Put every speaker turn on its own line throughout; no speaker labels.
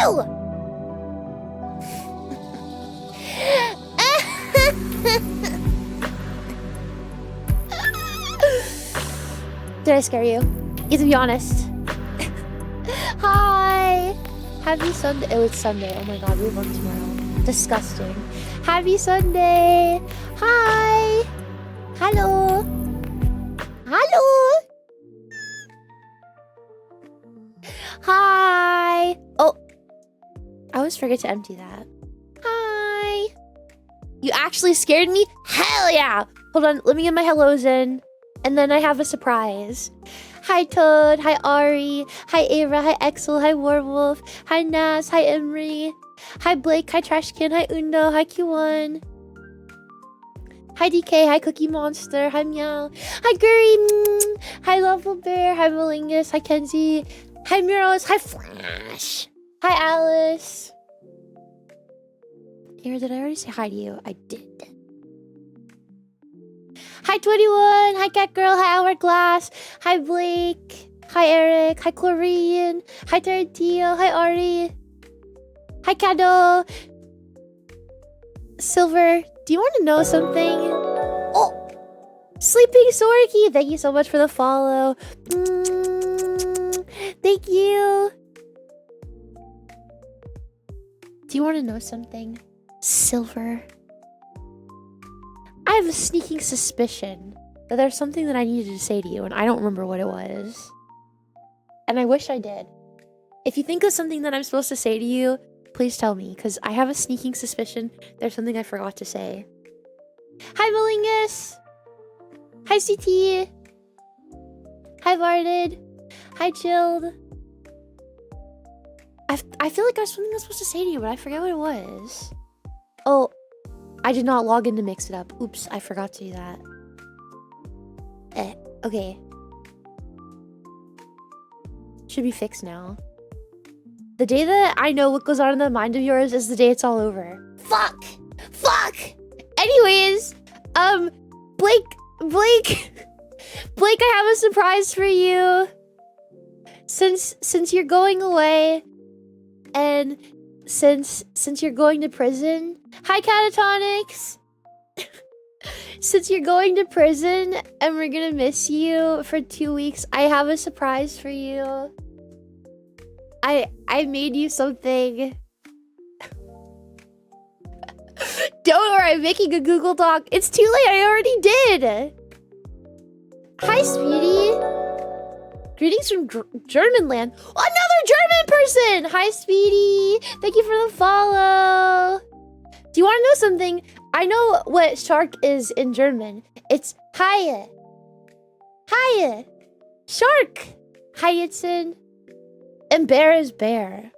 you! Did I scare you? You have to be honest. Hi! Happy Sunday. Oh, it's Sunday. Oh my god, we have work tomorrow. Disgusting. Happy Sunday! Hi! Hello! Hello! Hi! Oh! I always forget to empty that. Hi! You actually scared me? Hell yeah! Hold on, let me get my hellos in. And then I have a surprise. Hi Toad, hi Ari, hi Ava, hi Exel, hi Warwolf, hi Nas, hi Emery, hi Blake, hi Trashkin, hi Undo, hi Q1. Hi DK, hi Cookie Monster, hi Meow, hi Guri, hi Lovable Bear, hi Malingus, hi Kenzie, hi Miros, hi Flash, hi Alice. Here, did I already say hi to you? I did. Hi 21, hi Cat Girl, hi Hourglass, hi Blake, hi Eric, hi Chlorine, hi Tarantio, hi Ari, hi Kado. Silver, do you want to know something? Oh! Sleeping Sorky, thank you so much for the follow. Thank you. Do you want to know something? Silver. I have a sneaking suspicion that there's something that I needed to say to you, and I don't remember what it was. And I wish I did. If you think of something that I'm supposed to say to you, please tell me, because I have a sneaking suspicion there's something I forgot to say. Hi, Malingus! Hi, CT! Hi, Varded! Hi, Chilled! I feel like there's something I was supposed to say to you, but I forget what it was. Oh, I did not log in to mix it up. Oops, I forgot to do that. Okay. Should be fixed now. The day that I know what goes on in the mind of yours is the day it's all over. Fuck! Fuck! Anyways, Blake, I have a surprise for you. Since you're going away, and since you're going to prison, hi Catatonics! Since you're going to prison and we're gonna miss you for 2 weeks, I have a surprise for you. I made you something. Don't worry, I'm making a Google Doc. It's too late, I already did. Hi, Speedy. Greetings from German land. Another German person! Hi, Speedy. Thank you for the follow. Do you want to know something? I know what shark is in German. It's Haie. Haie. Shark. Hyacinth. And bear is bear.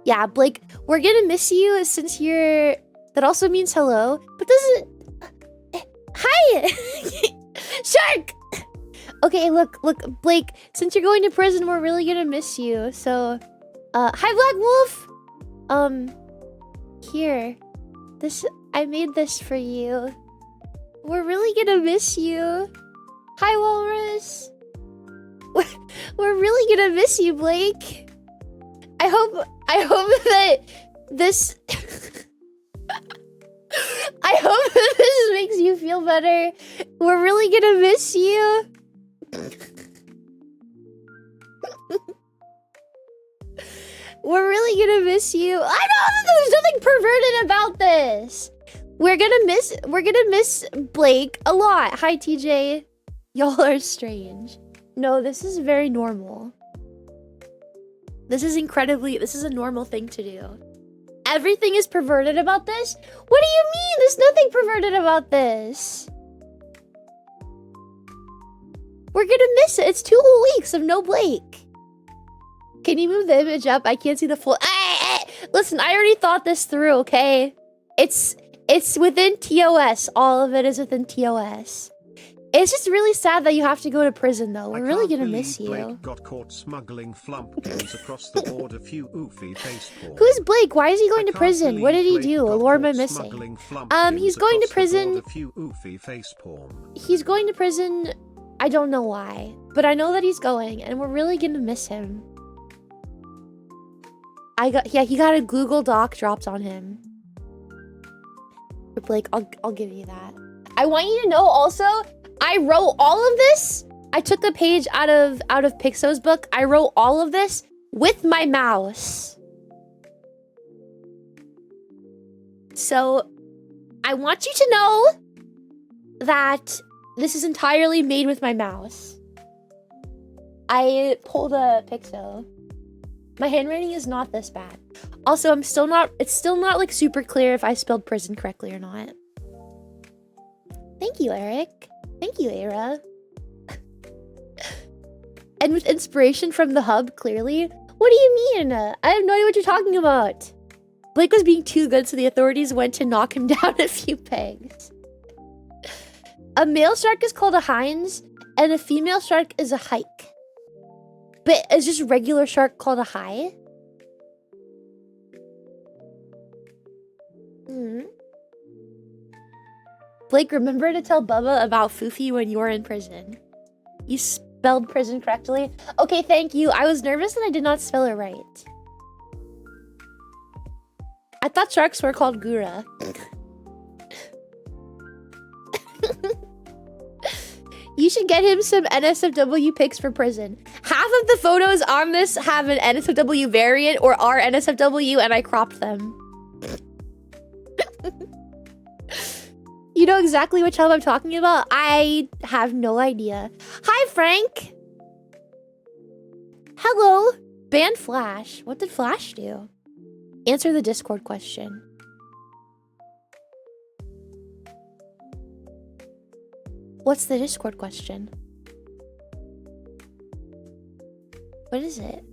Yeah, Blake, we're gonna miss you since you're... That also means hello, but doesn't... Hi! Shark! Okay, look, Blake, since you're going to prison, we're really gonna miss you, so... Hi, Black Wolf! Here. I made this for you. We're really gonna miss you. Hi, Walrus! We're really gonna miss you, Blake. I hope that this... I hope that this makes you feel better. We're really gonna miss you. We're really gonna miss you. I know that there's nothing perverted about this. We're gonna miss Blake a lot. Hi, TJ. Y'all are strange. No, this is very normal. This is a normal thing to do. Everything is perverted about this? What do you mean? There's nothing perverted about this. We're gonna miss it. It's 2 whole weeks of no Blake. Can you move the image up? I can't see the full... Listen, I already thought this through, okay? It's within TOS. All of it is within TOS. It's just really sad that you have to go to prison, though. We're really gonna miss you.
Blake got caught smuggling flumpkins across the border. Fuufie facepalm.
Who's Blake? Why is he going to prison? What did he do? Or am I missing? He's going to prison. He's going to prison. I don't know why, but I know that he's going, and we're really gonna miss him. he got a Google Doc dropped on him. But Blake, I'll give you that. I want you to know also, I wrote all of this. I took the page out of Pixo's book. I wrote all of this with my mouse. So I want you to know that this is entirely made with my mouse. I pulled a Pixo. My handwriting is not this bad. Also, it's still not like super clear if I spelled prison correctly or not. Thank you, Eric. Thank you, Era. And with inspiration from the hub, clearly. What do you mean? I have no idea what you're talking about. Blake was being too good, so the authorities went to knock him down a few pegs. A male shark is called a Heinz, and a female shark is a hike. But is just regular shark called a high? Blake, remember to tell Bubba about Fuufie when you were in prison. You spelled prison correctly. Okay, thank you. I was nervous and I did not spell it right. I thought sharks were called Gura. You should get him some NSFW pics for prison. Half of the photos on this have an NSFW variant or are NSFW, and I cropped them. You know exactly which hub I'm talking about? I have no idea. Hi, Frank. Hello. Ban Flash. What did Flash do? Answer the Discord question. What's the Discord question? What is it?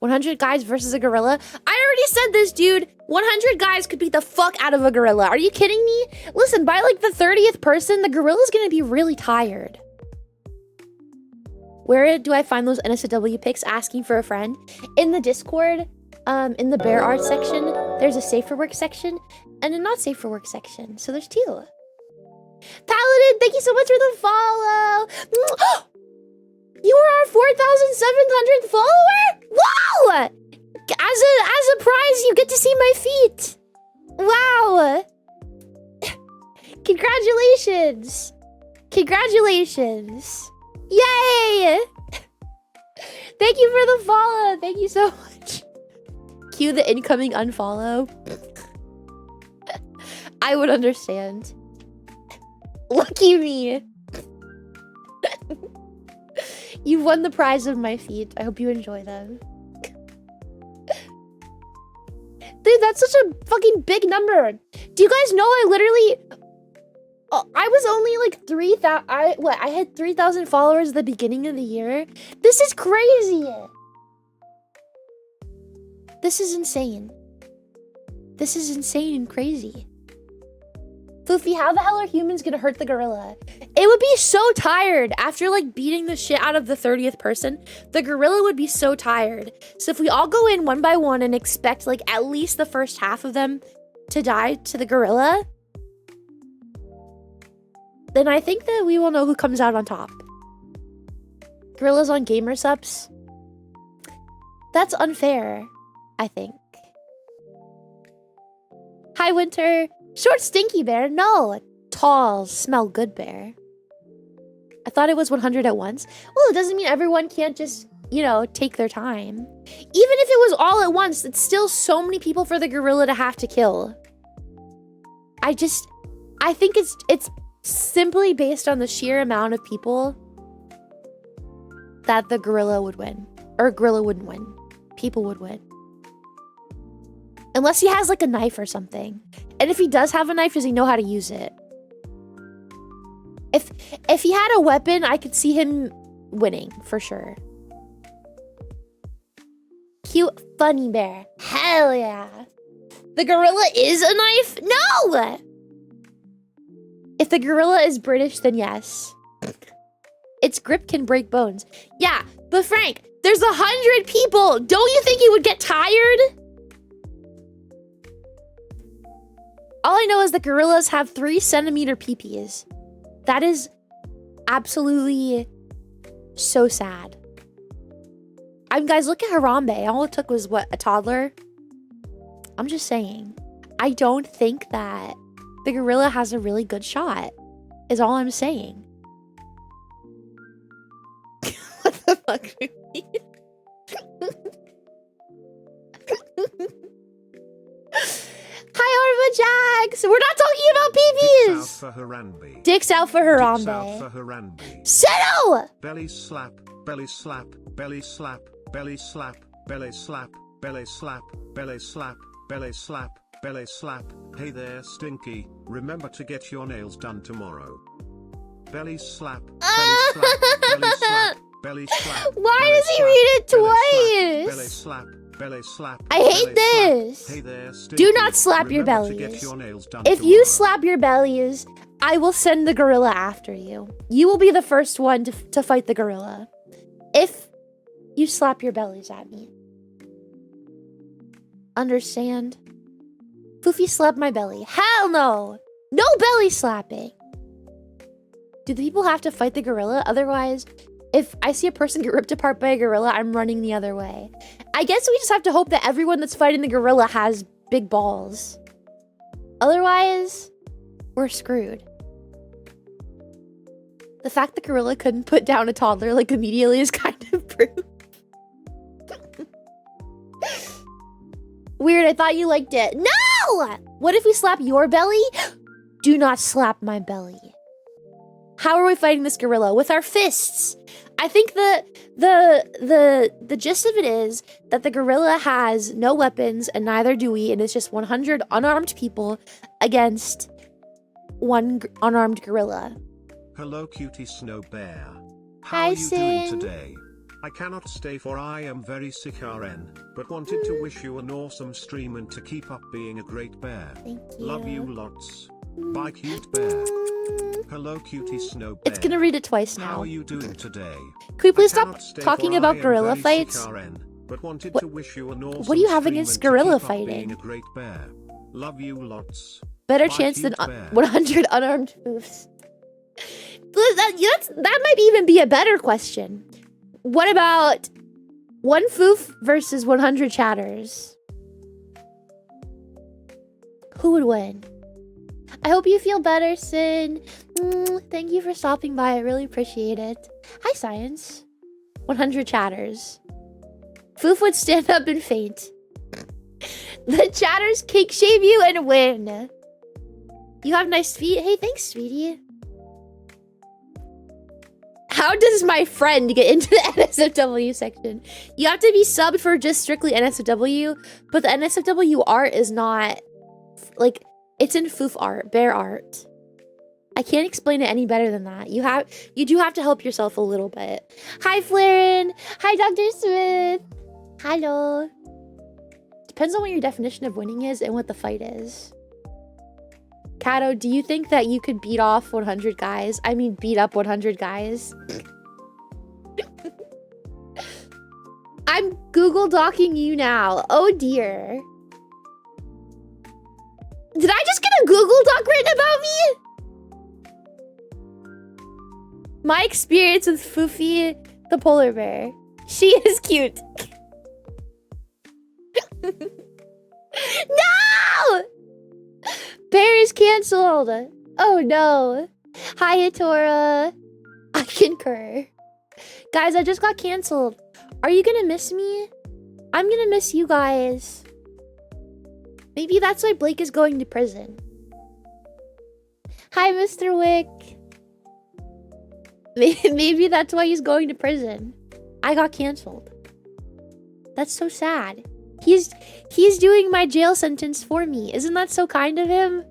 100 guys versus a gorilla? I already said this, dude. 100 guys could beat the fuck out of a gorilla. Are you kidding me? Listen, by like the 30th person, the gorilla's gonna be really tired. Where do I find those NSFW pics? Asking for a friend. In the Discord, in the bear art section, there's a safe for work section and a not safe for work section. So there's two. Paladin, thank you so much for the follow. You are our 4,700th follower? Wow! As a prize, you get to see my feet. Wow! Congratulations! Congratulations! Yay! Thank you for the follow. Thank you so much. Cue the incoming unfollow. I would understand. Lucky me. You won the prize of my feet. I hope you enjoy them. Dude, that's such a fucking big number. Do you guys know I literally... I was only like 3,000... I had 3,000 followers at the beginning of the year? This is crazy. This is insane. This is insane and crazy. Fuufie, how the hell are humans gonna hurt the gorilla? It would be so tired after like beating the shit out of the 30th person. The gorilla would be so tired. So if we all go in one by one and expect like at least the first half of them to die to the gorilla, then I think that we will know who comes out on top. Gorillas on gamer subs? That's unfair, I think. Hi, Winter. Short, stinky bear? No. Tall, smell good bear. I thought it was 100 at once. Well, it doesn't mean everyone can't just, you know, take their time. Even if it was all at once, it's still so many people for the gorilla to have to kill. I think it's simply based on the sheer amount of people that the gorilla would win. Or gorilla wouldn't win. People would win. Unless he has like a knife or something. And if he does have a knife, does he know how to use it? If he had a weapon, I could see him winning for sure. Cute funny bear. Hell yeah. The gorilla is a knife? No! If the gorilla is British, then yes. Its grip can break bones. Yeah, but Frank, there's 100 people. Don't you think he would get tired? All I know is that gorillas have 3-centimeter peepees. That is absolutely so sad. Guys, look at Harambe. All it took was, what, a toddler? I'm just saying. I don't think that the gorilla has a really good shot, is all I'm saying. What the fuck? Hi, Orva Jax! We're not talking about PBs! Dicks out for Harambe. Settle!
Belly slap, belly slap, belly slap, belly slap, belly slap, belly slap, belly slap, belly slap, belly slap. Hey there, Stinky. Remember to get your nails done tomorrow. Belly slap, belly slap, belly slap, belly slap.
Why does he read it twice?
Belly slap, belly slap.
I hate this.
Hey there, Stinky.
Do not slap your
Remember to
bellies.
get your nails done
If
tomorrow.
you slap your bellies, I will send the gorilla after you. You will be the first one to fight the gorilla. If you slap your bellies at me. Understand? Fuufie slapped my belly. Hell no! No belly slapping! Do the people have to fight the gorilla? Otherwise, if I see a person get ripped apart by a gorilla, I'm running the other way. I guess we just have to hope that everyone that's fighting the gorilla has big balls. Otherwise, we're screwed. The fact the gorilla couldn't put down a toddler like immediately is kind of proof. Weird, I thought you liked it. No! What if we slap your belly? Do not slap my belly. How are we fighting this gorilla? With our fists. I think the gist of it is that the gorilla has no weapons and neither do we, and it's just 100 unarmed people against one unarmed gorilla.
Hello, cutie snow bear. How
Hi,
are you
Sin.
doing today? I cannot stay for I am very sick RN, but wanted to wish you an awesome stream and to keep up being a great bear.
Thank you.
Love you lots. Bye, cute bear. Hello, cutie snow bear.
It's gonna read it twice now.
How are you doing today?
Can we please
I
stop
cannot stay
talking
for
about
I am
gorilla
very
fights?
sick RN, but wanted
What-
to wish you an awesome
what do you have
stream
against
and to
gorilla
keep up
fighting?
being a great bear. Love you lots.
Better
Bye,
chance than
cute bear.
100 unarmed foofs. That might even be a better question. What about 1 foof versus 100 chatters? Who would win? I hope you feel better, Sin. Thank you for stopping by. I really appreciate it. Hi, Science. 100 chatters. Foof would stand up and faint. The chatters cake shave you and win. You have nice feet. Hey, thanks, sweetie. How does my friend get into the NSFW section? You have to be subbed for just strictly NSFW, but the NSFW art is not, like, it's in Foof art, bear art. I can't explain it any better than that. You do have to help yourself a little bit. Hi, Flaren. Hi, Dr. Smith. Hello. Depends on what your definition of winning is and what the fight is. Kato, do you think that you could beat off 100 guys? I mean, beat up 100 guys? I'm Google Docking you now. Oh dear. Did I just get a Google Doc written about me? My experience with Fuufie the polar bear. She is cute. No! Bear is canceled. Oh no. Hi, Atora. I concur. Guys, I just got canceled. Are you gonna miss me? I'm gonna miss you guys. Maybe that's why Blake is going to prison. Hi, Mr. Wick. Maybe that's why he's going to prison. I got canceled. That's so sad. He's doing my jail sentence for me. Isn't that so kind of him?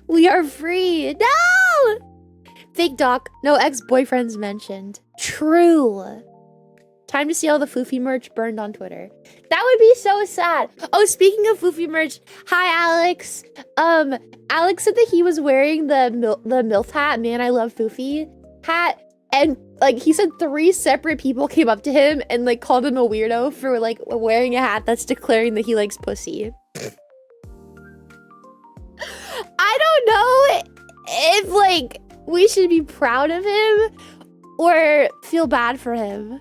We are free. No! Fake doc. No ex-boyfriends mentioned. True. Time to see all the Fuufie merch burned on Twitter. That would be so sad. Oh, speaking of Fuufie merch, hi Alex. Alex said that he was wearing the MILF hat, man, I love Fuufie hat, and like he said 3 separate people came up to him and like called him a weirdo for like wearing a hat that's declaring that he likes pussy. I don't know if like we should be proud of him or feel bad for him.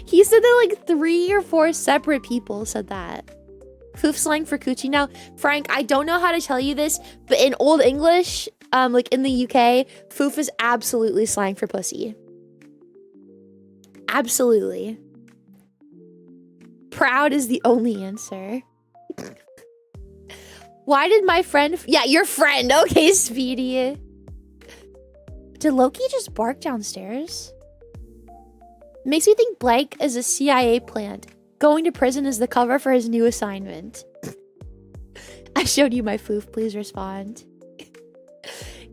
He said that like 3 or 4 separate people said that. Foof slang for coochie. Now, Frank, I don't know how to tell you this, but in Old English, like in the UK, foof is absolutely slang for pussy. Absolutely. Proud is the only answer. Why did my friend... Yeah, your friend. Okay, Speedy. Did Loki just bark downstairs? Makes me think Blake is a CIA plant. Going to prison is the cover for his new assignment. I showed you my foof. Please respond.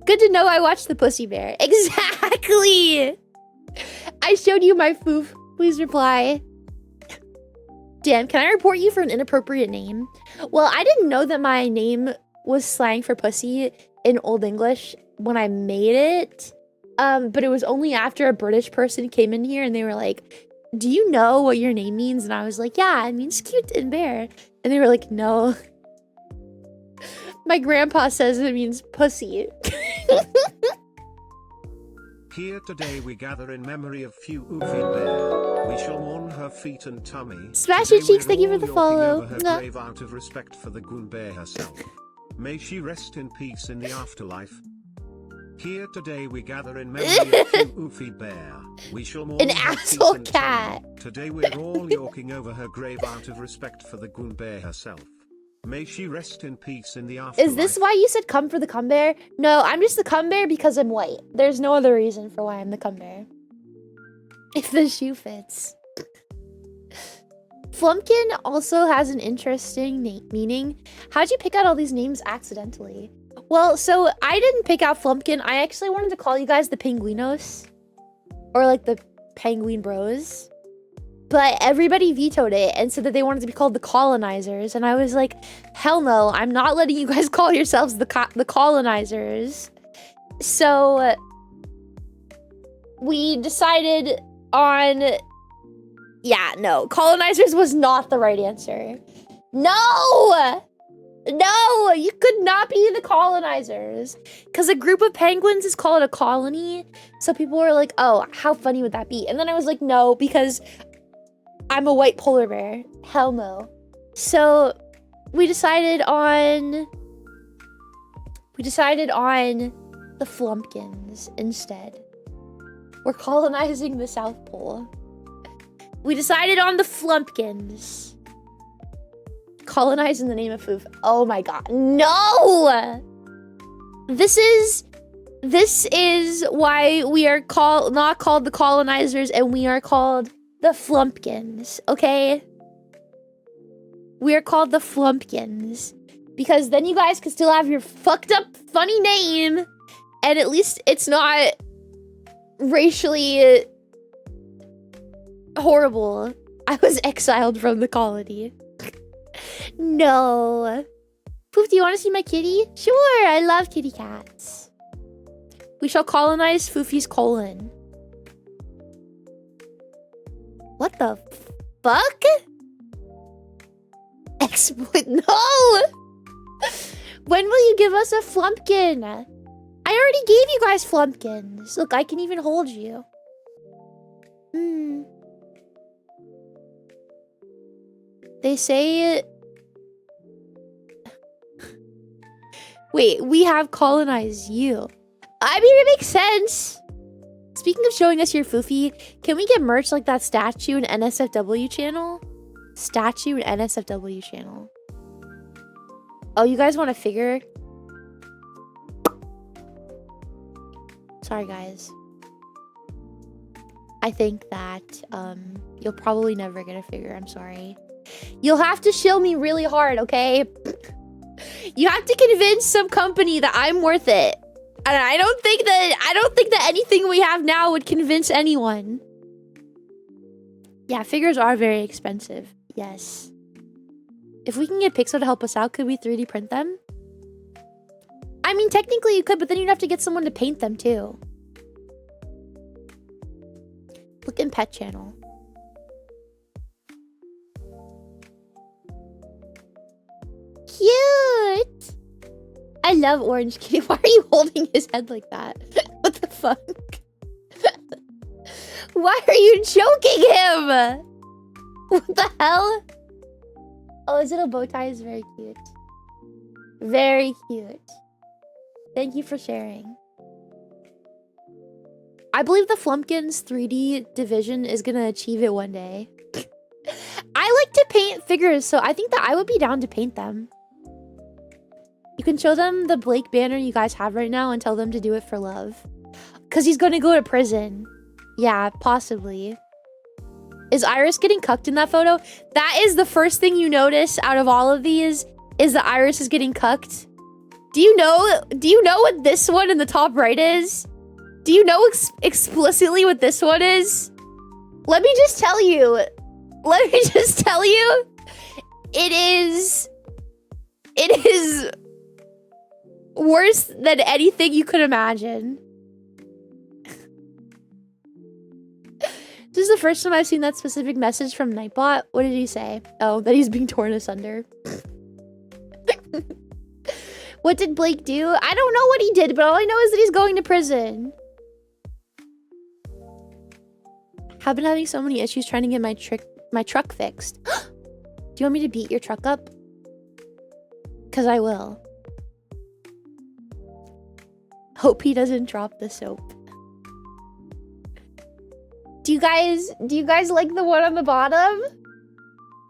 Good to know I watched the Pussy Bear. Exactly! I showed you my foof. Please reply. Damn, can I report you for an inappropriate name? Well, I didn't know that my name was slang for pussy in Old English when I made it. But it was only after a British person came in here and they were like, do you know what your name means? And I was like, yeah, it means cute and bear. And they were like, no. My grandpa says it means pussy.
Here today we gather in memory of Fuufie Bear. We shall mourn her feet and tummy.
Smash your cheeks, thank you for the follow.
Over her grave out of respect for the Goon Bear herself. May she rest in peace in the afterlife. Here today we gather in memory of Fuufie Bear. We shall mourn
An
her
asshole
feet and
cat.
tummy. Today we're all yorking over her grave out of respect for the Goon Bear herself. May she rest in peace in the afterlife.
Is this why you said come for the cum bear? No, I'm just the cum bear because I'm white. There's no other reason for why I'm the cum bear. If the shoe fits. Flumpkin also has an interesting meaning. How'd you pick out all these names accidentally? Well, so I didn't pick out Flumpkin. I actually wanted to call you guys the Penguinos. Or like the Penguin Bros. But everybody vetoed it and said that they wanted to be called the Colonizers. And I was like, hell no, I'm not letting you guys call yourselves the Colonizers. So we decided on... Yeah, no. Colonizers was not the right answer. No! No! You could not be the Colonizers. Because a group of penguins is called a colony. So people were like, oh, how funny would that be? And then I was like, no, because... I'm a white polar bear. Hell no. So we decided on the Flumpkins instead. We're colonizing the South Pole. We decided on the Flumpkins. Colonize in the name of Foof. Oh my god. No! This is why we are not called the Colonizers and we are called the Flumpkins, okay? We are called the Flumpkins. Because then you guys can still have your fucked up funny name. And at least it's not racially horrible. I was exiled from the colony. No. Poof, do you want to see my kitty? Sure, I love kitty cats. We shall colonize Foofie's colon. What the fuck? Exploit? No! When will you give us a Flumpkin? I already gave you guys Flumpkins. Look, I can even hold you. They say... Wait, we have colonized you. I mean, it makes sense. Speaking of showing us your Foofie, can we get merch like that statue and NSFW channel? Statue and NSFW channel. Oh, you guys want a figure? Sorry, guys. I think that you'll probably never get a figure. I'm sorry. You'll have to shill me really hard, okay? You have to convince some company that I'm worth it. And I don't think that anything we have now would convince anyone. Yeah, figures are very expensive. Yes. If we can get Pixel to help us out, could we 3D print them? I mean, technically you could, but then you'd have to get someone to paint them too. Look in pet channel. Cute! I love Orange Kitty. Why are you holding his head like that? What the fuck? Why are you choking him? What the hell? Oh, his little bow tie is very cute. Very cute. Thank you for sharing. I believe the Flumpkins 3D division is gonna achieve it one day. I like to paint figures, so I think that I would be down to paint them. You can show them the Blake banner you guys have right now and tell them to do it for love. Because he's gonna go to prison. Yeah, possibly. Is Iris getting cucked in that photo? That is the first thing you notice out of all of these, is that Iris is getting cucked. Do you know what this one in the top right is? Do you know explicitly what this one is? Let me just tell you. Let me just tell you. It is worse than anything you could imagine. This is the first time I've seen that specific message from Nightbot. What did he say? Oh, that he's being torn asunder. What did Blake do? I don't know what he did, but all I know is that he's going to prison. I've been having so many issues trying to get my truck fixed. Do you want me to beat your truck up? Because I will. Hope he doesn't drop the soap. Do you guys like the one on the bottom?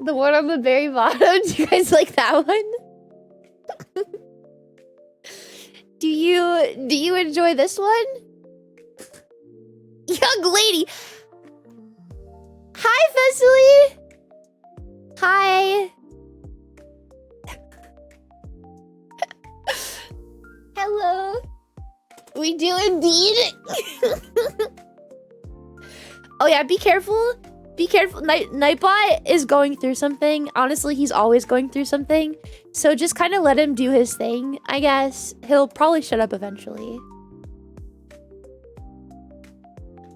The one on the very bottom? Do you guys like that one? Do you enjoy this one? Young lady. Hi, Vesely. Hi. Hello. We do indeed. Oh yeah, be careful. Be careful. Nightbot is going through something. Honestly, he's always going through something. So just kind of let him do his thing, I guess. He'll probably shut up eventually.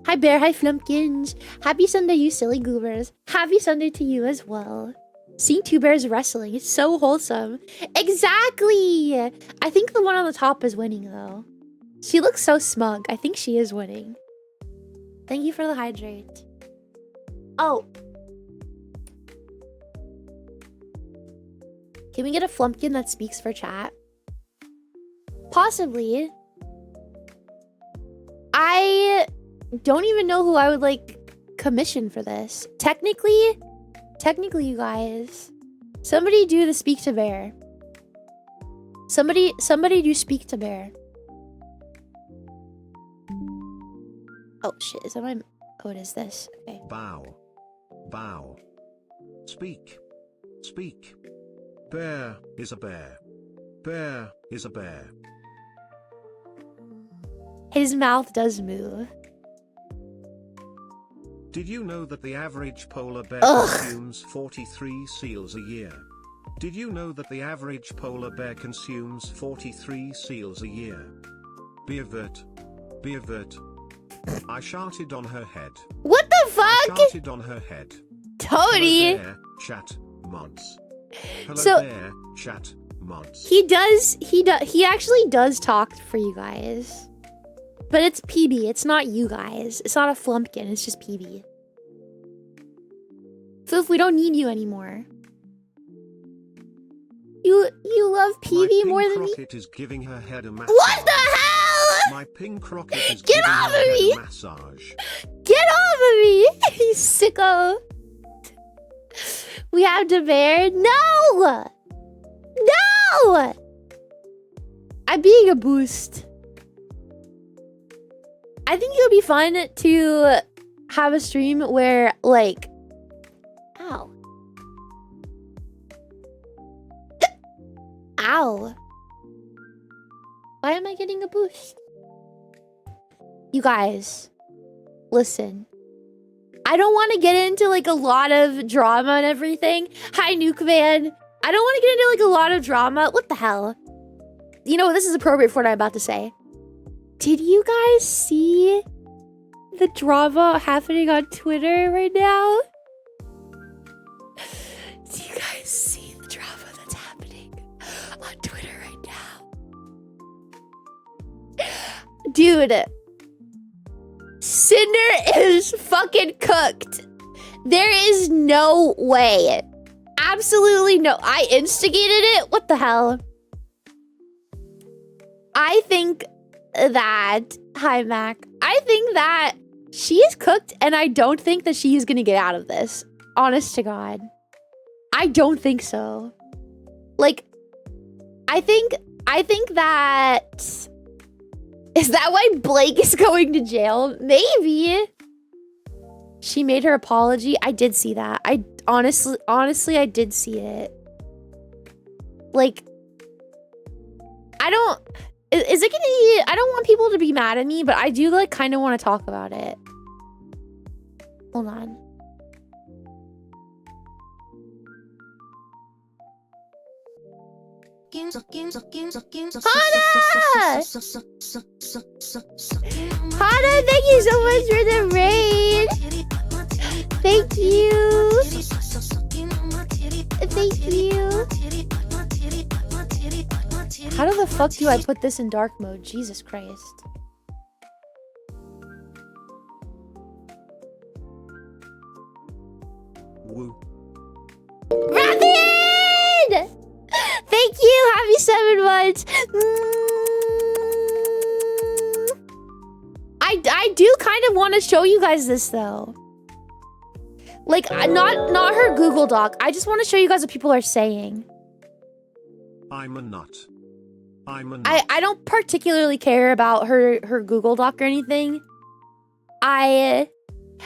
Hi Bear, hi Flumpkins. Happy Sunday, you silly goobers. Happy Sunday to you as well. Seeing two bears wrestling, it's so wholesome. Exactly! I think the one on the top is winning though. She looks so smug. I think she is winning. Thank you for the hydrate. Oh. Can we get a Flumpkin that speaks for chat? Possibly. I don't even know who I would like commission for this. Technically you guys. Somebody do the speak to bear. Somebody do speak to bear. Oh shit, is that my... Oh, it is this. Okay.
Bow. Bow. Speak. Speak. Bear is a bear. Bear is a bear.
His mouth does move.
Did you know that the average polar bear consumes 43 seals a year? Did you know that the average polar bear consumes 43 seals a year? Be avert. Be avert. I sharted on her head.
What the fuck?
I sharted on her head.
Tony.
Hello bear, chat mods. Hello
So,
bear, chat mods.
He actually does talk for you guys. But it's PB, it's not you guys. It's not a Flumpkin, it's just PB. Foof, we don't need you anymore. You love PB more than me?
My pink rocket is giving her head a massage.
What the hell?
My pink rocket is
Get
giving
off
her
of
head
me!
a massage.
Get off of me! You sicko. We have to bear. No! No! I'm being a boost. I think it would be fun to have a stream where, like... Ow. Ow. Why am I getting a boost? You guys, listen. I don't want to get into, like, a lot of drama and everything. Hi, Nuke Man. I don't want to get into, like, a lot of drama. What the hell? You know, this is appropriate for what I'm about to say. Did you guys see the drama happening on Twitter right now? Do you guys see the drama that's happening on Twitter right now? Dude, Sinder is fucking cooked. There is no way. Absolutely no. I instigated it. What the hell? I think that, hi Mac, I think that she is cooked and I don't think that she is gonna get out of this. Honest to God. I don't think so. Like, I think that, is that why Blake is going to jail? Maybe. She made her apology. I did see that. I honestly, I did see it. Like, is it gonna be, I don't want people to be mad at me, but I do like kind of want to talk about it. Hold on. Hana! Hana, thank you so much for the raid. Thank you. Thank you. How the fuck do I put this in dark mode? Jesus Christ.
Woo.
Rapid! Thank you. Happy 7 months. I do kind of want to show you guys this though. Like, not her Google Doc. I just want to show you guys what people are saying.
I'm a nut. I'm a nut.
I don't particularly care about her Google Doc or anything. Hi,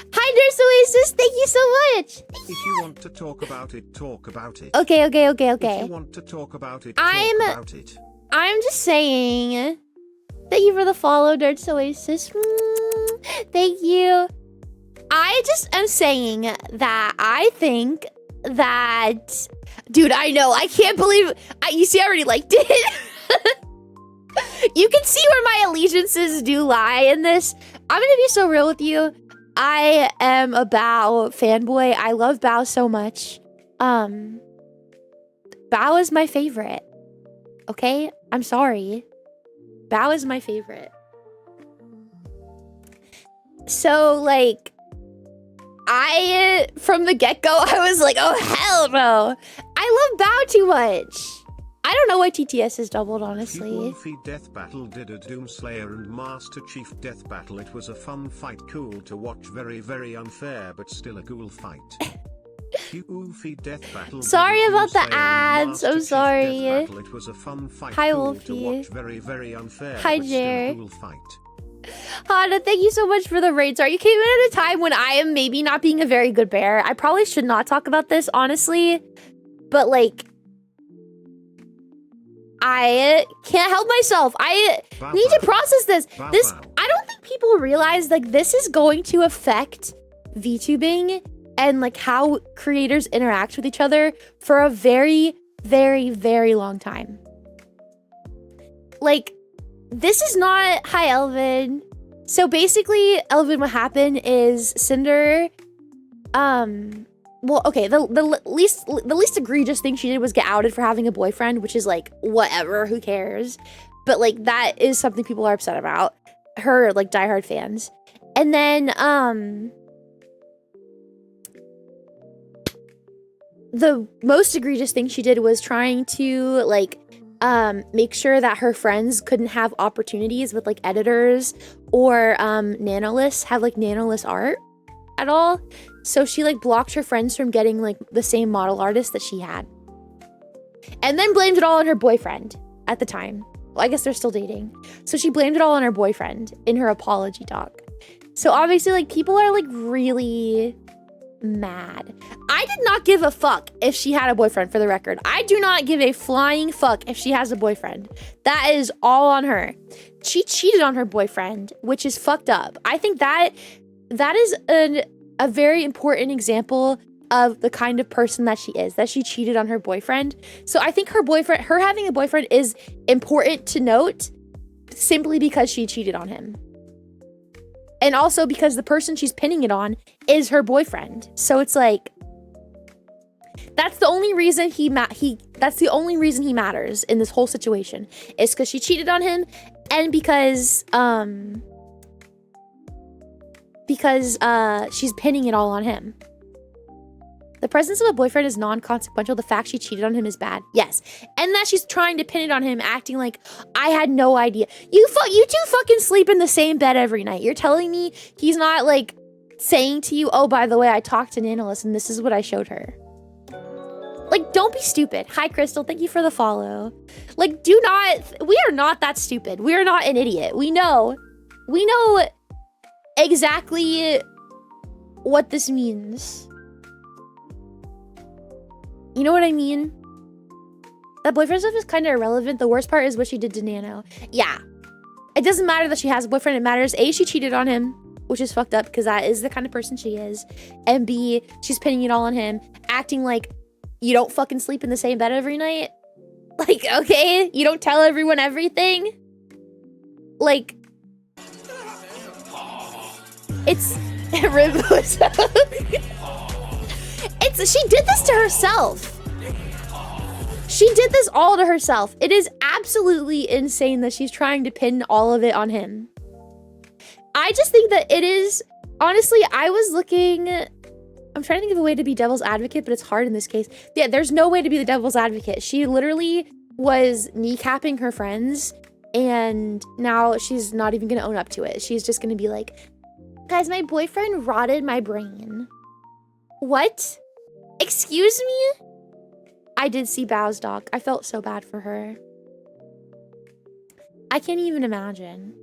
Nurse Oasis. Thank you so much.
If you want to talk about it, talk about it.
Okay.
If you want to talk about it, talk about it.
I'm just saying. Thank you for the follow, Nurse Oasis. Thank you. I just am saying that I think that, dude, I know, I can't believe, you see, I already liked it. You can see where my allegiances do lie in this. I'm gonna be so real with you. I am a Bao fanboy. I love Bao so much. Bao is my favorite. Okay? I'm sorry. Bao is my favorite. So, like, from the get-go, I was like, oh, hell no. I love Bao too much. I don't know why TTS is doubled, honestly.
Fuufie Death Battle did a Doom Slayer and Master Chief Death Battle. It was a fun fight, cool to watch, very, very unfair, but still a cool fight. Fuufie Death Battle.
Sorry about the ads. I'm sorry.
It was a fun fight.
Hi,
cool
Wolfie.
to watch, very, very unfair.
Hi,
but still
Jer.
a cool fight.
Hana, thank you so much for the raid. Sorry, you came in at a time when I am maybe not being a very good bear. I probably should not talk about this, honestly. But, like, I can't help myself. I need to process this. I don't think people realize, like, this is going to affect VTubing and, like, how creators interact with each other for a very, very, very long time. Like, this is not... Hi, Elvin. So basically, Elvin, what happened is Sinder... Well, okay, the least egregious thing she did was get outed for having a boyfriend, which is like, whatever, who cares? But like, that is something people are upset about. Her, like, diehard fans. And then, the most egregious thing she did was trying to, like, make sure that her friends couldn't have opportunities with, like, editors or, nanolists, have, like, nanolist art at all. So she, like, blocked her friends from getting, like, the same model artist that she had. And then blamed it all on her boyfriend at the time. Well, I guess they're still dating. So she blamed it all on her boyfriend in her apology doc. So obviously, like, people are, like, really mad. I did not give a fuck if she had a boyfriend, for the record. I do not give a flying fuck if she has a boyfriend. That is all on her. She cheated on her boyfriend, which is fucked up. I think that is a very important example of the kind of person that she is, that she cheated on her boyfriend. So I think her having a boyfriend is important to note simply because she cheated on him. And also because the person she's pinning it on is her boyfriend. So it's like, that's the only reason he matters in this whole situation, is because she cheated on him, and because because she's pinning it all on him. The presence of a boyfriend is non-consequential. The fact she cheated on him is bad. Yes. And that she's trying to pin it on him, acting like I had no idea. You two fucking sleep in the same bed every night. You're telling me he's not like saying to you, oh, by the way, I talked to Nanolis and this is what I showed her. Like, don't be stupid. Hi, Crystal. Thank you for the follow. Like, we are not that stupid. We are not an idiot. We know exactly what this means. You know what I mean? That boyfriend stuff is kind of irrelevant. The worst part is what she did to Nano. Yeah. It doesn't matter that she has a boyfriend. It matters, A, she cheated on him, which is fucked up because that is the kind of person she is. And B, she's pinning it all on him, acting like you don't fucking sleep in the same bed every night. Like, okay, you don't tell everyone everything. Like, it's... she did this to herself. She did this all to herself. It is absolutely insane that she's trying to pin all of it on him. I just think that it is, honestly, I'm trying to think of a way to be devil's advocate, but it's hard in this case. Yeah, there's no way to be the devil's advocate. She literally was kneecapping her friends, and now she's not even gonna own up to it. She's just gonna be like, guys, my boyfriend rotted my brain. What? Excuse me? I did see Bao's doc. I felt so bad for her. I can't even imagine.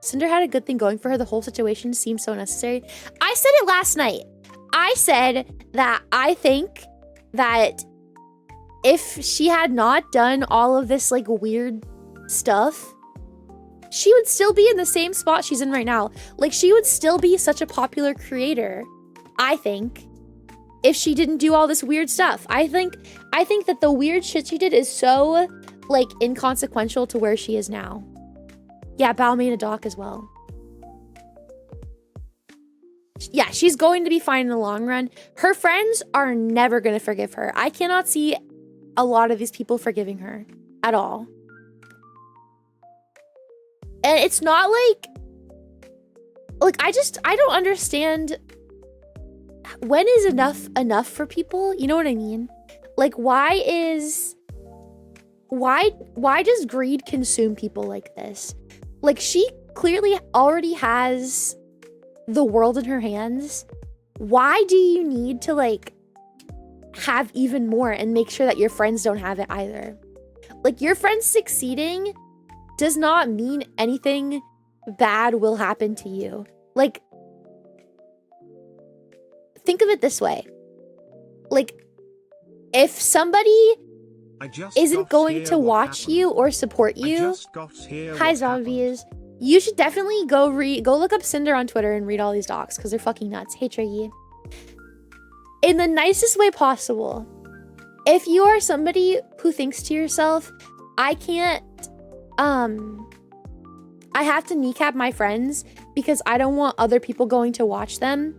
Cinder had a good thing going for her. The whole situation seemed so necessary. I said it last night. I said that I think that if she had not done all of this like weird stuff, she would still be in the same spot she's in right now. Like, she would still be such a popular creator, I think, if she didn't do all this weird stuff. I think that the weird shit she did is so like inconsequential to where she is now. Yeah, Bao made a doc as well. Yeah, she's going to be fine in the long run. Her friends are never going to forgive her. I cannot see a lot of these people forgiving her at all. And it's not like I don't understand, when is enough for people? You know what I mean? Like, why does greed consume people like this? Like, she clearly already has the world in her hands. Why do you need to like have even more and make sure that your friends don't have it either? Like, your friends succeeding does not mean anything bad will happen to you. Like, think of it this way. Like, if somebody isn't going to watch you or support you, hi zombies, you should definitely go look up Cinder on Twitter and read all these docs because they're fucking nuts. Hey Triggy. In the nicest way possible, if you are somebody who thinks to yourself, I have to kneecap my friends because I don't want other people going to watch them.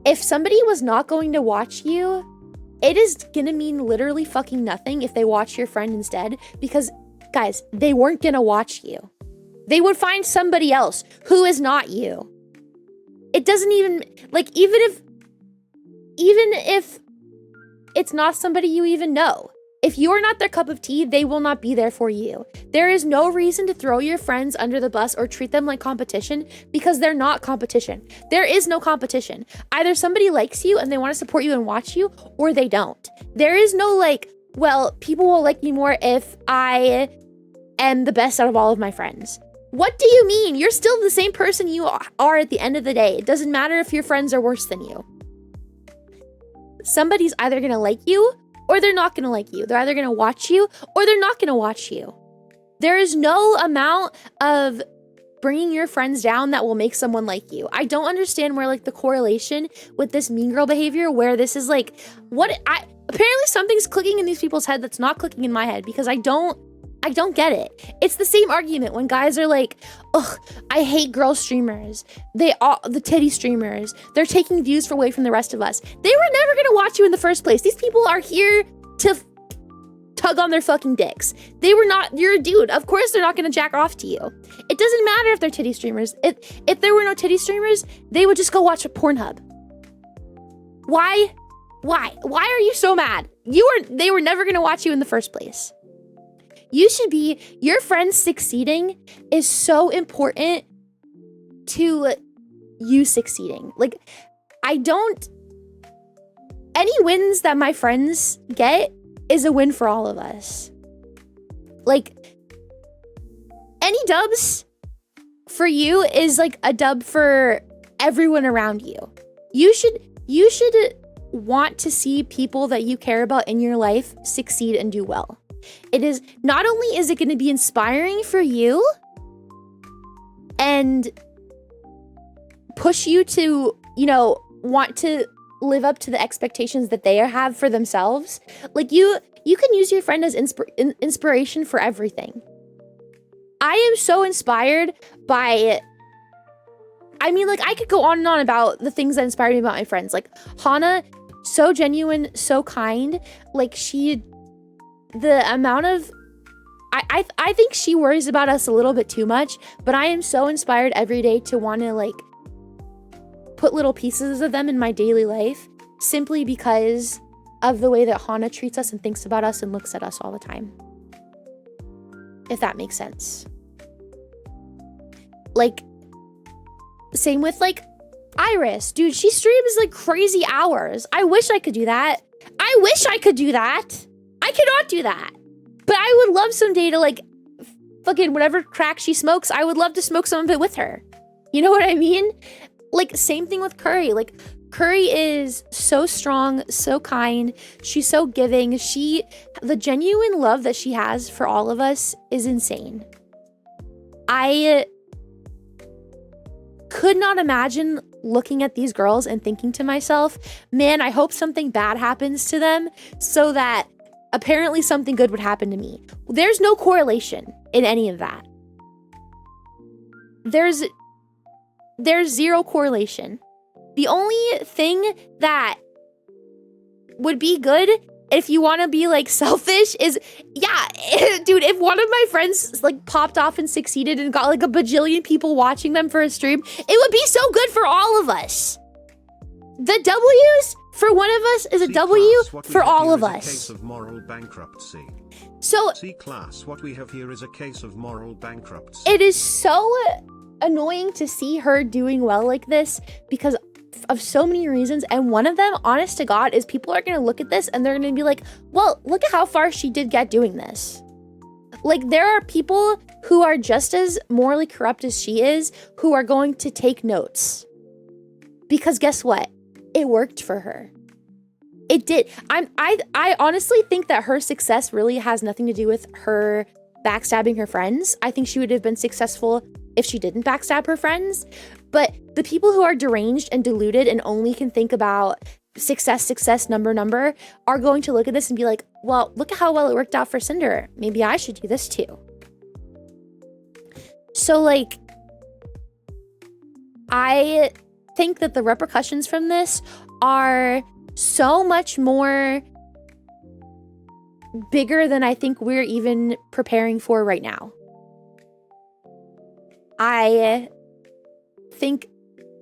If somebody was not going to watch you, it is gonna mean literally fucking nothing if they watch your friend instead, because guys, they weren't gonna watch you. They would find somebody else who is not you. It doesn't even, like, even if it's not somebody you even know, if you're not their cup of tea, they will not be there for you. There is no reason to throw your friends under the bus or treat them like competition, because they're not competition. There is no competition. Either somebody likes you and they want to support you and watch you, or they don't. There is no like, well, people will like me more if I am the best out of all of my friends. What do you mean? You're still the same person you are at the end of the day. It doesn't matter if your friends are worse than you. Somebody's either gonna like you or they're not gonna like you. They're either gonna watch you or they're not gonna watch you. There is no amount of bringing your friends down that will make someone like you. I don't understand where like the correlation with this mean girl behavior, where this is like, apparently something's clicking in these people's head that's not clicking in my head, because I don't get it. It's the same argument when guys are like, ugh, I hate girl streamers. The titty streamers. They're taking views away from the rest of us. They were never gonna watch you in the first place. These people are here to tug on their fucking dicks. They were not, you're a dude. Of course they're not gonna jack off to you. It doesn't matter if they're titty streamers. If there were no titty streamers, they would just go watch a Pornhub. Why? Why are you so mad? They were never gonna watch you in the first place. You should be, your friends succeeding is so important to you succeeding. Like, any wins that my friends get is a win for all of us. Like, any dubs for you is like a dub for everyone around you. You should want to see people that you care about in your life succeed and do well. It is, not only is it going to be inspiring for you and push you to, you know, want to live up to the expectations that they have for themselves. Like, you can use your friend as inspiration for everything. I am so inspired by, I mean, like, I could go on and on about the things that inspire me about my friends. Like, Hana, so genuine, so kind. Like, the amount of, I think she worries about us a little bit too much, but I am so inspired every day to want to, like, put little pieces of them in my daily life simply because of the way that Hana treats us and thinks about us and looks at us all the time. If that makes sense. Like, same with, like, Iris. Dude, she streams, like, crazy hours. I wish I could do that. I wish I could do that. I cannot do that. But I would love someday to, like, fucking whatever crack she smokes, I would love to smoke some of it with her. You know what I mean? Like, same thing with Curry. Like, Curry is so strong, so kind. She's so giving. The genuine love that she has for all of us is insane. I could not imagine looking at these girls and thinking to myself, man, I hope something bad happens to them so that apparently something good would happen to me. There's no correlation in any of that. There's zero correlation. The only thing that would be good if you want to be, like, selfish is, yeah, dude, if one of my friends, like, popped off and succeeded and got, like, a bajillion people watching them for a stream, it would be so good for all of us. The W's for one of us is a W for all of us.
Case of moral bankruptcy.
So,
C-class, what we have here is a case of moral bankruptcy.
It is so annoying to see her doing well like this because of so many reasons, and one of them, honest to God, is people are going to look at this and they're going to be like, well, look at how far she did get doing this. Like, there are people who are just as morally corrupt as she is who are going to take notes. Because guess what? It worked for her. It did. I honestly think that her success really has nothing to do with her backstabbing her friends. I think she would have been successful if she didn't backstab her friends. But the people who are deranged and deluded and only can think about success, number, are going to look at this and be like, well, look at how well it worked out for Sinder. Maybe I should do this too. So, like, I think that the repercussions from this are so much more bigger than I think we're even preparing for right now. I think,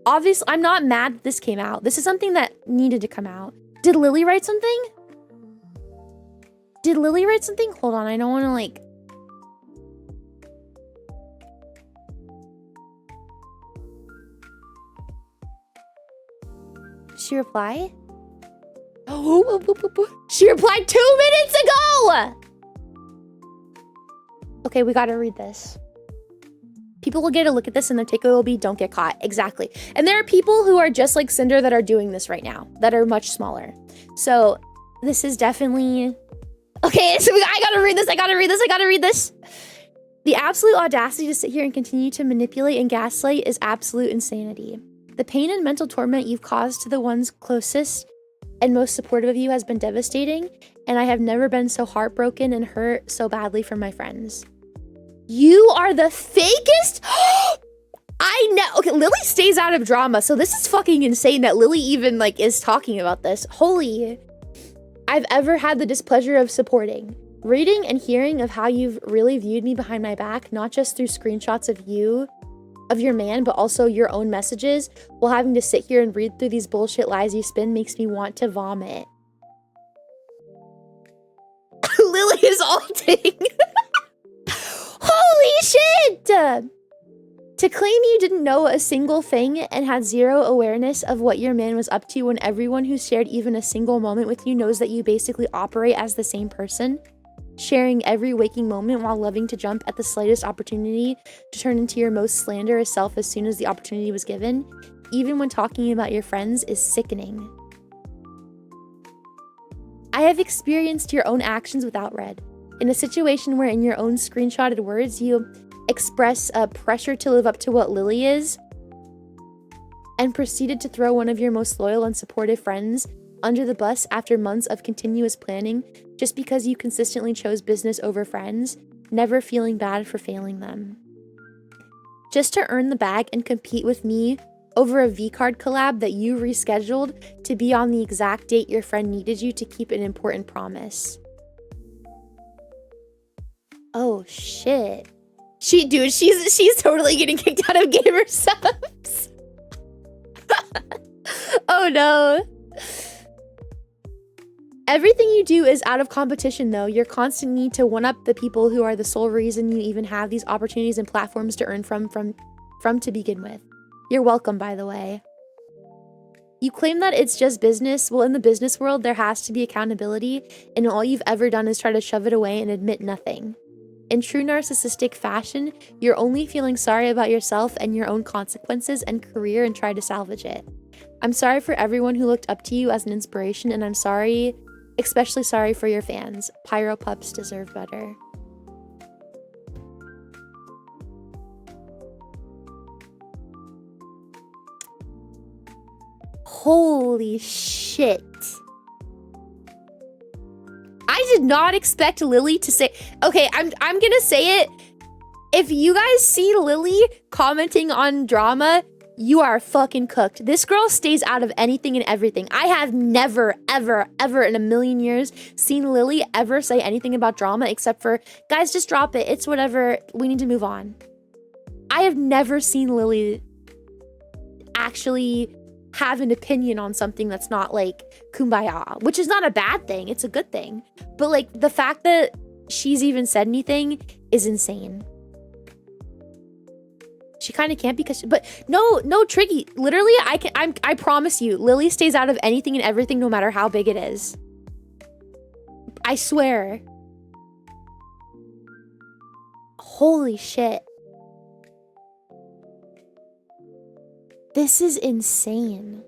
obviously, I'm not mad that this came out. This is something that needed to come out. Did Lily write something? Hold on, I don't want to, like... Did she reply? She replied 2 minutes ago! Okay, we gotta read this. People will get a look at this and their takeaway will be, don't get caught. Exactly. And there are people who are just like Sinder that are doing this right now, that are much smaller. So this is definitely... Okay, so I gotta read this. The absolute audacity to sit here and continue to manipulate and gaslight is absolute insanity. The pain and mental torment you've caused to the ones closest and most supportive of you has been devastating, and I have never been so heartbroken and hurt so badly for my friends. You are the fakest? I know. Okay, Lily stays out of drama, so this is fucking insane that Lily even, like, is talking about this. Holy. I've ever had the displeasure of supporting. Reading and hearing of how you've really viewed me behind my back, not just through screenshots of your man, but also your own messages, while having to sit here and read through these bullshit lies you spin makes me want to vomit. Lily is alting. Holy shit! To claim you didn't know a single thing and had zero awareness of what your man was up to when everyone who shared even a single moment with you knows that you basically operate as the same person, sharing every waking moment while loving to jump at the slightest opportunity to turn into your most slanderous self as soon as the opportunity was given, even when talking about your friends, is sickening. I have experienced your own actions without Red. In a situation where in your own screenshotted words you express a pressure to live up to what Lily is, and proceeded to throw one of your most loyal and supportive friends under the bus after months of continuous planning just because you consistently chose business over friends, never feeling bad for failing them. Just to earn the bag and compete with me over a V-Card collab that you rescheduled to be on the exact date your friend needed you to keep an important promise. Oh shit. Dude, she's totally getting kicked out of gamer subs. Oh no. Everything you do is out of competition though. Your constant need to one-up the people who are the sole reason you even have these opportunities and platforms to earn from to begin with. You're welcome, by the way. You claim that it's just business. Well, in the business world, there has to be accountability, and all you've ever done is try to shove it away and admit nothing. In true narcissistic fashion, you're only feeling sorry about yourself and your own consequences and career and try to salvage it. I'm sorry for everyone who looked up to you as an inspiration, and I'm sorry, especially sorry for your fans. Pyro Pups deserve better. Holy shit. I did not expect Lily to say, okay, I'm gonna say it. If you guys see Lily commenting on drama, you are fucking cooked. This girl stays out of anything and everything. I have never, ever, ever in a million years seen Lily ever say anything about drama except for, guys, just drop it. It's whatever. We need to move on. I have never seen Lily actually have an opinion on something that's not like kumbaya, which is not a bad thing. It's a good thing. But like the fact that she's even said anything is insane. She kind of can't because, but no, Triggy. Literally, I promise you, Lily stays out of anything and everything, no matter how big it is. I swear. Holy shit. This is insane.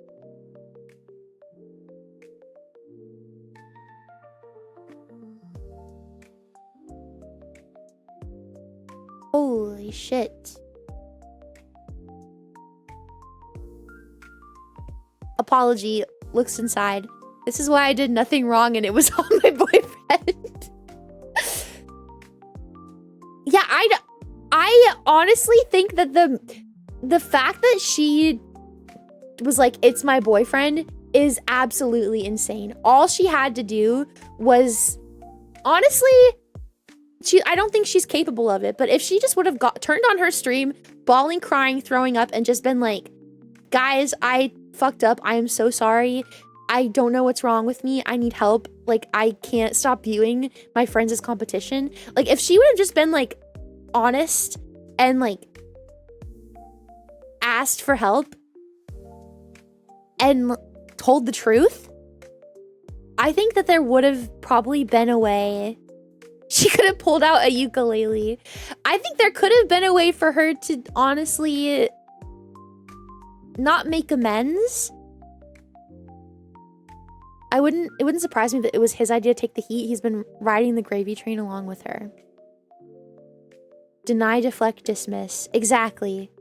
Holy shit. Apology, looks inside. This is why I did nothing wrong and it was all my boyfriend. Yeah, I honestly think that the fact that she was like, it's my boyfriend, is absolutely insane. All she had to do was, honestly, I don't think she's capable of it, but if she just would have turned on her stream, bawling, crying, throwing up, and just been like, guys, I fucked up. I am so sorry. I don't know what's wrong with me. I need help. Like, I can't stop viewing my friends as competition. Like, if she would have just been like honest and like asked for help and told the truth, I think that there would have probably been a way. She could have pulled out a ukulele. I think there could have been a way for her to honestly not make amends. It wouldn't surprise me that it was his idea to take the heat. He's been riding the gravy train along with her. Deny, deflect, dismiss. Exactly.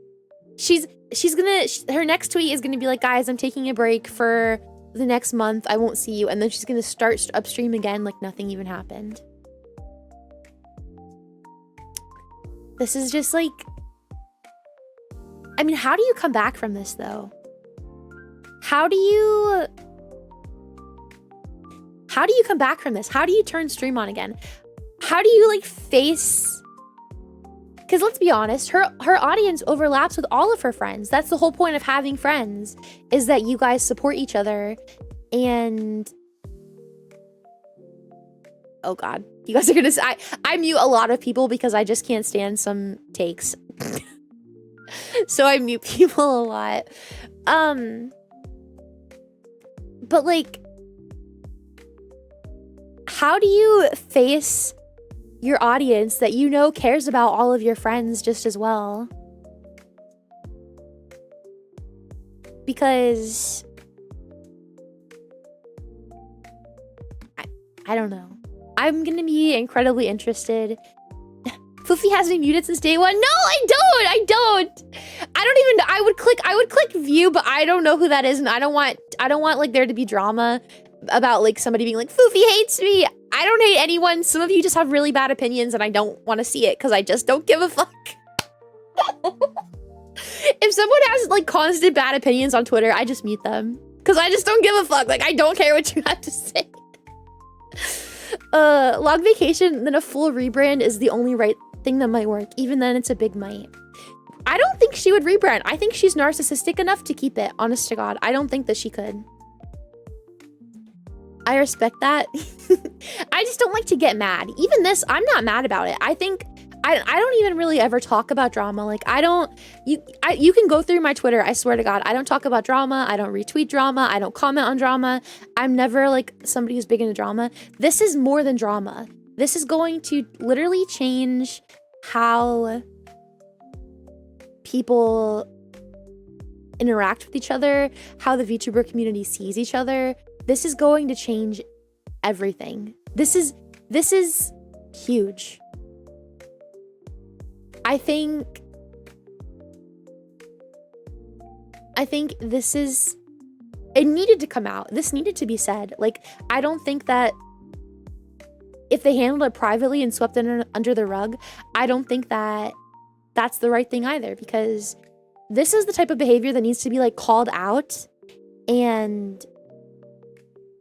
Her next tweet is gonna be like, guys, I'm taking a break for the next month. I won't see you. And then she's gonna start upstream again like nothing even happened. This is just like, I mean, how do you come back from this though? How do you come back from this? How do you turn stream on again? how do you like face, because let's be honest, her audience overlaps with all of her friends. That's the whole point of having friends, is that you guys support each other. And oh god, you guys are gonna say I mute a lot of people because I just can't stand some takes. So I mute people a lot. But like, how do you face your audience that you know cares about all of your friends just as well? Because I don't know. I'm gonna be incredibly interested. Fuufie has me muted since day one. No, I don't. I would click view, but I don't know who that is, and I don't want like there to be drama about like somebody being like, Fuufie hates me. I don't hate anyone. Some of you just have really bad opinions and I don't want to see it because I just don't give a fuck. If someone has like constant bad opinions on Twitter, I just mute them because I just don't give a fuck. Like, I don't care what you have to say. Long vacation, then a full rebrand is the only right thing that might work. Even then, it's a big might. I don't think she would rebrand. I think she's narcissistic enough to keep it, honest to God. I don't think that she could. I respect that. I just don't like to get mad. Even this, I'm not mad about it. I think I don't even really ever talk about drama. Like, you can go through my Twitter. I swear to God, I don't talk about drama. I don't retweet drama. I don't comment on drama. I'm never like somebody who's big into drama. This is more than drama. This is going to literally change how people interact with each other, how the VTuber community sees each other. This is going to change everything. This is huge. I think this is, it needed to come out. This needed to be said. Like, I don't think that if they handled it privately and swept it under the rug, I don't think that that's the right thing either, because this is the type of behavior that needs to be like called out, and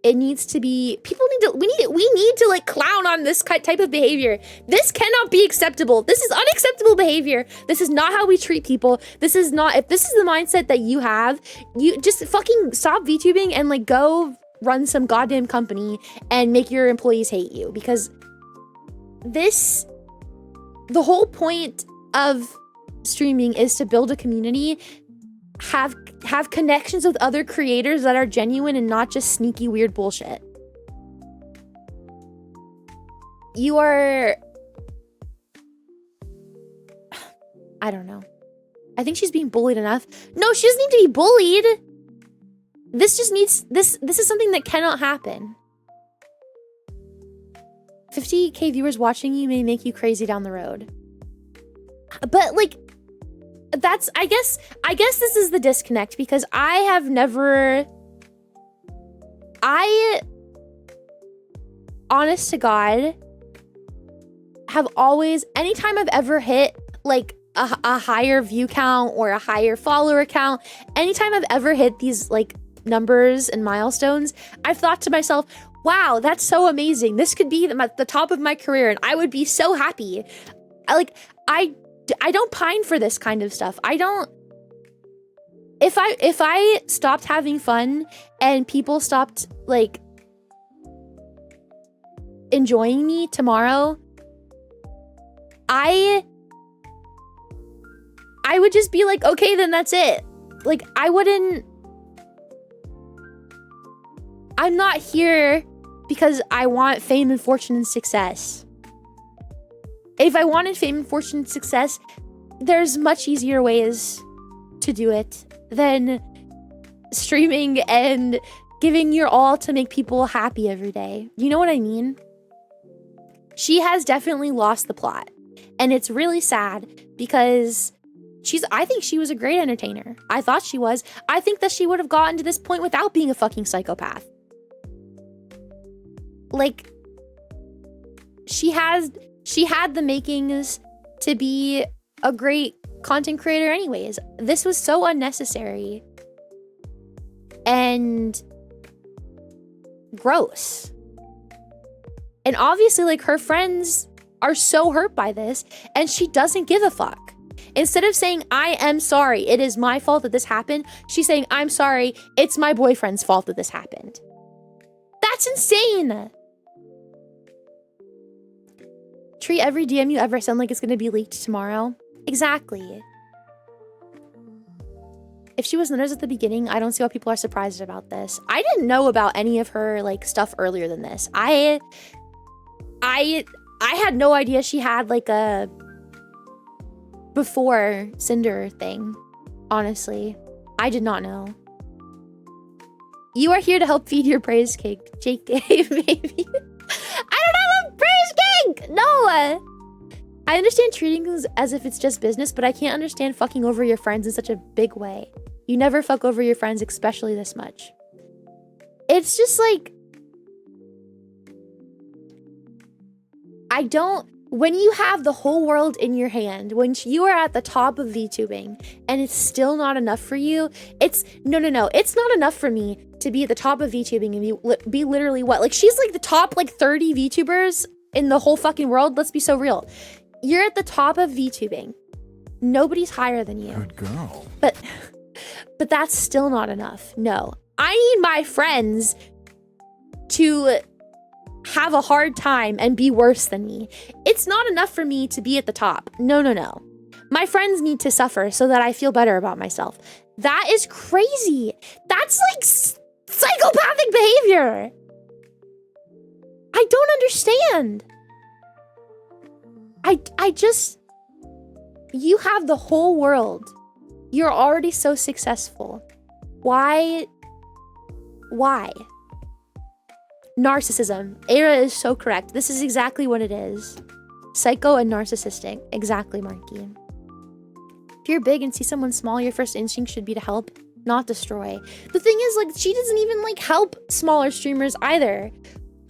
it needs to be, we need to like clown on this type of behavior. This cannot be acceptable. This is unacceptable behavior. This is not how we treat people. This is not, if this is the mindset that you have, you just fucking stop VTubing and like go run some goddamn company and make your employees hate you, because the whole point of streaming is to build a community, have connections with other creators that are genuine and not just sneaky weird bullshit. You are, I don't know. I think she's being bullied enough. No, she doesn't need to be bullied. This just needs, this is something that cannot happen. 50K viewers watching you may make you crazy down the road. But like, that's, I guess this is the disconnect, because I honest to God, have always, anytime I've ever hit like a higher view count or a higher follower count, anytime I've ever hit these like numbers and milestones, I've thought to myself, wow, that's so amazing. This could be the top of my career and I would be so happy. I don't pine for this kind of stuff. I don't, if I stopped having fun and people stopped like enjoying me tomorrow, I would just be like, okay, then that's it. Like, I'm not here because I want fame and fortune and success. If I wanted fame and fortune and success, there's much easier ways to do it than streaming and giving your all to make people happy every day. You know what I mean? She has definitely lost the plot. And it's really sad because I think she was a great entertainer. I thought she was. I think that she would have gotten to this point without being a fucking psychopath. Like, she had the makings to be a great content creator anyways. This was so unnecessary and gross. And obviously, like, her friends are so hurt by this, and she doesn't give a fuck. Instead of saying, I am sorry, it is my fault that this happened, she's saying, I'm sorry, it's my boyfriend's fault that this happened. That's insane. Treat every DM you ever send like it's gonna be leaked tomorrow. Exactly. If she was noticed at the beginning, I don't see why people are surprised about this. I didn't know about any of her like stuff earlier than this. I had no idea she had like a before Sinder thing. Honestly, I did not know. You are here to help feed your praise cake, Jake gave maybe. I don't have a praise cake. No. I understand treating things as if it's just business, but I can't understand fucking over your friends in such a big way. You never fuck over your friends, especially this much. It's just like, when you have the whole world in your hand, when you are at the top of VTubing and it's still not enough for you, no. It's not enough for me to be at the top of VTubing and be literally what? Like, she's like the top like 30 VTubers in the whole fucking world. Let's be so real. You're at the top of VTubing. Nobody's higher than you.
Good girl.
But that's still not enough. No. I need my friends to have a hard time and be worse than me. It's not enough for me to be at the top. No. My friends need to suffer so that I feel better about myself. That is crazy. That's like psychopathic behavior. I don't understand. You have the whole world. You're already so successful. Why? Narcissism. Era is so correct. This is exactly what it is. Psycho and narcissistic. Exactly, Marky. If you're big and see someone small, your first instinct should be to help, not destroy. The thing is, like, she doesn't even, like, help smaller streamers either.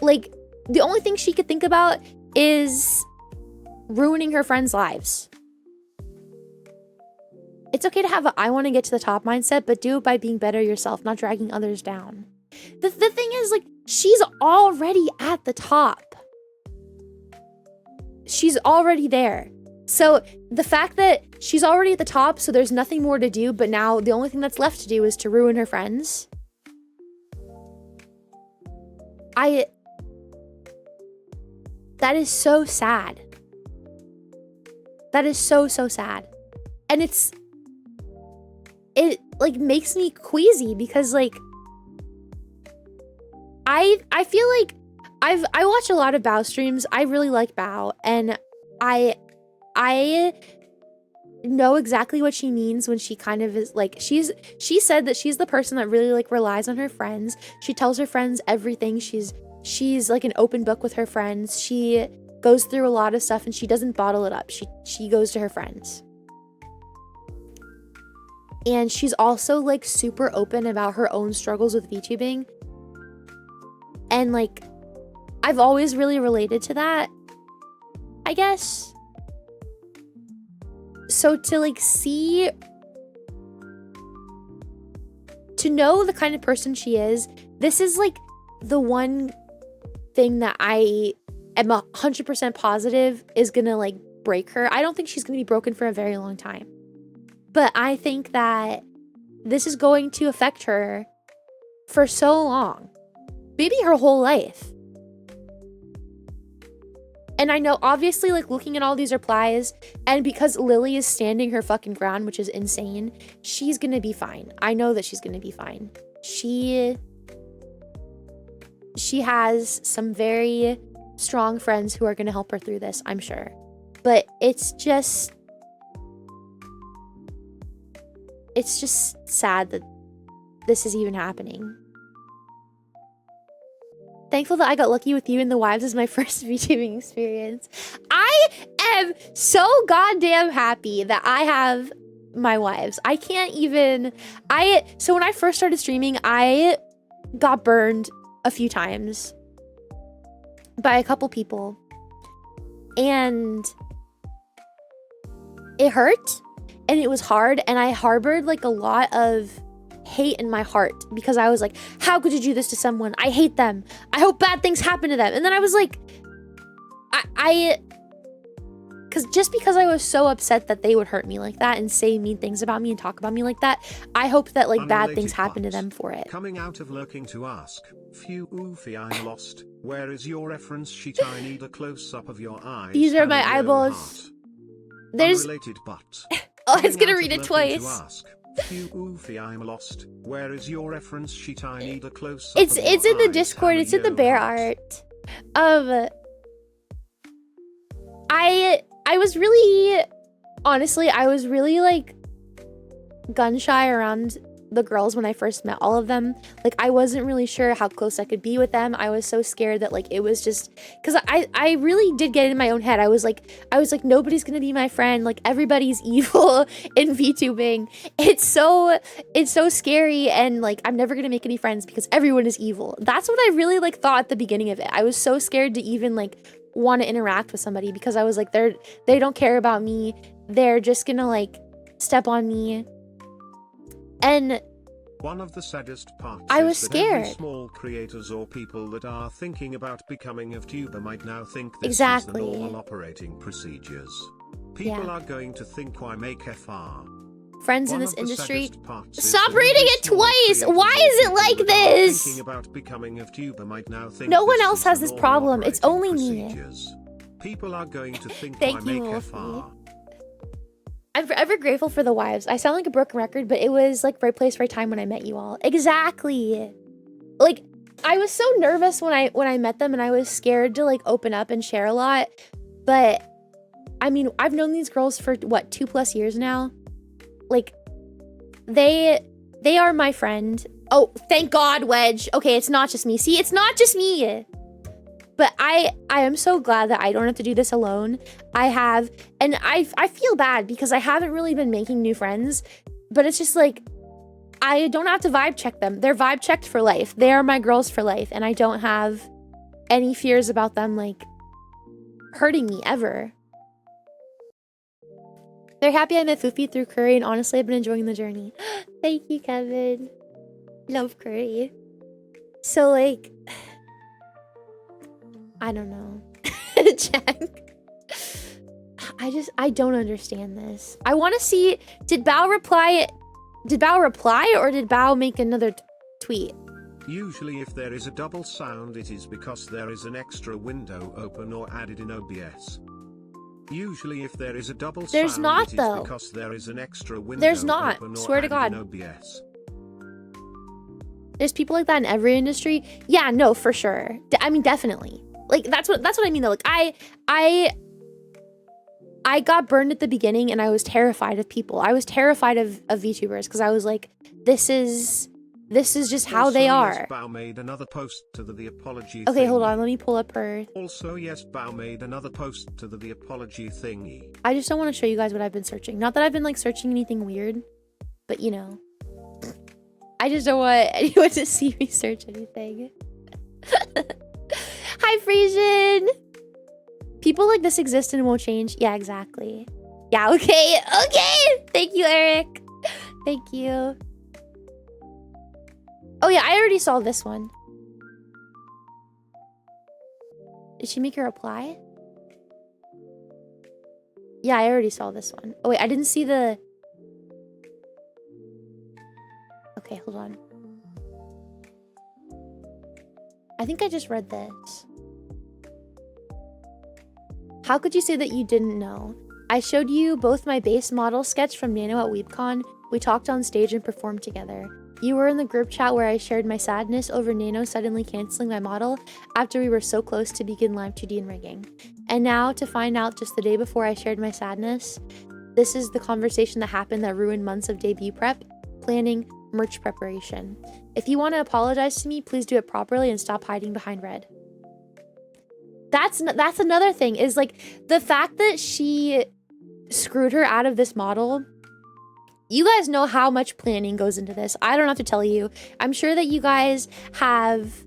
Like, the only thing she could think about is ruining her friends' lives. It's okay to have a I want to get to the top mindset, but do it by being better yourself, not dragging others down. The thing is, like, she's already at the top. She's already there. So the fact that she's already at the top, so there's nothing more to do, but now the only thing that's left to do is to ruin her friends. That is so sad. That is so sad. And it like makes me queasy because like I feel like I watch a lot of Bao streams. I really like Bao, and I know exactly what she means when she kind of is like, she said that she's the person that really like relies on her friends. She tells her friends everything. She's like an open book with her friends. She goes through a lot of stuff and she doesn't bottle it up. She goes to her friends. And she's also like super open about her own struggles with VTubing. And like, I've always really related to that, I guess. So to like see, to know the kind of person she is, this is like the one thing that I am 100% positive is gonna like break her. I don't think she's gonna be broken for a very long time. But I think that this is going to affect her for so long. Maybe her whole life. And I know, obviously, like, looking at all these replies, and because Lily is standing her fucking ground, which is insane, she's gonna be fine. I know that she's gonna be fine. She has some very strong friends who are gonna help her through this, I'm sure. But it's just sad that this is even happening. Thankful that I got lucky with you and the wives as my first VTubing experience. I am so goddamn happy that I have my wives. I can't even, so when I first started streaming, I got burned a few times by a couple people. And it hurt and it was hard, and I harbored like a lot of hate in my heart because I was like, how could you do this to someone? I hate them. I hope bad things happen to them. And then I was like, because I was so upset that they would hurt me like that and say mean things about me and talk about me like that, I hope that like bad things happen to them for it.
Coming out of lurking to ask, Fuufie, I'm lost. Where is your reference sheet? I need a close-up of your eyes.
These are my eyeballs. There's...
Unrelated, but...
Oh, I was gonna read it twice.
Fuufie, I'm lost. Where is your reference sheet? I need a close-up.
It's in the Discord. It's in the bear art. I was really, honestly, I was really like gun shy around the girls when I first met all of them. Like, I wasn't really sure how close I could be with them. I was so scared that like it was just because I really did get in my own head. I was like nobody's gonna be my friend. Like, everybody's evil in VTubing. It's so scary, and like I'm never gonna make any friends because everyone is evil. That's what I really like thought at the beginning of it. I was so scared to even like want to interact with somebody because I was like they don't care about me. They're just gonna like step on me. And
one of the saddest parts
I was
is that
scared.
every small creators or people that are thinking about becoming a vtuber might now think this
exactly.
is the normal operating procedures. People are going to think, why make FR?
Friends in this industry. Stop reading it twice! Why is it like this?
Thinking about becoming a vtuber might now think
no one else has this problem. It's only me.
People are going to think,
thank
why
you,
make
Fuufie.
FR?
I'm forever grateful for the wives. I sound like a broken record, but it was like right place, right time when I met you all. Exactly. Like, I was so nervous when I met them, and I was scared to like open up and share a lot. But I mean, I've known these girls for what, 2+ years now. Like, they are my friend. Oh, thank God, Wedge. Okay, it's not just me. See, it's not just me. But I am so glad that I don't have to do this alone. And I feel bad because I haven't really been making new friends, but it's just like, I don't have to vibe check them. They're vibe checked for life. They are my girls for life, and I don't have any fears about them like hurting me ever. They're happy I met Fuufie through Curry, and honestly, I've been enjoying the journey. Thank you, Kevin. Love Curry. So like, I don't know. Jack. I don't understand this. I want to see, did Bao reply or did Bao make another tweet?
Usually if there is a double sound, it is because there is an extra window open or added in OBS. Usually if there is a double
There's
sound,
not,
it is
though.
because there is an extra window
There's not.
open or
Swear to God.
added in OBS.
There's people like that in every industry. Yeah, no, for sure. I mean, definitely. Like, that's what I mean though. Like, I got burned at the beginning, and I was terrified of people. I was terrified of VTubers because I was like, this is just how they are.
Yes, Bao made another post to the apology
Okay,
thingy.
hold on. Let me pull up her.
Also, yes, Bao made another post to the apology thingy.
I just don't want to show you guys what I've been searching. Not that I've been like searching anything weird, but you know, I just don't want anyone to see me search anything. Hi, Frisian. People like this exist and won't change. Yeah, exactly. Yeah, okay. Okay. Thank you, Eric. Thank you. Oh, yeah, I already saw this one. Did she make a reply? Yeah, I already saw this one. Oh, wait, I didn't see the... Okay, hold on. I think I just read this. How could you say that you didn't know? I showed you both my base model sketch from Nano at WeebCon. We talked on stage and performed together. You were in the group chat where I shared my sadness over Nano suddenly canceling my model after we were so close to begin live 2D and rigging. And now, to find out just the day before I shared my sadness, this is the conversation that happened that ruined months of debut prep, planning, merch preparation. If you want to apologize to me, please do it properly and stop hiding behind red. That's another thing, is like the fact that she screwed her out of this model. You guys know how much planning goes into this. I don't have to tell you. I'm sure that you guys have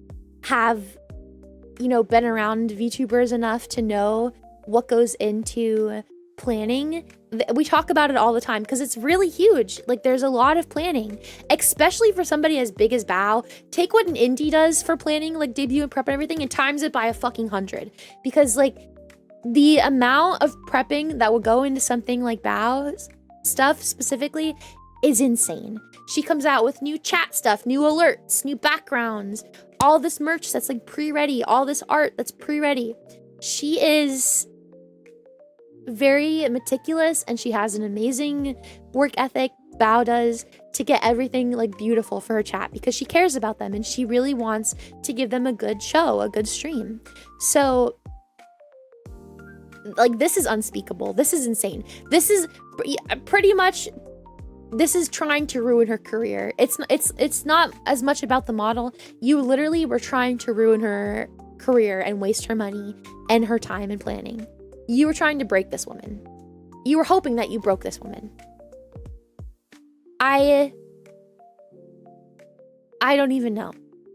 you know, been around VTubers enough to know what goes into planning. We talk about it all the time because it's really huge. Like, there's a lot of planning, especially for somebody as big as Bao. Take what an indie does for planning, like debut and prep and everything, and times it by a fucking 100. Because like, the amount of prepping that will go into something like Bao's stuff specifically is insane. She comes out with new chat stuff, new alerts, new backgrounds, all this merch that's like pre-ready, all this art that's pre-ready. She is very meticulous and she has an amazing work ethic, Bao does, to get everything like beautiful for her chat because she cares about them and she really wants to give them a good show, a good stream. So like this is unspeakable. This is insane. This is pretty much, this is trying to ruin her career. It's not as much about the model. You literally were trying to ruin her career and waste her money and her time and planning. You were trying to break this woman. You were hoping that you broke this woman. I don't even know.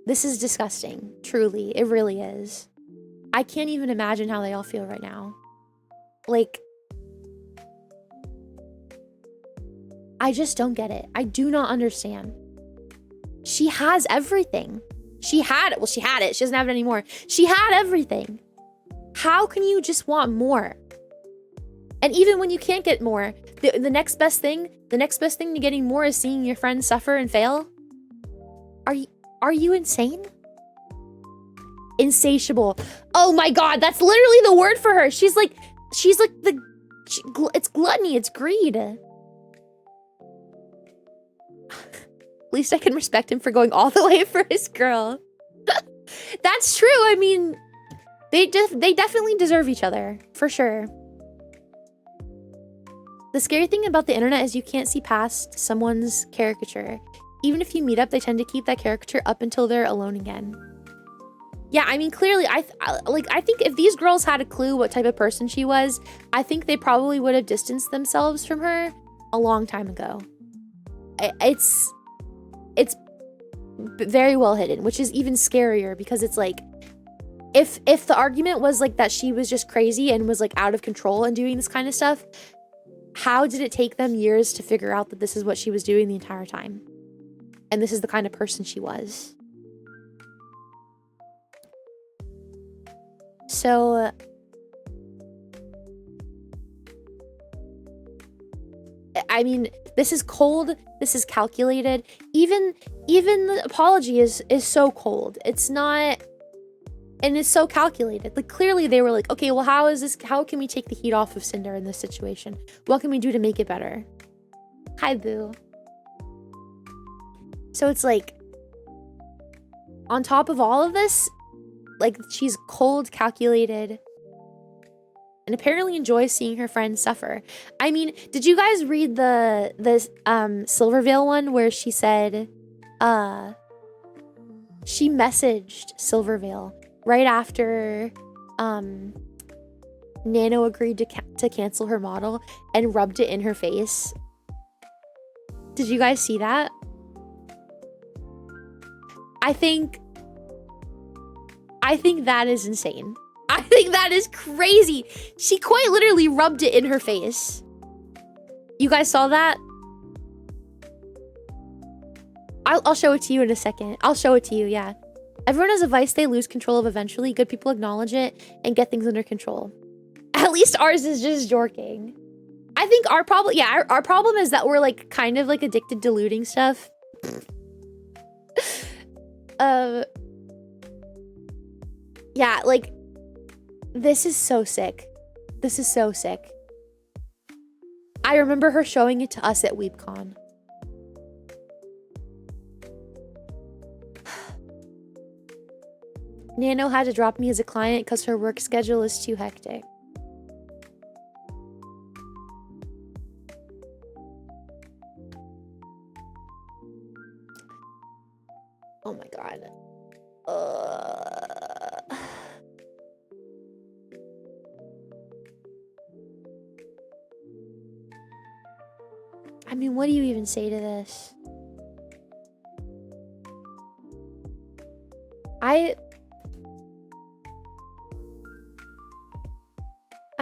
This is disgusting. Truly, it really is. I can't even imagine how they all feel right now. Like, I just don't get it. I do not understand. She has everything. She had it. Well, she had it. She doesn't have it anymore. She had everything. How can you just want more? And even when you can't get more, the next best thing to getting more is seeing your friends suffer and fail? Are you insane? Insatiable. Oh my god, that's literally the word for her. She's like it's gluttony, it's greed. At least I can respect him for going all the way for his girl. That's true. I mean, they definitely deserve each other, for sure. The scary thing about the internet is you can't see past someone's caricature. Even if you meet up, they tend to keep that caricature up until they're alone again. Yeah, I mean, clearly, I think if these girls had a clue what type of person she was, I think they probably would have distanced themselves from her a long time ago. It's very well hidden, which is even scarier because it's like, if the argument was like that she was just crazy and was like out of control and doing this kind of stuff, how did it take them years to figure out that this is what she was doing the entire time? And this is the kind of person she was. So, I mean, this is cold. This is calculated. Even the apology is so cold. It's not, and it's so calculated. Like, clearly they were like, okay, well, how can we take the heat off of Sinder in this situation? What can we do to make it better? Hi, boo. So it's like, on top of all of this, like, she's cold, calculated, and apparently enjoys seeing her friends suffer. I mean, did you guys read the Silvervale one where she said, she messaged Silvervale right after Nano agreed to cancel her model and rubbed it in her face? Did you guys see that? I think that is insane. I think that is crazy. She quite literally rubbed it in her face. You guys saw that? I'll show it to you in a second. I'll show it to you, yeah. Everyone has a vice they lose control of eventually. Good people acknowledge it and get things under control. At least ours is just jorking. I think our problem, yeah, our problem is that we're like kind of like addicted to looting stuff. Yeah, like, this is so sick. This is so sick. I remember her showing it to us at WeebCon. Nano had to drop me as a client because her work schedule is too hectic. Oh my god. I mean, what do you even say to this? I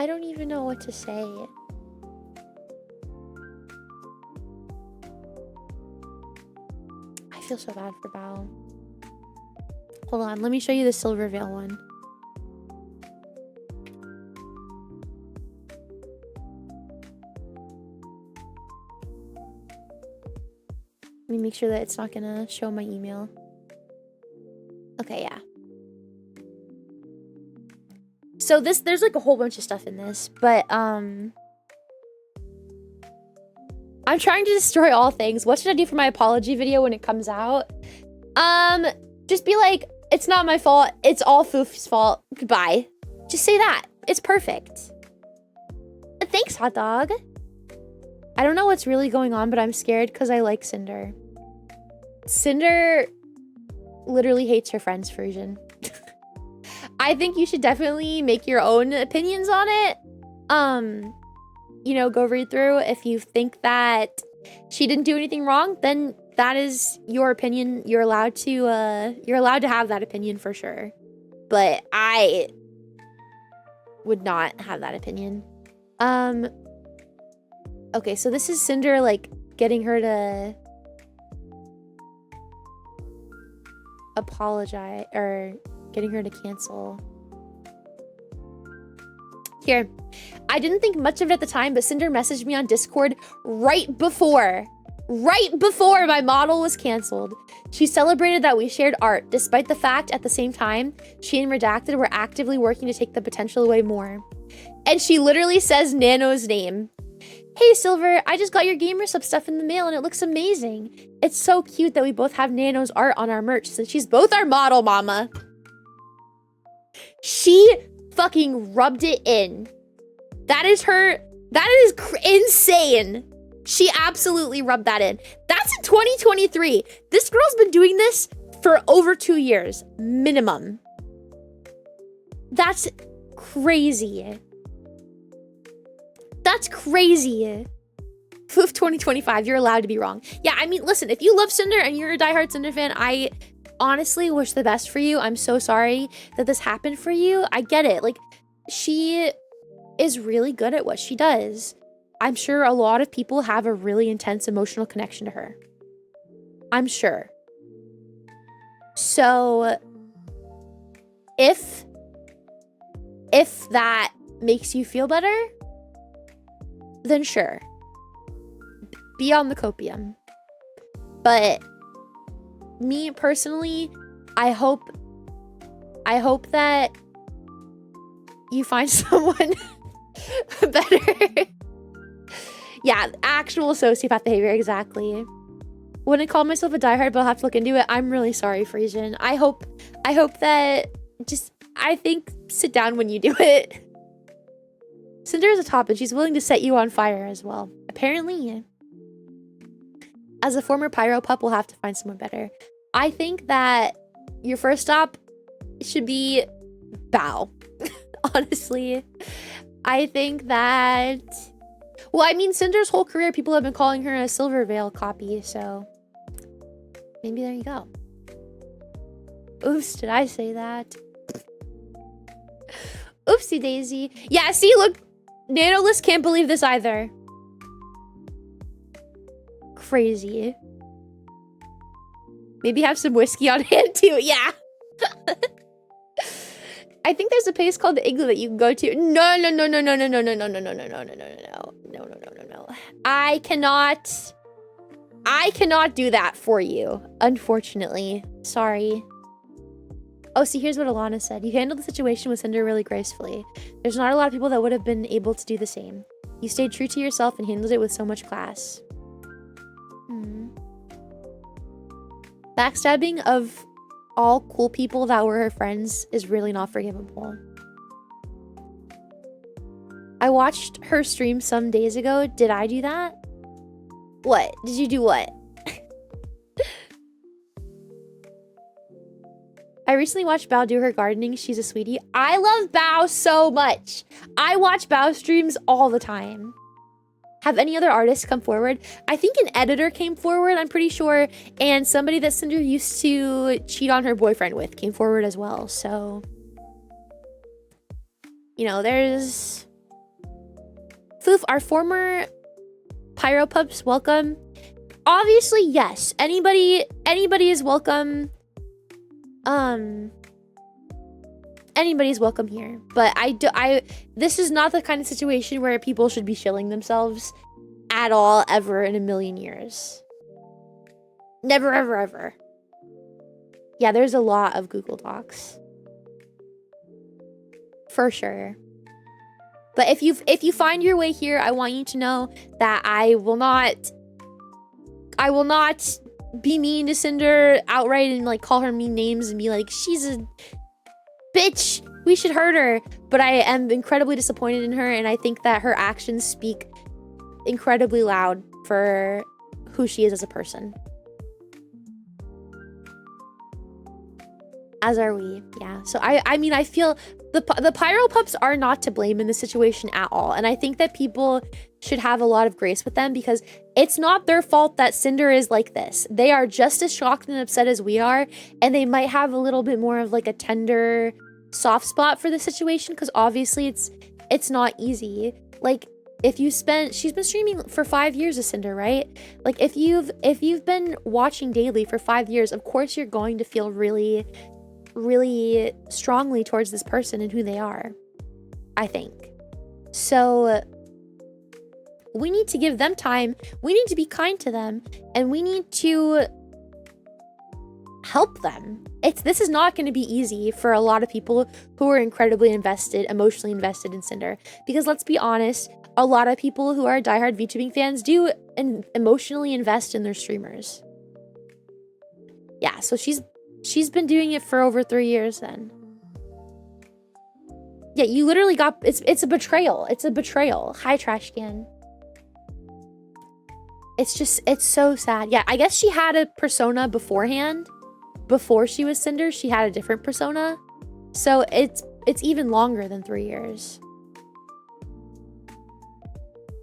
don't even know what to say. I feel so bad for Bao. Hold on, let me show you the Silvervale one. Let me make sure that it's not gonna show my email. Okay, yeah. So there's like a whole bunch of stuff in this, but I'm trying to destroy all things. What should I do for my apology video when it comes out? Just be like, it's not my fault. It's all Foofie's fault. Goodbye. Just say that. It's perfect. Thanks, hot dog. I don't know what's really going on, but I'm scared because I like Sinder. Cinder literally hates her friend's version. I think you should definitely make your own opinions on it. You know, go read through. If you think that she didn't do anything wrong, then that is your opinion. You're allowed to have that opinion for sure. But I would not have that opinion. Okay, so this is Cinder like getting her to apologize or getting her to cancel. Here. I didn't think much of it at the time, but Cinder messaged me on Discord right before my model was canceled. She celebrated that we shared art, despite the fact at the same time, she and Redacted were actively working to take the potential away more. And she literally says Nano's name. Hey Silver, I just got your gamer sub stuff in the mail and it looks amazing. It's so cute that we both have Nano's art on our merch since she's both our model mama. She fucking rubbed it in. That is insane. She absolutely rubbed that in. That's in 2023. This girl's been doing this for over 2 years, minimum. That's crazy. That's crazy. Foof 2025, you're allowed to be wrong. Yeah, I mean, listen, if you love Cinder and you're a diehard Cinder fan, I honestly wish the best for you. I'm so sorry that this happened for you. I get it. Like, she is really good at what she does. I'm sure a lot of people have a really intense emotional connection to her. I'm sure. So, if that makes you feel better, then sure. Be on the copium. But me personally, I hope that you find someone better. Yeah, actual sociopath behavior, exactly. Wouldn't call myself a diehard, but I'll have to look into it. I'm really sorry, Frisian. I hope that I think sit down when you do it. Cinder is a top and she's willing to set you on fire as well. Apparently. As a former pyro pup, we'll have to find someone better. I think that your first stop should be Bow. Honestly. I think that... Well, I mean, Cinder's whole career, people have been calling her a Silvervale copy, so... Maybe there you go. Oops, did I say that? Oopsie daisy. Yeah, see, look. Nanolist can't believe this either. Crazy. Maybe have some whiskey on hand too. Yeah. I think there's a place called the Igloo that you can go to. No. I cannot do that for you, unfortunately. Sorry. Oh, see, here's what Alana said. You handled the situation with Cinder really gracefully. There's not a lot of people that would have been able to do the same. You stayed true to yourself and handled it with so much class. Backstabbing of all cool people that were her friends is really not forgivable. I watched her stream some days ago. Did I do that? What? Did you do what? I recently watched Bao do her gardening. She's a sweetie. I love Bao so much. I watch Bao streams all the time. Have any other artists come forward? I think an editor came forward, I'm pretty sure. And somebody that Cinder used to cheat on her boyfriend with came forward as well. So, you know, there's... Foof, our former Pyro Pups, welcome. Obviously, yes. Anybody is welcome. Anybody's welcome here, but this is not the kind of situation where people should be shilling themselves at all, ever in a million years. Never, ever, ever. Yeah, there's a lot of Google Docs. For sure. But if you find your way here, I want you to know that I will not be mean to Sinder outright and like call her mean names and be like, she's a bitch, we should hurt her. But I am incredibly disappointed in her, and I think that her actions speak incredibly loud for who she is as a person. As are we, yeah. So I mean, I feel the pyro pups are not to blame in this situation at all. And I think that people should have a lot of grace with them, because it's not their fault that Sinder is like this. They are just as shocked and upset as we are. And they might have a little bit more of like a tender soft spot for the situation, because obviously it's not easy. Like, she's been streaming for 5 years as Sinder, right? Like, if you've been watching daily for 5 years, of course you're going to feel really strongly towards this person and who they are, I think. So we need to give them time, we need to be kind to them, and we need to help them. This is not going to be easy for a lot of people who are incredibly emotionally invested in Sinder, because let's be honest, a lot of people who are diehard VTubing fans do emotionally invest in their streamers. Yeah, so she's been doing it for over 3 years then. Yeah, you literally got, it's a betrayal. It's a betrayal. Hi, trash can. It's so sad. Yeah, I guess she had a persona beforehand. Before she was Sinder, she had a different persona. So it's even longer than 3 years.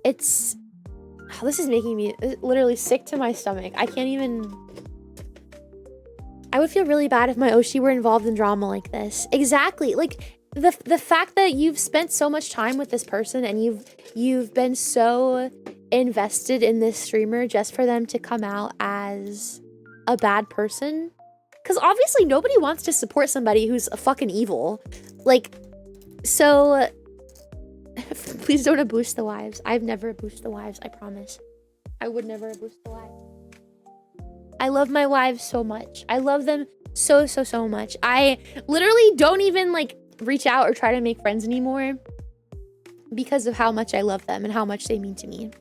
This is making me literally sick to my stomach. I can't even... I would feel really bad if my Oshi were involved in drama like this. Exactly. Like, the fact that you've spent so much time with this person and you've been so invested in this streamer just for them to come out as a bad person. Because obviously nobody wants to support somebody who's a fucking evil. Like, so... Please don't abuse the wives. I've never abused the wives, I promise. I would never abuse the wives. I love my wives so much. I love them so much. I literally don't even like reach out or try to make friends anymore because of how much I love them and how much they mean to me.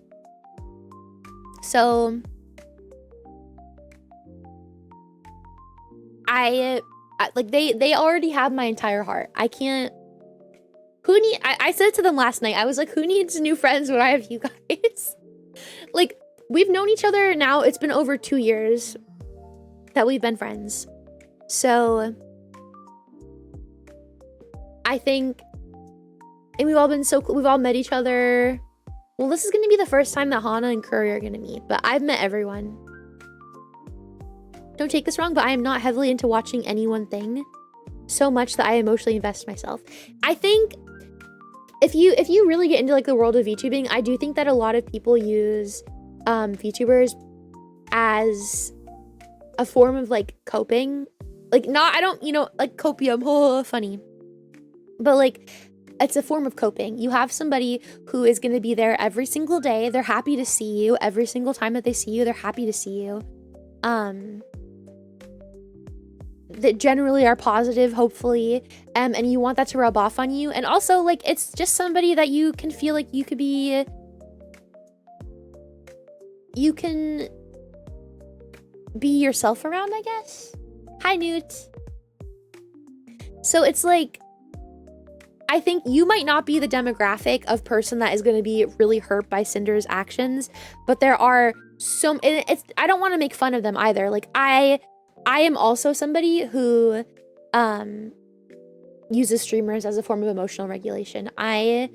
So I like they already have my entire heart. I can't. I said it to them last night. I was like, who needs new friends when I have you guys? Like, we've known each other now. It's been over 2 years that we've been friends. So I think, and we've all met each other. Well, this is going to be the first time that Hana and Curry are going to meet, but I've met everyone. Don't take this wrong, but I am not heavily into watching any one thing so much that I emotionally invest myself. I think if you really get into like the world of VTubing, I do think that a lot of people use VTubers as a form of like coping. Like, not, I don't, like copium, oh, funny. But like, it's a form of coping. You have somebody who is going to be there every single day. They're happy to see you. Every single time that they see you, they're happy to see you. That generally are positive, hopefully, and you want that to rub off on you. And also, like, it's just somebody that you can feel like you can be yourself around, I guess. Hi, Newt. So it's like, I think you might not be the demographic of person that is going to be really hurt by Sinder's actions, but there are some, I don't want to make fun of them either. Like, I am also somebody who uses streamers as a form of emotional regulation. I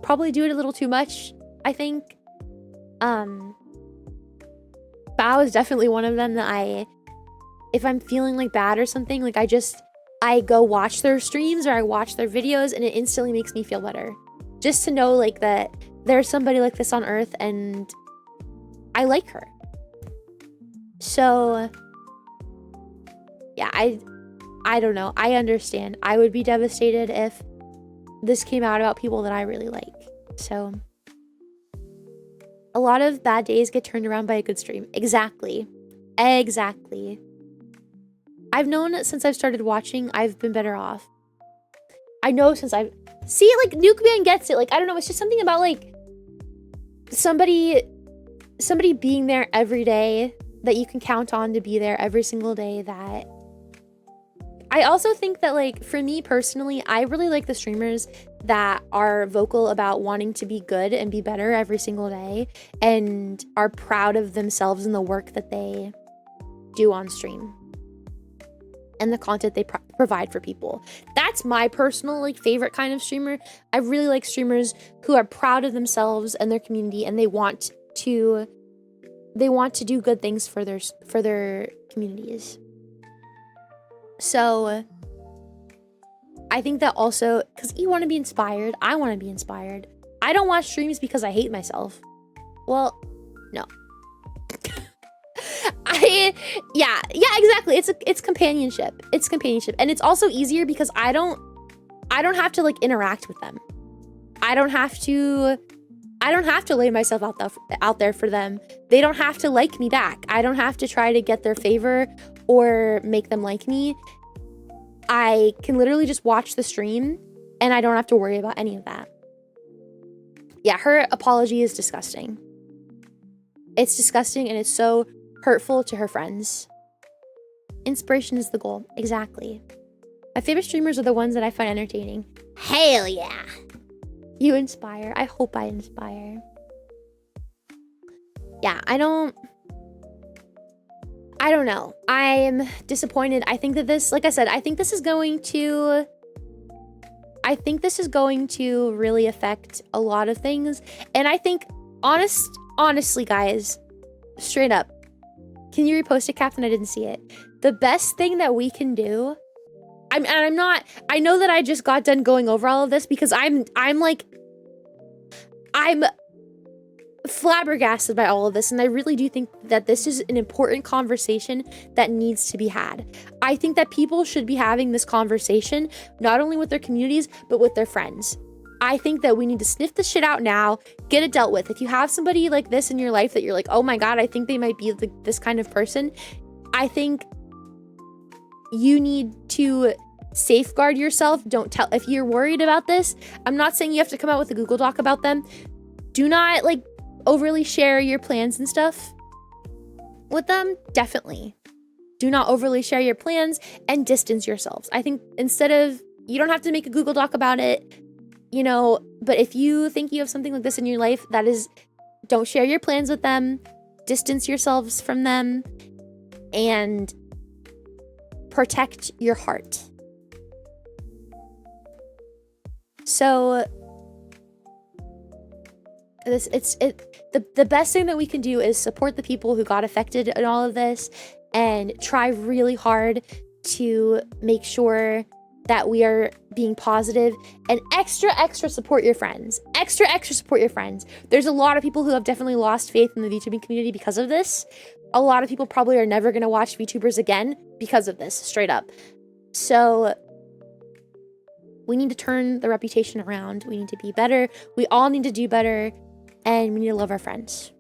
probably do it a little too much, I think. Bao is definitely one of them that if I'm feeling like bad or something, like I go watch their streams or I watch their videos and it instantly makes me feel better. Just to know like that there's somebody like this on Earth and I like her. So yeah, I don't know. I understand. I would be devastated if this came out about people that I really like. So A lot of bad days get turned around by a good stream. Exactly. Exactly. I've known since I've started watching, I've been better off. I know since I've... See, like, Nuke Man gets it. Like, I don't know. It's just something about, like, somebody being there every day that you can count on to be there every single day. That I also think that, like, for me personally, I really like the streamers that are vocal about wanting to be good and be better every single day and are proud of themselves and the work that they do on stream and the content they provide for people. That's my personal, like, favorite kind of streamer. I really like streamers who are proud of themselves and their community, and they want to do good things for their communities. So I think that also, because you want to be inspired, I want to be inspired. I don't watch streams because I hate myself. Well, no. Yeah, exactly. It's companionship. It's companionship. And it's also easier because I don't have to, like, interact with them. I don't have to lay myself out there for them. They don't have to like me back. I don't have to try to get their favor or make them like me. I can literally just watch the stream and I don't have to worry about any of that. Yeah, her apology is disgusting. It's disgusting and it's so hurtful to her friends. Inspiration is the goal. Exactly. My favorite streamers are the ones that I find entertaining. Hell yeah. You inspire. I hope I inspire. Yeah, I don't know. I'm disappointed. I think that this, like I said, I think this is going to really affect a lot of things. And I think, honestly, guys, straight up, can you repost it, Captain? I didn't see it. The best thing that we can do, I know that I just got done going over all of this because I'm flabbergasted by all of this, and I really do think that this is an important conversation that needs to be had. I think that people should be having this conversation not only with their communities but with their friends. I think that we need to sniff this shit out now, get it dealt with. If you have somebody like this in your life that you're like, oh my god, I think they might be this kind of person, I think you need to safeguard yourself. Don't tell, if you're worried about this, I'm not saying you have to come out with a Google Doc about them. Do not, like, overly share your plans and stuff with them. Definitely do not overly share your plans and distance yourselves. I think instead of, you don't have to make a Google Doc about it, you know, but if you think you have something like this in your life, that is, don't share your plans with them, distance yourselves from them, and protect your heart. So the best thing that we can do is support the people who got affected in all of this and try really hard to make sure that we are being positive and extra support your friends. Extra support your friends. There's a lot of people who have definitely lost faith in the VTubing community because of this. A lot of people probably are never going to watch VTubers again because of this, straight up. So we need to turn the reputation around. We need to be better. We all need to do better. And we need to love our friends.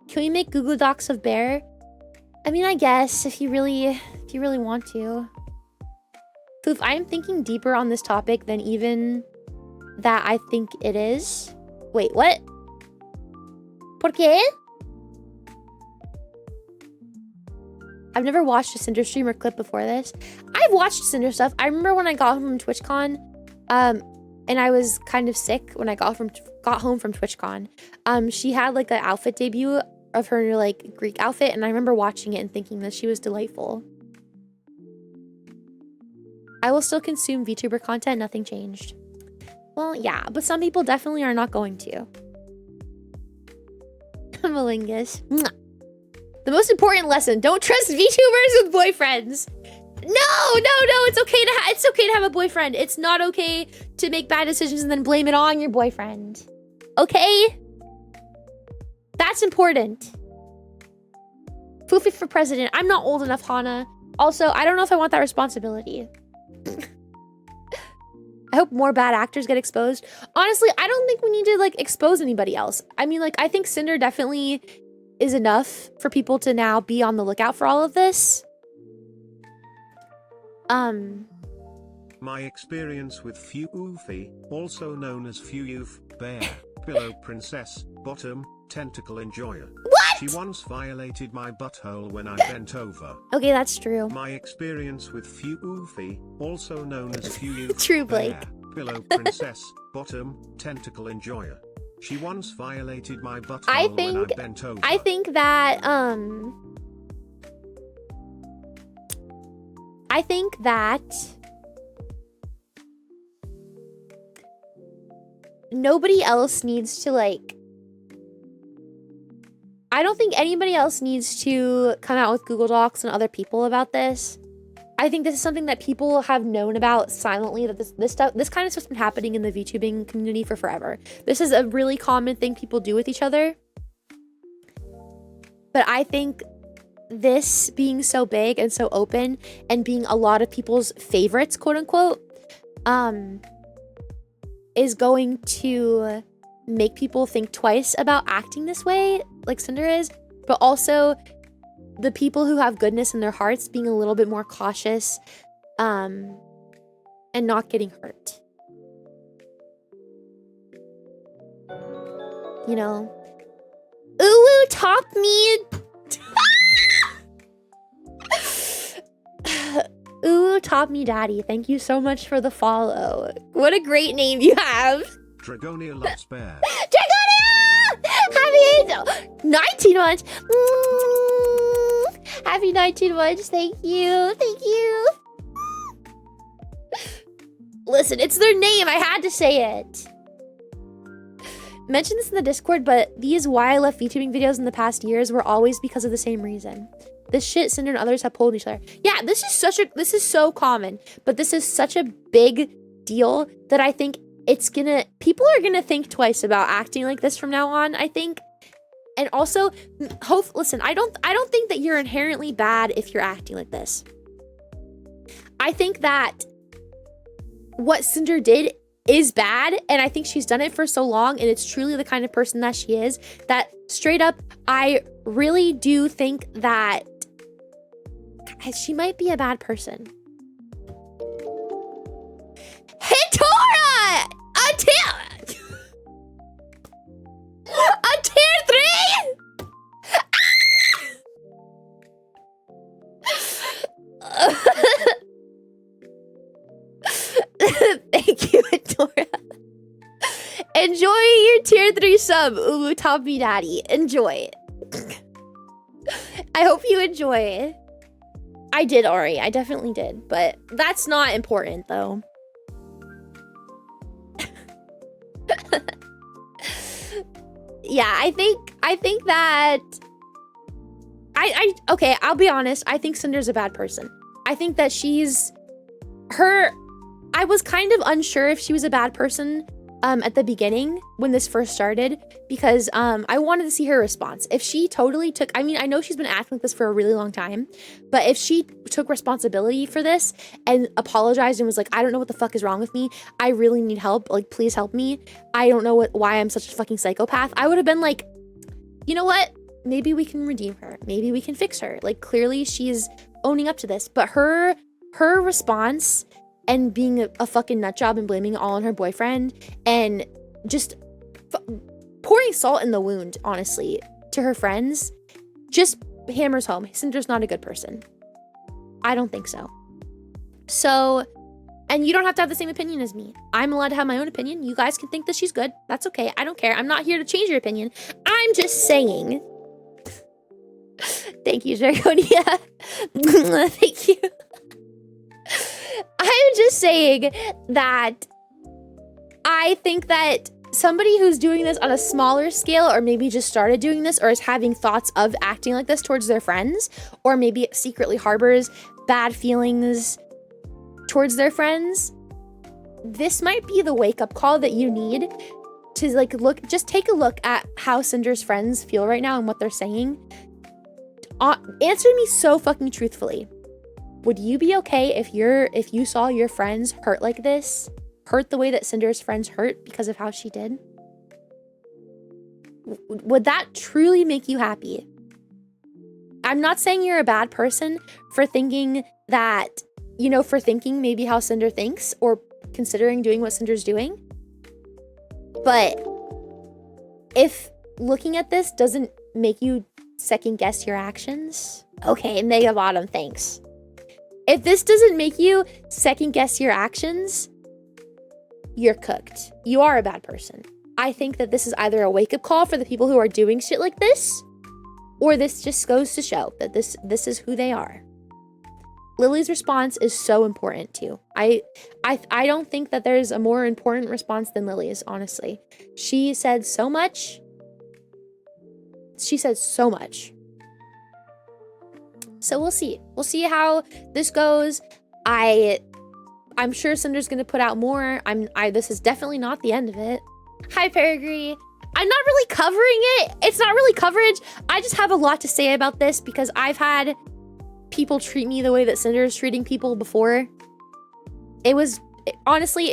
Can we make Google Docs of Bear? I mean, I guess if you really want to. Foof, I am thinking deeper on this topic than even that I think it is. Wait, what? ¿Por qué? I've never watched a Sinder stream or clip before this. I've watched Sinder stuff. I remember when I got home from TwitchCon, and I was kind of sick when I got home from TwitchCon. She had, like, an outfit debut of her, like, Greek outfit, and I remember watching it and thinking that she was delightful. I will still consume VTuber content, nothing changed. Well, yeah, but some people definitely are not going to. Malingus. The most important lesson, don't trust VTubers with boyfriends. No, it's okay to have a boyfriend. It's not okay to make bad decisions and then blame it on your boyfriend. Okay? That's important. Fuufie for president. I'm not old enough, Hana. Also, I don't know if I want that responsibility. I hope more bad actors get exposed. Honestly, I don't think we need to like expose anybody else. I mean, like, I think Sinder definitely is enough for people to now be on the lookout for all of this.
My experience with Fuufie, also known as Fuufie, bear, pillow princess, bottom, tentacle enjoyer.
What?
She once violated my butthole when I bent over.
Okay, that's true.
My experience with Fuufie, also known as Fuufie,
True, Blake.
bear, pillow princess, bottom, tentacle enjoyer. She once violated my butthole when I bent over.
I think that, nobody else needs to, like, I don't think anybody else needs to come out with Google Docs and other people about this. I think this is something that people have known about silently, that this kind of stuff's been happening in the VTubing community for forever. This is a really common thing people do with each other. But I think this being so big and so open and being a lot of people's favorites, quote unquote, is going to make people think twice about acting this way, like Sinder is, but also the people who have goodness in their hearts being a little bit more cautious, and not getting hurt. You know? Ooh, top me! Ooh, top me daddy. Thank you so much for the follow. What a great name you have.
Dragonia loves bear.
Dragonia! Happy 19 months. Happy 19 months. Thank you. Thank you. Listen, it's their name. I had to say it. Mentioned this in the Discord, but these why I left VTubing videos in the past years were always because of the same reason. This shit Sinder and others have pulled each other. Yeah, this is so common, but this is such a big deal that I think people are gonna think twice about acting like this from now on, I think. And also, listen, I don't think that you're inherently bad if you're acting like this. I think that what Sinder did is bad, and I think she's done it for so long, and it's truly the kind of person that she is, that straight up, I really do think that she might be a bad person. Hitora! A tier 3? Thank you, Hitora. Enjoy your tier 3 sub, Ulu Toppy Daddy. Enjoy it. I hope you enjoy it. I did, Ari. I definitely did. But that's not important, though. Yeah, I think that... Okay, I'll be honest. I think Cinder's a bad person. I think that I was kind of unsure if she was a bad person at the beginning when this first started, because I wanted to see her response. If she totally took, I mean, I know she's been acting like this for a really long time, but if she took responsibility for this and apologized and was like, I don't know what the fuck is wrong with me, I really need help, like, please help me, I don't know why I'm such a fucking psychopath, I would have been like, you know what, maybe we can redeem her, maybe we can fix her. Like, clearly she's owning up to this, but her response and being a fucking nutjob and blaming it all on her boyfriend and just pouring salt in the wound, honestly, to her friends, just hammers home Cinder's not a good person. I don't think so. So, and you don't have to have the same opinion as me. I'm allowed to have my own opinion. You guys can think that she's good. That's okay. I don't care. I'm not here to change your opinion. I'm just saying. Thank you, Draconia. Thank you. I'm just saying that I think that somebody who's doing this on a smaller scale, or maybe just started doing this, or is having thoughts of acting like this towards their friends, or maybe secretly harbors bad feelings towards their friends, this might be the wake-up call that you need to, like, just take a look at how Cinder's friends feel right now and what they're saying. Answer me so fucking truthfully. Would you be okay if you saw your friends hurt like this? hurt the way that Cinder's friends hurt because of how she did? Would that truly make you happy? I'm not saying you're a bad person for thinking that, you know, for thinking maybe how Cinder thinks or considering doing what Cinder's doing. But if looking at this doesn't make you second guess your actions, okay, Mega Bottom, thanks. If this doesn't make you second guess your actions, you're cooked. You are a bad person. I think that this is either a wake-up call for the people who are doing shit like this, or this just goes to show that this is who they are. Lily's response is so important too. I don't think that there's a more important response than Lily's, honestly. She said so much. She said so much. So we'll see. We'll see how this goes. I'm sure Cinder's gonna put out more. This is definitely not the end of it. Hi, Peregrine. I'm not really covering it. It's not really coverage. I just have a lot to say about this because I've had people treat me the way that Cinder is treating people before. Honestly,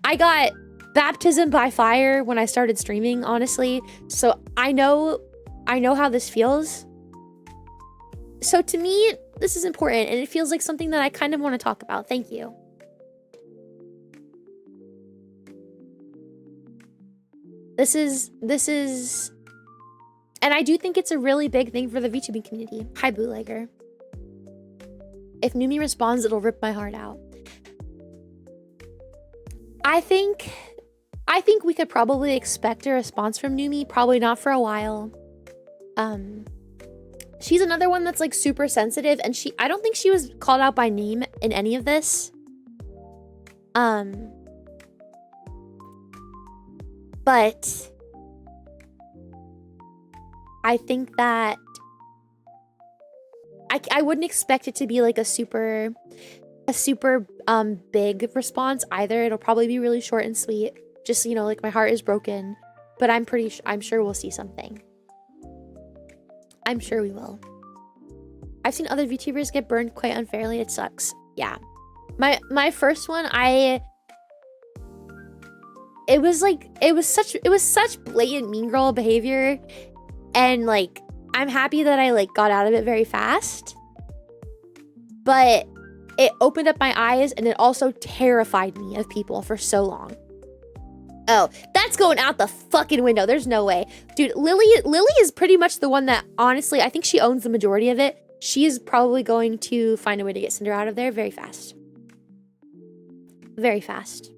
I got baptism by fire when I started streaming, honestly. So I know how this feels. So to me, this is important and it feels like something that I kind of want to talk about. Thank you. This is, and I do think it's a really big thing for the VTubing community. Hi, Bootlegger. If Numi responds, it'll rip my heart out. I think we could probably expect a response from Numi, probably not for a while. She's another one that's like super sensitive, and I don't think she was called out by name in any of this. But I think that I wouldn't expect it to be like a super big response either. It'll probably be really short and sweet. Just, you know, like my heart is broken, but I'm sure we'll see something. I'm sure we will. I've seen other VTubers get burned quite unfairly. It sucks. Yeah. My first one, it was such blatant mean girl behavior, and like I'm happy that I like got out of it very fast, but it opened up my eyes and it also terrified me of people for so long. Oh, that's going out the fucking window. There's no way. Dude, Lily is pretty much the one that, honestly, I think she owns the majority of it. She is probably going to find a way to get Cinder out of there very fast. Very fast.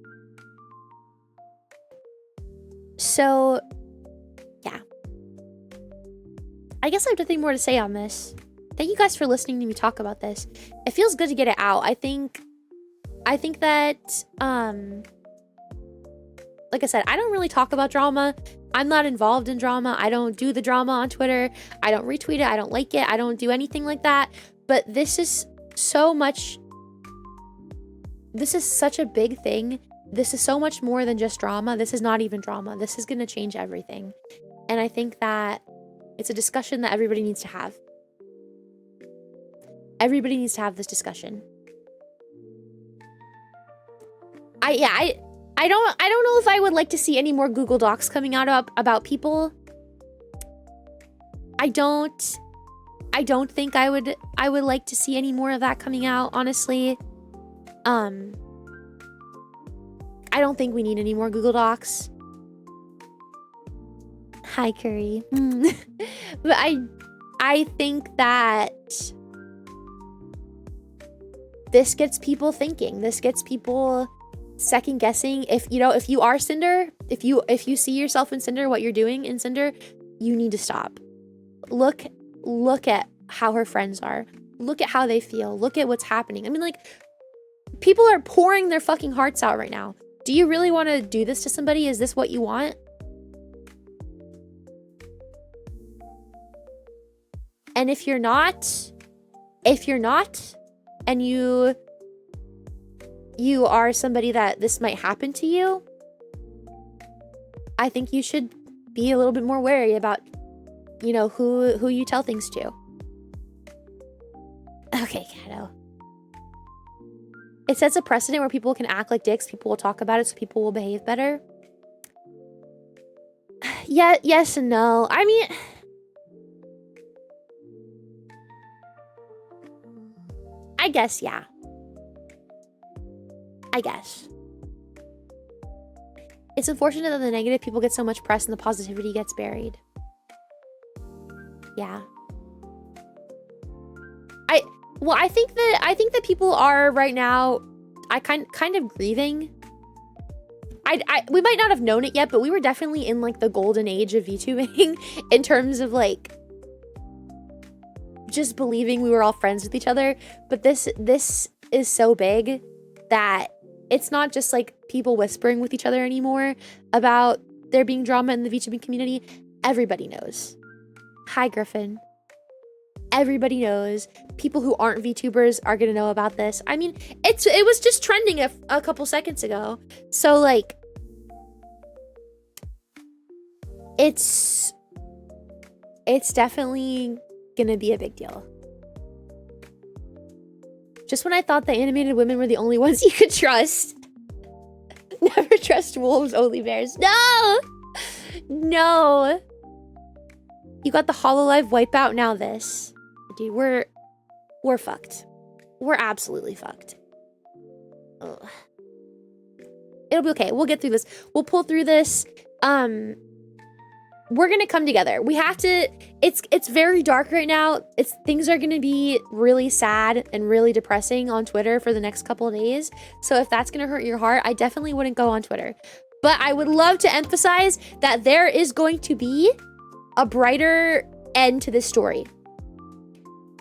So, yeah. I guess I have nothing more to say on this. Thank you guys for listening to me talk about this. It feels good to get it out. I think that, like I said, I don't really talk about drama. I'm not involved in drama. I don't do the drama on Twitter. I don't retweet it. I don't like it. I don't do anything like that. But this is so much. This is such a big thing. This is so much more than just drama. This is not even drama. This is going to change everything. And I think that it's a discussion that everybody needs to have. Everybody needs to have this discussion. I don't know if I would like to see any more Google Docs coming out about people. I don't think I would like to see any more of that coming out, honestly. I don't think we need any more Google Docs. Hi, Curry. But I think that this gets people thinking. This gets people second guessing. If you are Cinder, if you see yourself in Cinder, what you're doing in Cinder, you need to stop. Look at how her friends are. Look at how they feel. Look at what's happening. I mean, like, people are pouring their fucking hearts out right now. Do you really want to do this to somebody? Is this what you want? And if you're not, and you are somebody that this might happen to you, I think you should be a little bit more wary about, who you tell things to. Okay, Kato. It sets a precedent where people can act like dicks. People will talk about it, so people will behave better. Yeah, yes and no. I mean, I guess, yeah. I guess. It's unfortunate that the negative people get so much press and the positivity gets buried. Yeah. I think that people are right now, kind of grieving. We might not have known it yet, but we were definitely in like the golden age of VTubing in terms of like just believing we were all friends with each other. But this is so big that it's not just like people whispering with each other anymore about there being drama in the VTubing community. Everybody knows. Hi, Griffin. Everybody knows. People who aren't VTubers are gonna know about this. I mean, it was just trending a couple seconds ago. So like, it's definitely gonna be a big deal. Just when I thought the animated women were the only ones you could trust. Never trust wolves, only bears. No! No. You got the Hololive wipeout, now this. Dude, we're fucked. We're absolutely fucked. Ugh. It'll be okay. We'll get through this. We'll pull through this. We're gonna come together. We have to. It's very dark right now. Things are gonna be really sad and really depressing on Twitter for the next couple of days. So if that's gonna hurt your heart, I definitely wouldn't go on Twitter. But I would love to emphasize that there is going to be a brighter end to this story.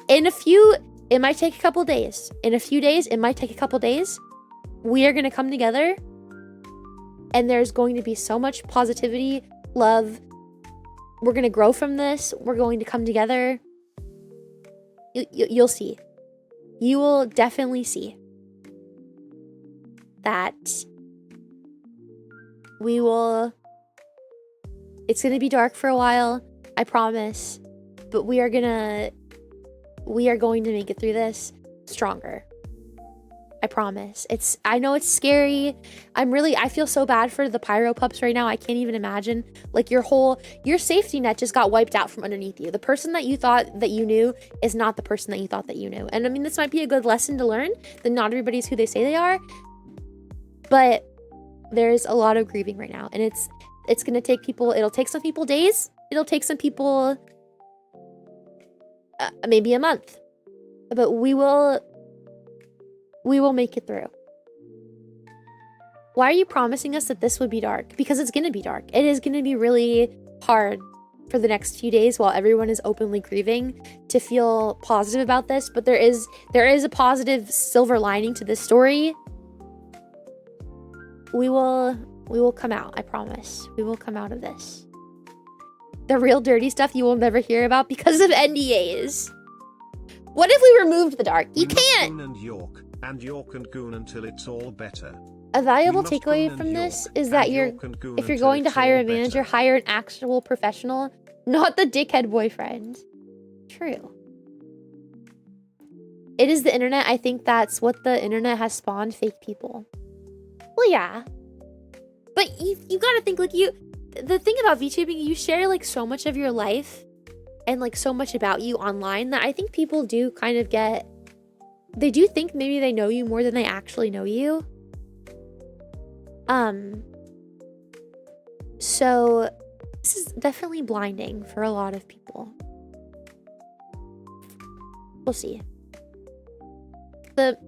It might take a couple days. In a few days, it might take a couple days. We are gonna come together, and there's going to be so much positivity, love. We're gonna grow from this. We're going to come together. You'll see. You will definitely see that we will. It's gonna be dark for a while, I promise, but we are going to make it through this stronger. I promise. I know it's scary. I feel so bad for the pyro pups right now. I can't even imagine. Like your safety net just got wiped out from underneath you. The person that you thought that you knew is not the person that you thought that you knew. And I mean, this might be a good lesson to learn that not everybody's who they say they are. But there's a lot of grieving right now. And it's going to take people, it'll take some people days. It'll take some people maybe a month. But we will make it through. Why are you promising us that this would be dark? Because it's going to be dark. It is going to be really hard for the next few days while everyone is openly grieving to feel positive about this. But there is a positive silver lining to this story. We will come out. I promise. We will come out of this. The real dirty stuff you will never hear about because of NDAs. What if we removed the dark? You can't.
And York and Goon until it's all better.
A valuable takeaway from this is that if you're going to hire a manager, hire an actual professional, not the dickhead boyfriend. True. It is the internet. I think that's what the internet has spawned, fake people. Well, yeah. But you gotta think, like, the thing about VTubing, you share, like, so much of your life and, like, so much about you online that I think people do kind of get... They do think maybe they know you more than they actually know you. So this is definitely blinding for a lot of people. We'll see. The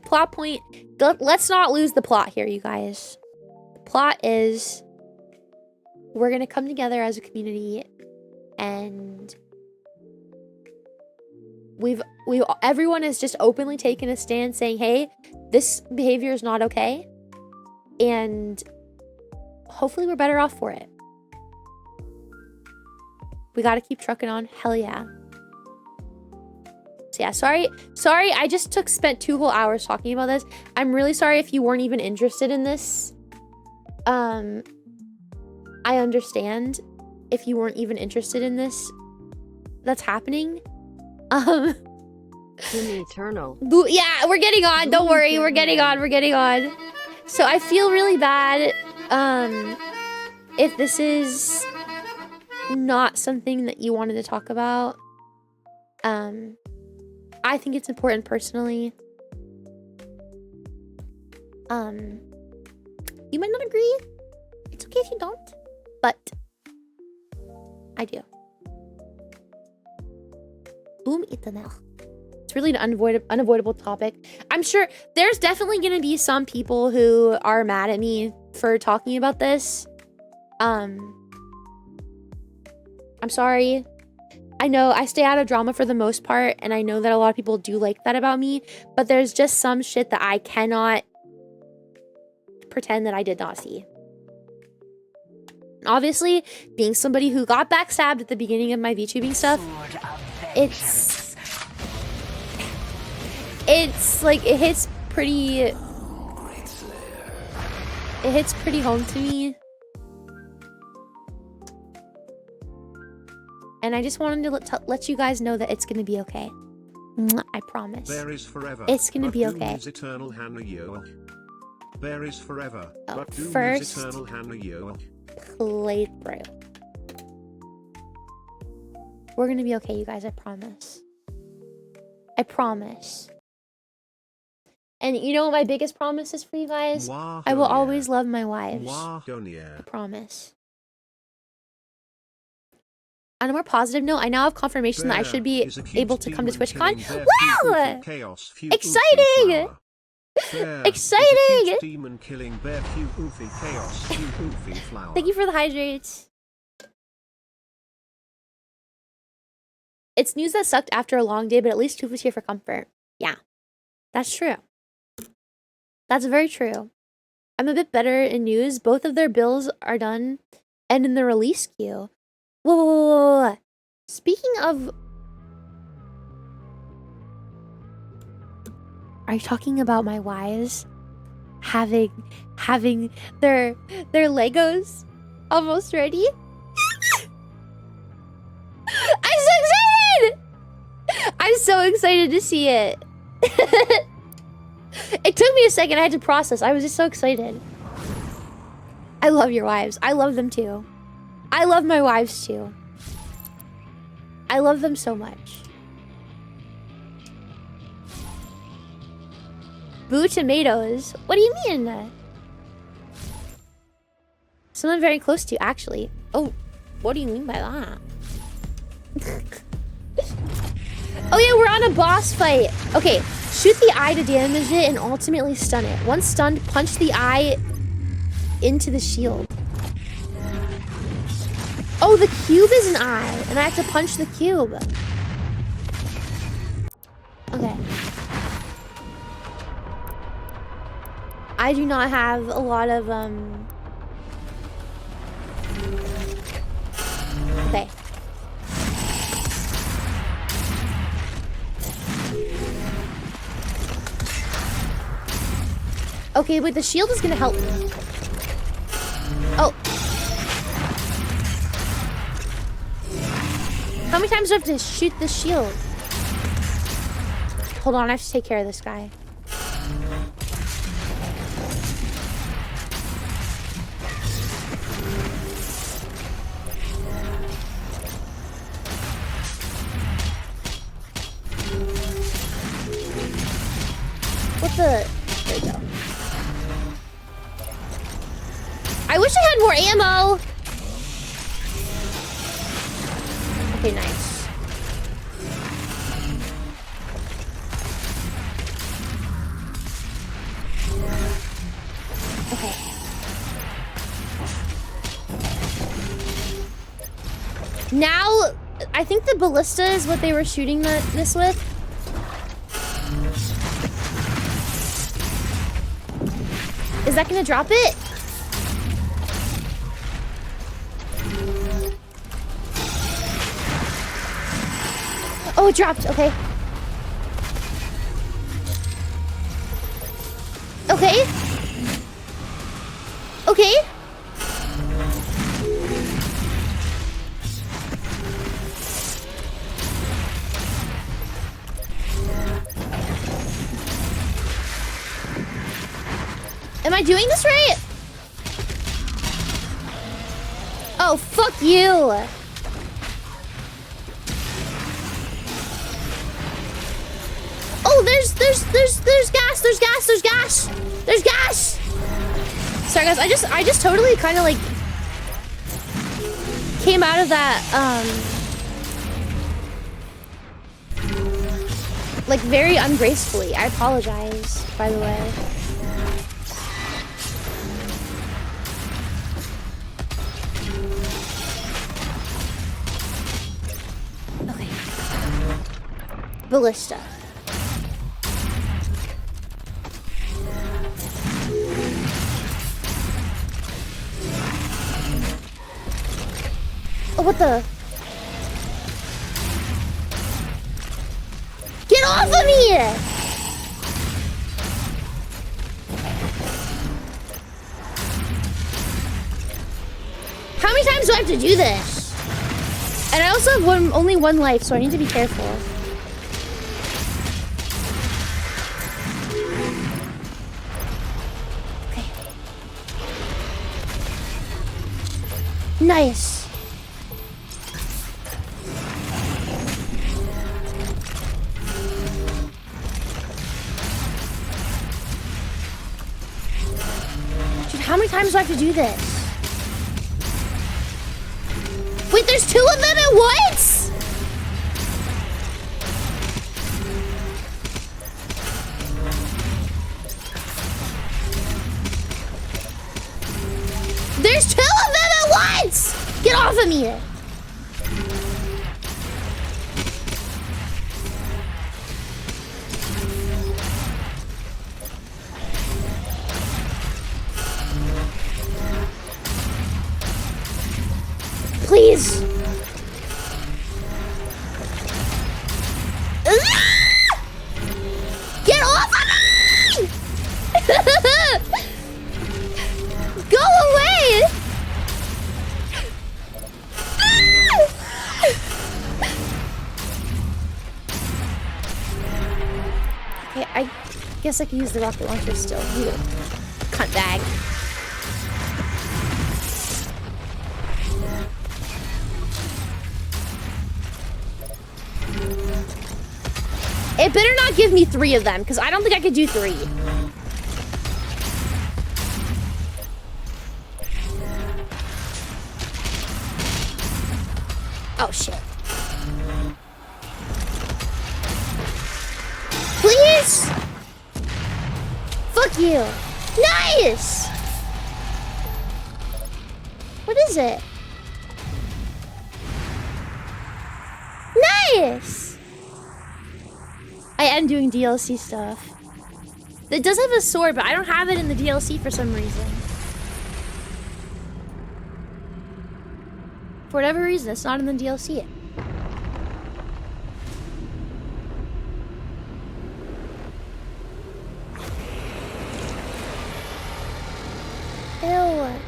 plot point, let's not lose the plot here, you guys. The plot is we're gonna come together as a community, and everyone has just openly taken a stand saying, hey, this behavior is not okay, and hopefully we're better off for it. We gotta keep trucking on. Hell yeah. So yeah, sorry I just spent 2 whole hours talking about this. I'm really sorry if you weren't even interested in this. I understand if you weren't even interested in this that's happening.
DooM Eternal.
Yeah, we're getting on. Don't worry, we're getting on. We're getting on. So I feel really bad. If this is not something that you wanted to talk about, I think it's important personally. You might not agree. It's okay if you don't, but I do. DooM Eternal. It's really an unavoidable topic. I'm sure there's definitely going to be some people who are mad at me for talking about this. I'm sorry. I know I stay out of drama for the most part, and I know that a lot of people do like that about me, but there's just some shit that I cannot pretend that I did not see. Obviously, being somebody who got backstabbed at the beginning of my VTubing stuff, it's like it hits pretty home to me. And I just wanted to let you guys know that it's gonna be okay. I promise.
There is forever.
It's gonna be okay.
Is eternal There is forever.
Oh,
but DooM
first,
is eternal
playthrough. We're gonna be okay, you guys. I promise. I promise. And you know what my biggest promise is for you guys? I will always love my wives. I promise. On a more positive note, I now have confirmation that I should be able to come to TwitchCon. Wow! Exciting! Exciting! Thank you for the hydrates. It's news that sucked after a long day, but at least Fuufie's here for comfort. Yeah, that's true. That's very true. I'm a bit better in news. Both of their bills are done and in the release queue. Whoa. Speaking of... Are you talking about my wives having their Legos almost ready? I'm so excited! I'm so excited to see it. It took me a second. I had to process. I was just so excited. I love your wives. I love them too. I love my wives too. I love them so much. Boo tomatoes? What do you mean? Someone very close to you, actually. Oh, what do you mean by that? Oh yeah, we're on a boss fight. Okay, shoot the eye to damage it and ultimately stun it. Once stunned, punch the eye into the shield. Oh, the cube is an eye, and I have to punch the cube. Okay. I do not have a lot of, Okay. Okay, wait, the shield is gonna help me. Oh. How many times do I have to shoot the shield? Hold on, I have to take care of this guy. There we go. I wish I had more ammo. Okay, nice. Okay. Now, I think the ballista is what they were shooting this with. Is that gonna drop it? Oh, it dropped. Okay. Okay. Okay. Am I doing this right? Oh, fuck you. Oh, there's gas, there's gas, there's gas. There's gas. Sorry guys, I just totally kind of like came out of that like very ungracefully. I apologize, by the way. Okay. Ballista. Oh, what the? Get off of me! How many times do I have to do this? And I also have only one life, so I need to be careful. Okay. Nice. How many times do I have to do this? Wait, there's two of them at once? There's two of them at once! Get off of me! Please. Get off of me! Go away! Okay, I guess I can use the rocket launcher still. You cunt bag. It better not give me 3 of them, because I don't think I could do 3. Oh, shit. Please? Fuck you. Nice! What is it? Nice! I am doing DLC stuff. It does have a sword, but I don't have it in the DLC for some reason. For whatever reason, it's not in the DLC. Ew.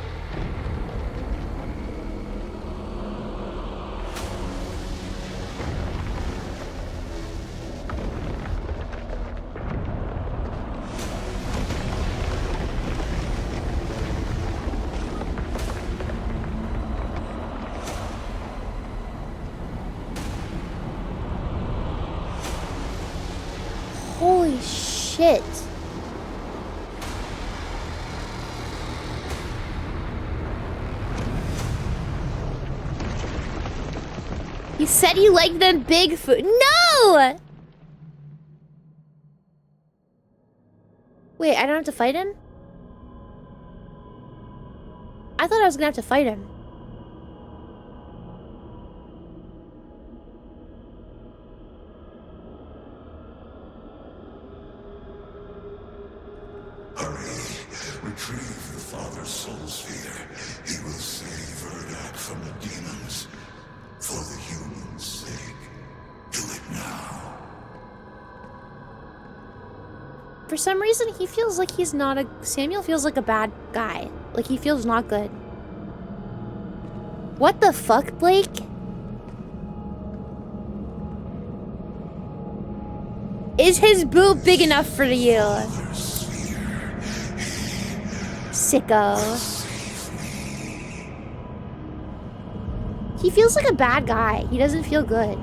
Holy shit. You said you liked them big food. No! Wait, I don't have to fight him? I thought I was gonna have to fight him.
Retrieve the Father's soul sphere. He will save Urdak from the demons. For the humans' sake. Do it now.
For some reason, he feels like he's not a... Samuel feels like a bad guy. Like, he feels not good. What the fuck, Blake? Is his boob big enough for you? sicko. He feels like a bad guy. He doesn't feel good.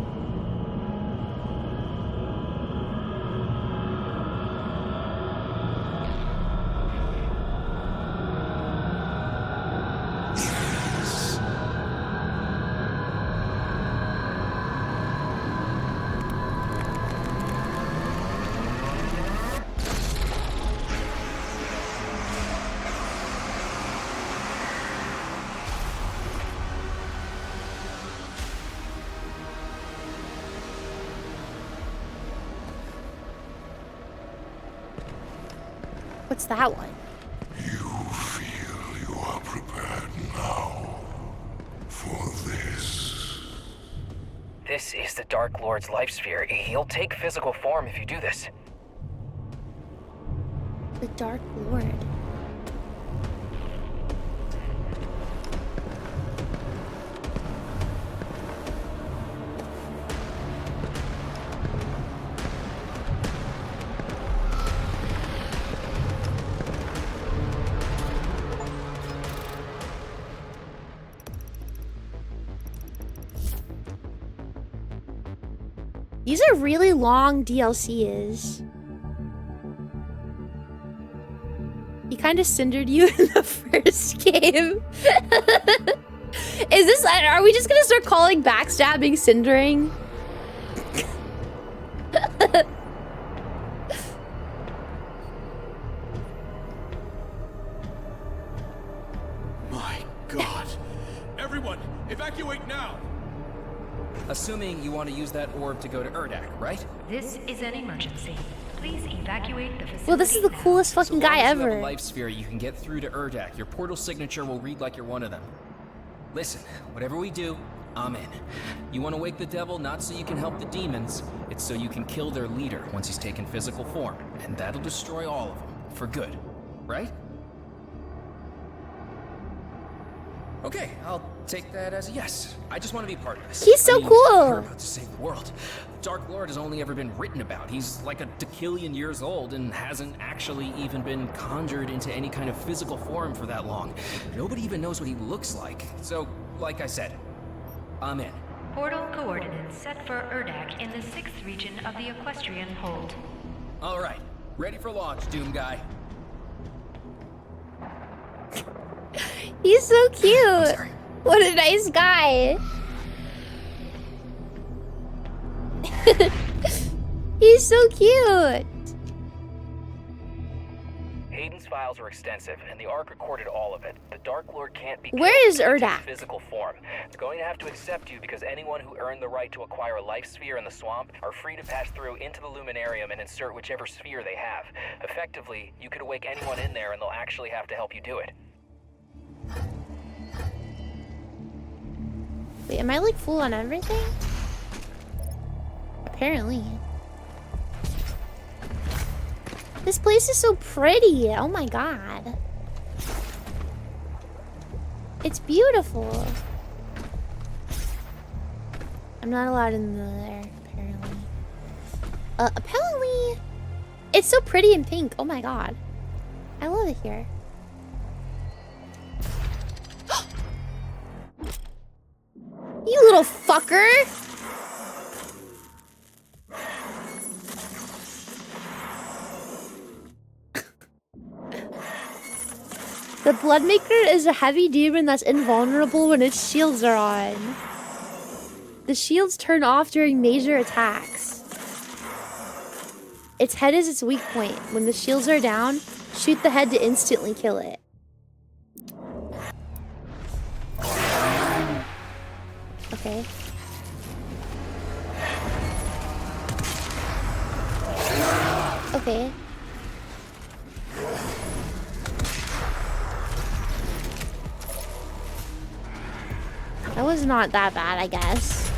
What's that one?
You feel you are prepared now for this.
This is the Dark Lord's life sphere. He'll take physical form if you do this.
The Dark Lord. These are really long DLCs. He kind of cindered you in the first game. Is this, are we just gonna start calling backstabbing cindering?
My God. Everyone, evacuate now.
Assuming you want to use that orb to go to Urdak, right?
This is an emergency. Please evacuate the facility.
Well, this is the coolest fucking guy
As long as you have
ever.
a life sphere, you can get through to Urdak. Your portal signature will read like you're one of them. Listen, whatever we do, I'm in. You want to wake the devil not so you can help the demons, it's so you can kill their leader once he's taken physical form, and that'll destroy all of them for good, right? Okay, I'll take that as a yes. I just want to be part of this.
He's so cool.
We're about to save the world. The Dark Lord has only ever been written about. He's like a decillion years old and hasn't actually even been conjured into any kind of physical form for that long. Nobody even knows what he looks like. So, like I said, I'm in.
Portal coordinates set for Urdak in the 6th region of the Equestrian Hold.
All right, ready for launch, Doom guy.
He's so cute.
Sorry.
What a nice guy. He's so cute.
Hayden's files are extensive, and the Ark recorded all of it. The Dark Lord can't be
Where
killed
is
until it's in
Urdak?
physical form. It's going to have to accept you because anyone who earned the right to acquire a life sphere in the swamp are free to pass through into the Luminarium and insert whichever sphere they have. Effectively, you could awake anyone in there and they'll actually have to help you do it.
Wait, am I like full on everything? Apparently. This place is so pretty. Oh my god. It's beautiful. I'm not allowed in there, apparently. Apparently, it's so pretty and pink. Oh my god. I love it here. You little fucker! The Bloodmaker is a heavy demon that's invulnerable when its shields are on. The shields turn off during major attacks. Its head is its weak point. When the shields are down, shoot the head to instantly kill it. Okay. Okay. That was not that bad, I guess.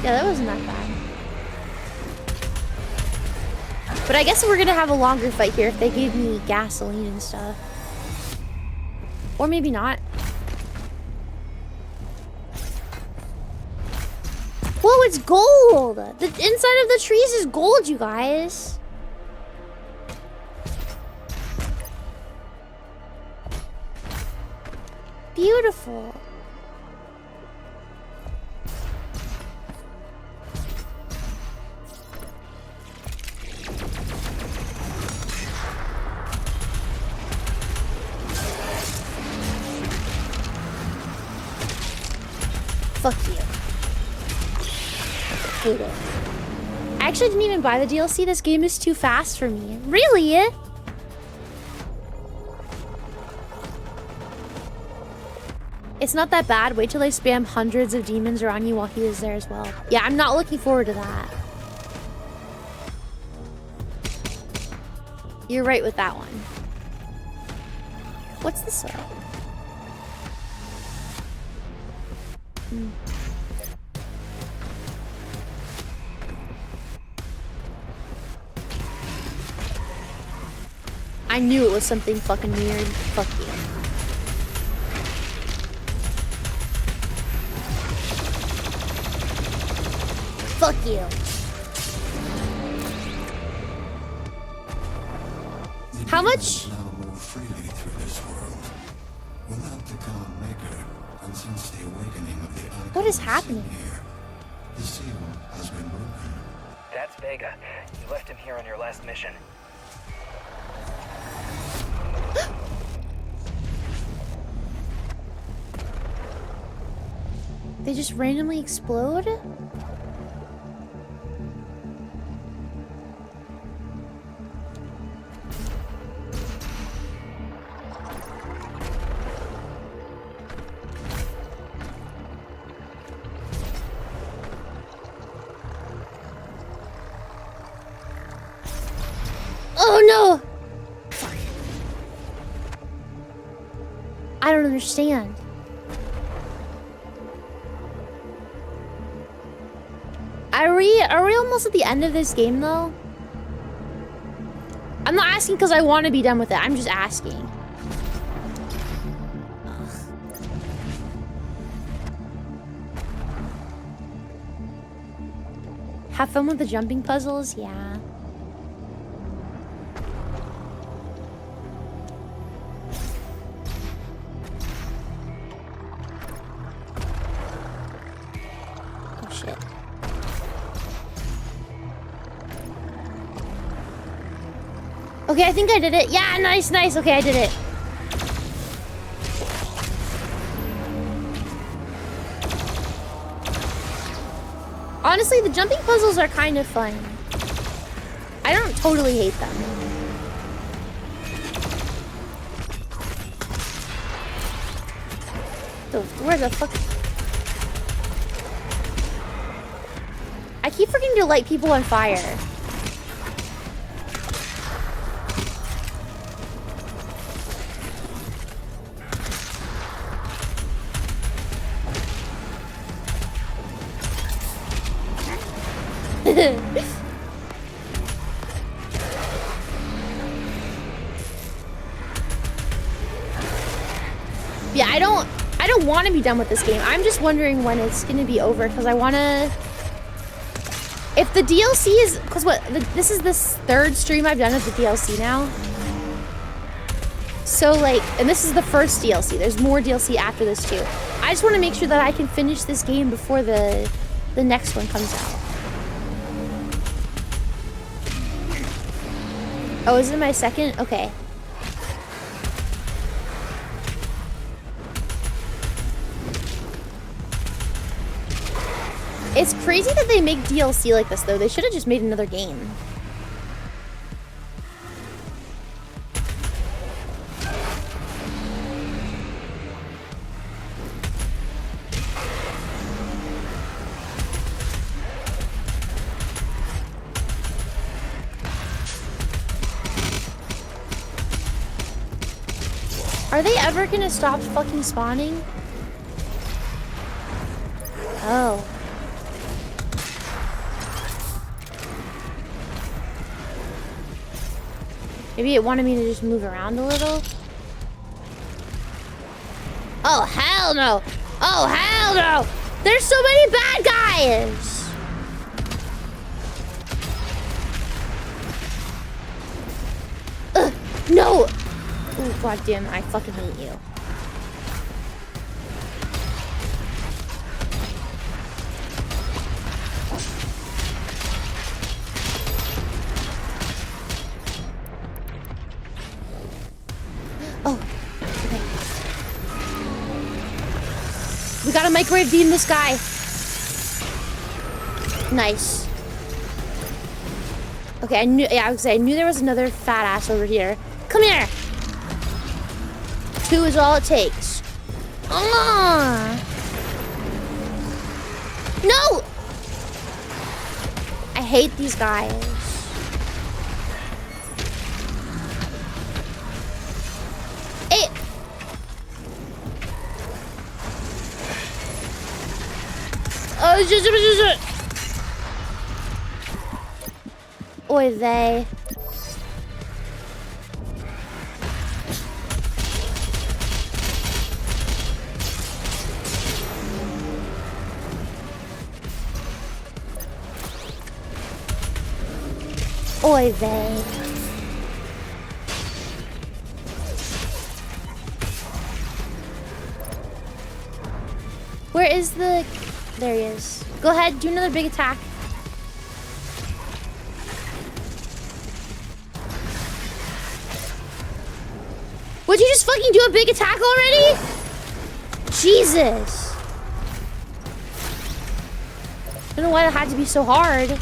Yeah, that wasn't that bad. But I guess we're gonna have a longer fight here if they gave me gasoline and stuff. Or maybe not. Whoa, it's gold! The inside of the trees is gold, you guys. Beautiful. Fuck you. Hate it. I actually didn't even buy the DLC. This game is too fast for me. Really? It's not that bad. Wait till they spam hundreds of demons around you while he is there as well. Yeah, I'm not looking forward to that. You're right with that one. What's this one? I knew it was something fucking weird. Fuck you. Fuck you. How much?
Now move freely through this world without the calm maker, and since the awakening of the icons
What is happening?
here, the seal has been broken.
That's Vega. You left him here on your last mission.
They just randomly explode? Oh no! I don't understand. Are we almost at the end of this game though? I'm not asking because I want to be done with it. I'm just asking. Ugh. Have fun with the jumping puzzles? Yeah. Oh shit. Okay, I think I did it. Yeah, nice, nice. Okay, I did it. Honestly, the jumping puzzles are kind of fun. I don't totally hate them. Where the fuck? I keep forgetting to light people on fire. Yeah, I don't want to be done with this game. I'm just wondering when it's going to be over because I want to. If the DLC is, because this is the third stream I've done of the DLC now. So like, and this is the first DLC. There's more DLC after this too. I just want to make sure that I can finish this game before the next one comes out. Oh, is it my second? Okay. It's crazy that they make DLC like this, though. They should have just made another game. Are they ever gonna stop fucking spawning? Oh. Maybe it wanted me to just move around a little. Oh, hell no. Oh, hell no. There's so many bad guys. No! Oh, goddamn, I fucking hate you. Oh, okay. We got a microwave beam this guy. Nice. Okay, I knew there was another fat ass over here. Come here. 2 is all it takes. No! I hate these guys. Hey! Oh, shit. Oy vey. Oy vey. Where is the... There he is. Go ahead, do another big attack. Would you just fucking do a big attack already? Jesus. I don't know why it had to be so hard.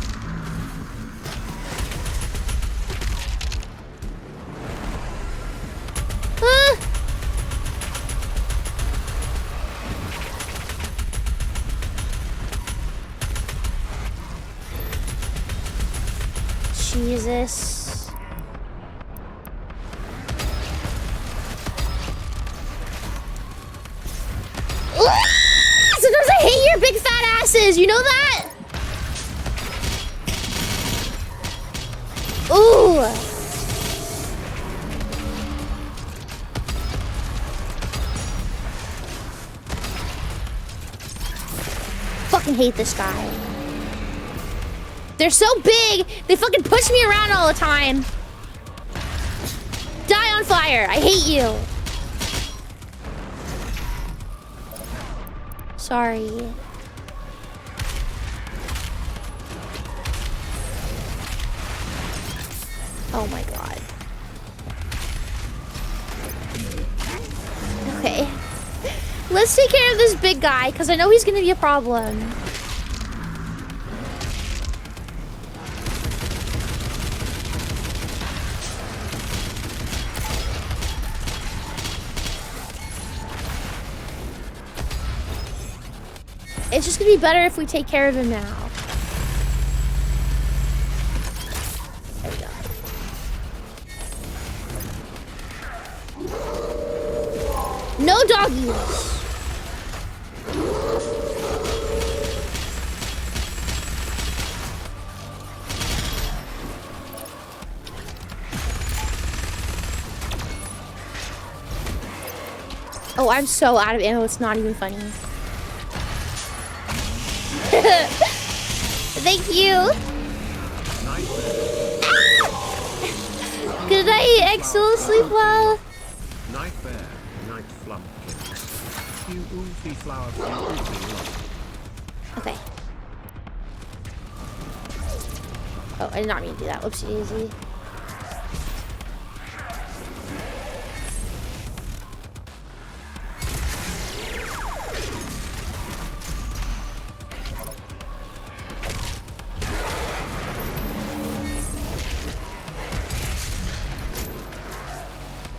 Jesus. Sometimes I hate your big fat asses, you know that? Ooh. Fucking hate this guy. They're so big, they fucking push me around all the time. Die on fire, I hate you. Sorry. Oh my god. Okay. Let's take care of this big guy, because I know he's gonna be a problem. It's just gonna be better if we take care of him now. There we go. No doggies. Oh, I'm so out of ammo, it's not even funny. Thank you. Good night, Exo. Sleep well.
Night bear, night flumpkins. Fuufie flower, Fuufie.
Okay. Oh, I did not mean to do that. Whoopsie daisy.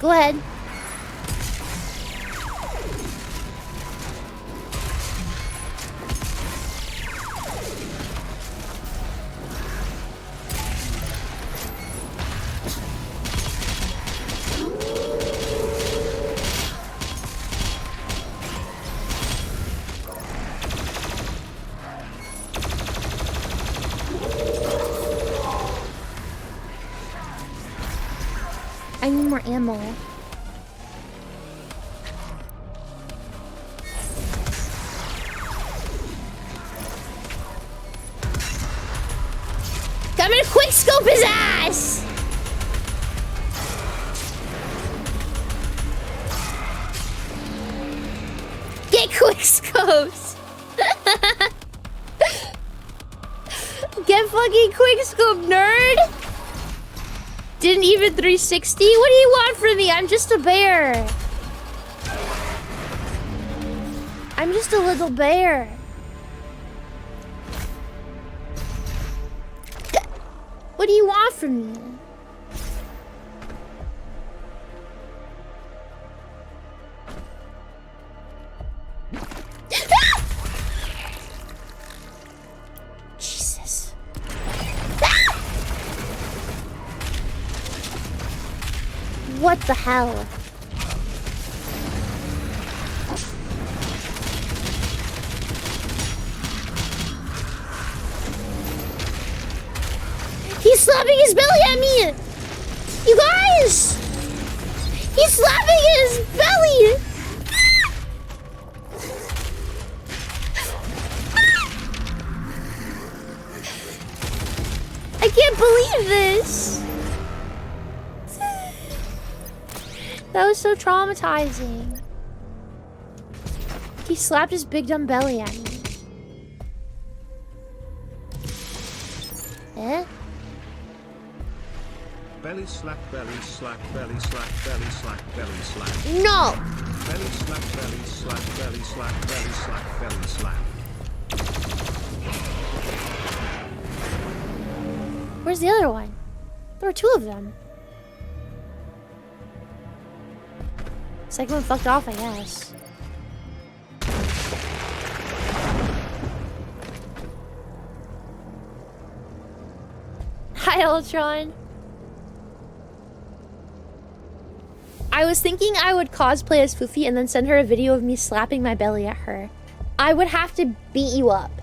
Go ahead. I need more ammo. I'm gonna quick scope his ass! Quick scopes. Get fucking quick scope, nerd. Didn't even 360. What do you want from me? I'm just a bear. I'm just a little bear. What do you want from me? Jesus. What the hell? He's slapping his belly at me! You guys! He's slapping his belly! I can't believe this! That was so traumatizing. He slapped his big dumb belly at me. Eh?
Belly slap, belly slap, belly slap, belly slap, belly slap.
No!
Belly slap, belly slap, belly slap, belly slap, belly slap.
Where's the other one? There were two of them. Second one fucked off, I guess. Hi, Ultron. I was thinking I would cosplay as Fuufie and then send her a video of me slapping my belly at her. I would have to beat you up.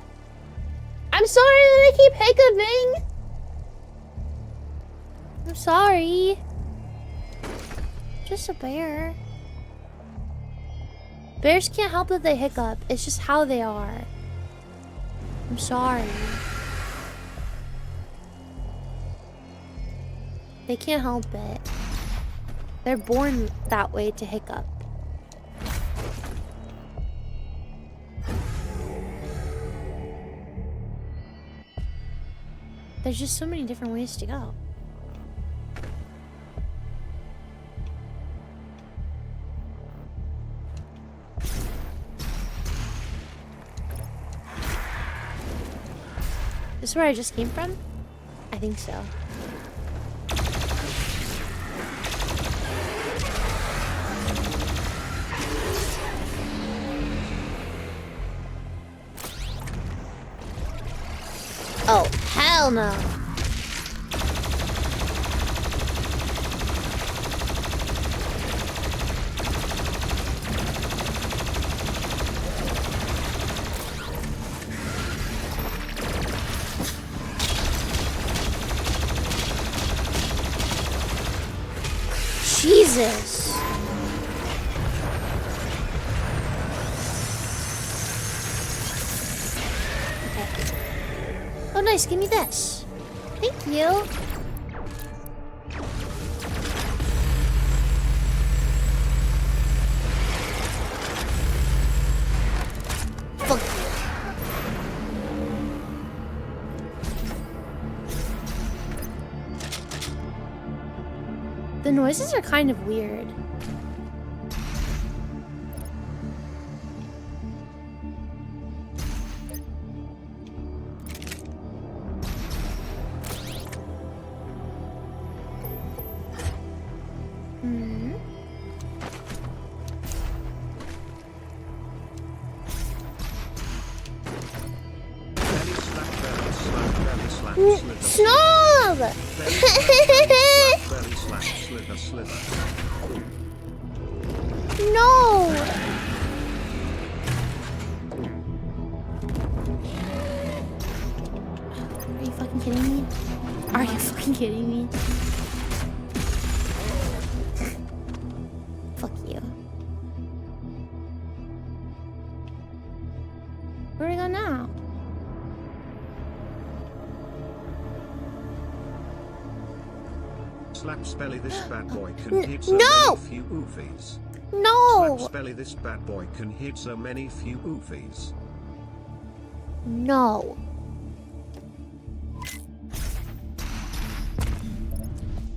I'm sorry that I keep hiccuping. I'm sorry. Just a bear. Bears can't help that they hiccup. It's just how they are. I'm sorry. They can't help it. They're born that way to hiccup. There's just so many different ways to go. This is where I just came from? I think so. Oh, hell no. Jesus. Okay. Oh, nice. Give me this. Thank you. Fuck. The noises are kind of weird. Snob! No! Are you fucking kidding me? Are you fucking kidding me? Fuck you. Where do we go now?
Slaps belly, this bad boy can keep
No!
few oofies.
No!
Spelly, this bad boy can hit so many Fuufies.
No.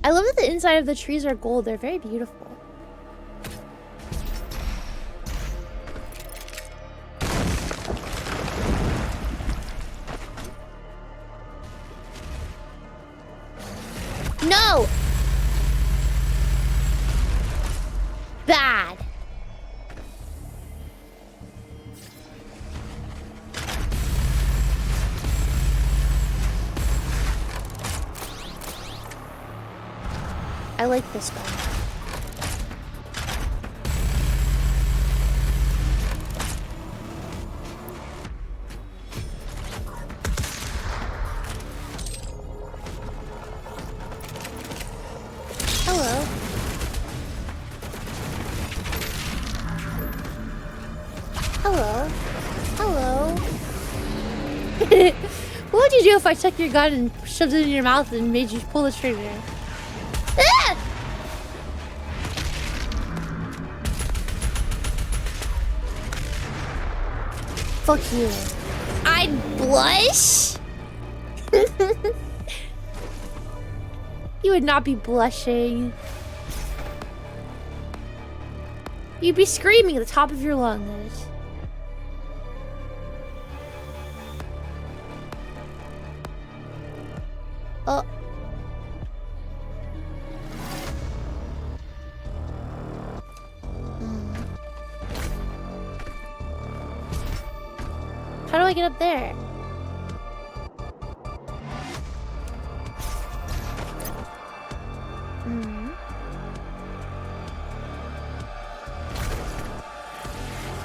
I love that the inside of the trees are gold. They're very beautiful. No! Bad. I like this one. Hello. Hello. Hello. What would you do if I took your gun and shoved it in your mouth and made you pull the trigger? Ah! Fuck you. I'd blush? You would not be blushing. You'd be screaming at the top of your lungs. Oh. How do I get up there?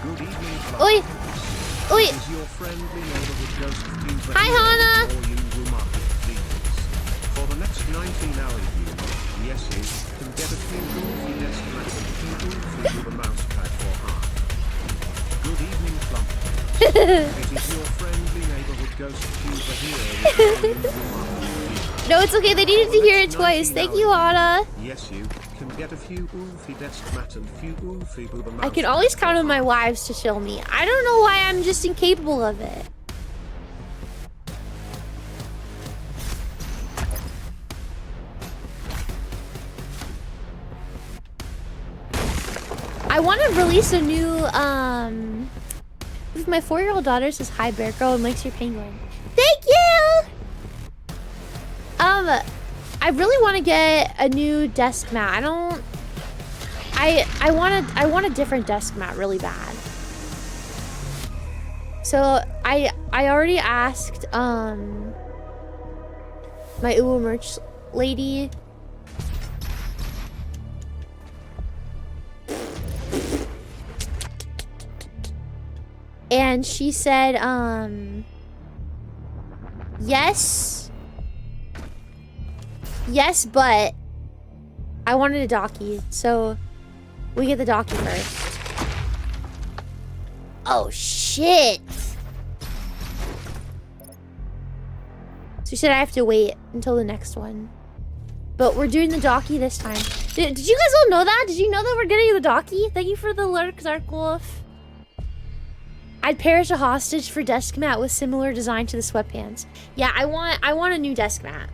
Good evening,
Oi! Oi!
Is your friendly neighborhood ghost Fuufie
Hi, Hannah!
or you will mark it, please? For the next 19-hour view, yes, you can get a Fuufie desk mat and Fuufie with a mouse pad for half. Good evening, Plump. It is your friendly neighborhood ghost Fuufie here with all you will mark it, please.
No, it's okay. They needed to hear it twice. Thank you, Hannah.
Yes, you can get a Fuufie desk mat and Fuufie with a mouse
I can
pad
always
for
count on my
half.
wives to show me. I don't know why I'm just incapable of it. I want to release a new, if my 4-year-old daughter says hi, Bear Girl, and likes your penguin. Thank you! I really want to get a new desk mat. I want a different desk mat really bad. So I already asked my Uber merch lady. And she said yes, but I wanted a docky, so we get the docky first. Oh shit. So she said I have to wait until the next one. But we're doing the docky this time. Did you guys all know that? Did you know that we're getting the docky? Thank you for the alert, Zarkwolf. I'd perish a hostage for desk mat with similar design to the sweatpants. Yeah, I want a new desk mat.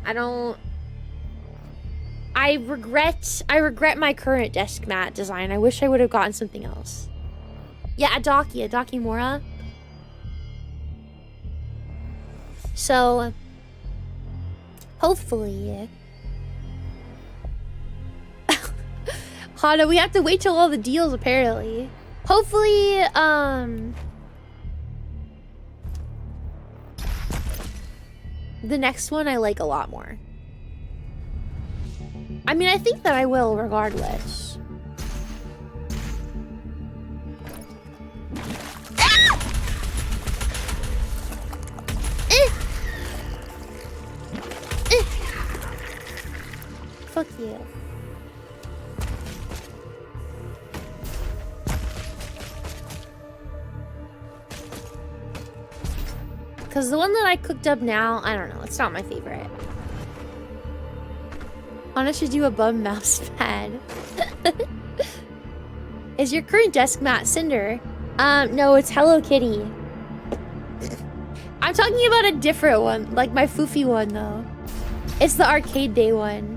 I regret my current desk mat design. I wish I would have gotten something else. Yeah, a docky Mora. So hopefully Hana, we have to wait till all the deals apparently. Hopefully, the next one I like a lot more. I mean, I think that I will regardless. Ah! Fuck you. Because the one that I cooked up now, I don't know. It's not my favorite. Hana should do a bum mouse pad. Is your current desk mat Cinder? No, it's Hello Kitty. I'm talking about a different one, like my Fuufie one though. It's the arcade day one.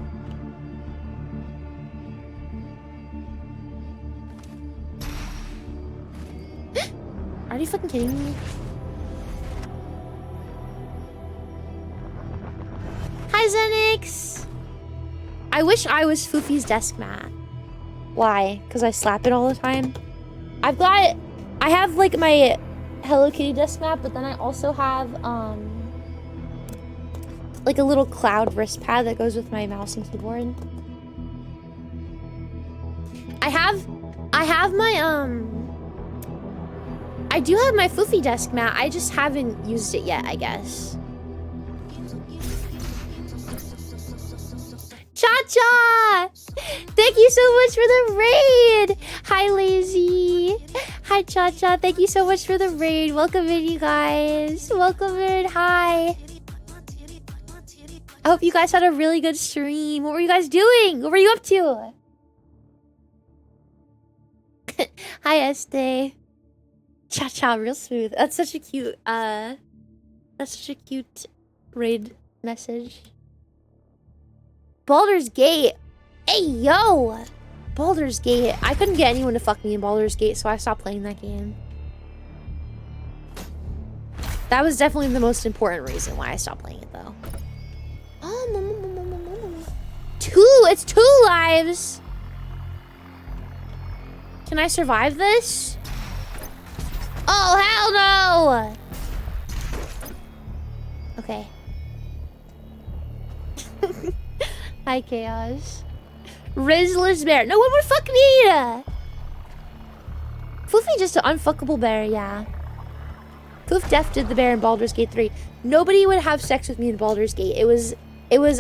Are you fucking kidding me? Hi Zenix! I wish I was Foofie's desk mat. Why? Because I slap it all the time? I have like my Hello Kitty desk mat, but then I also have like a little cloud wrist pad that goes with my mouse and keyboard. I have my I do have my Fuufie desk mat. I just haven't used it yet, I guess. Cha-cha! Thank you so much for the raid! Hi, Lazy. Hi, Cha-cha. Thank you so much for the raid. Welcome in, you guys. Welcome in. Hi. I hope you guys had a really good stream. What were you guys doing? What were you up to? Hi, Este. Cha-cha, real smooth. That's such a cute, raid message. Baldur's Gate. Hey, yo! Baldur's Gate. I couldn't get anyone to fuck me in Baldur's Gate, so I stopped playing that game. That was definitely the most important reason why I stopped playing it, though. Oh, it's 2 lives! Can I survive this? Oh, hell no! Okay. Hi, Chaos. Rizzler's bear. No one would fuck me! Fuufie just an unfuckable bear, yeah. Foof Def did the bear in Baldur's Gate 3. Nobody would have sex with me in Baldur's Gate. It was,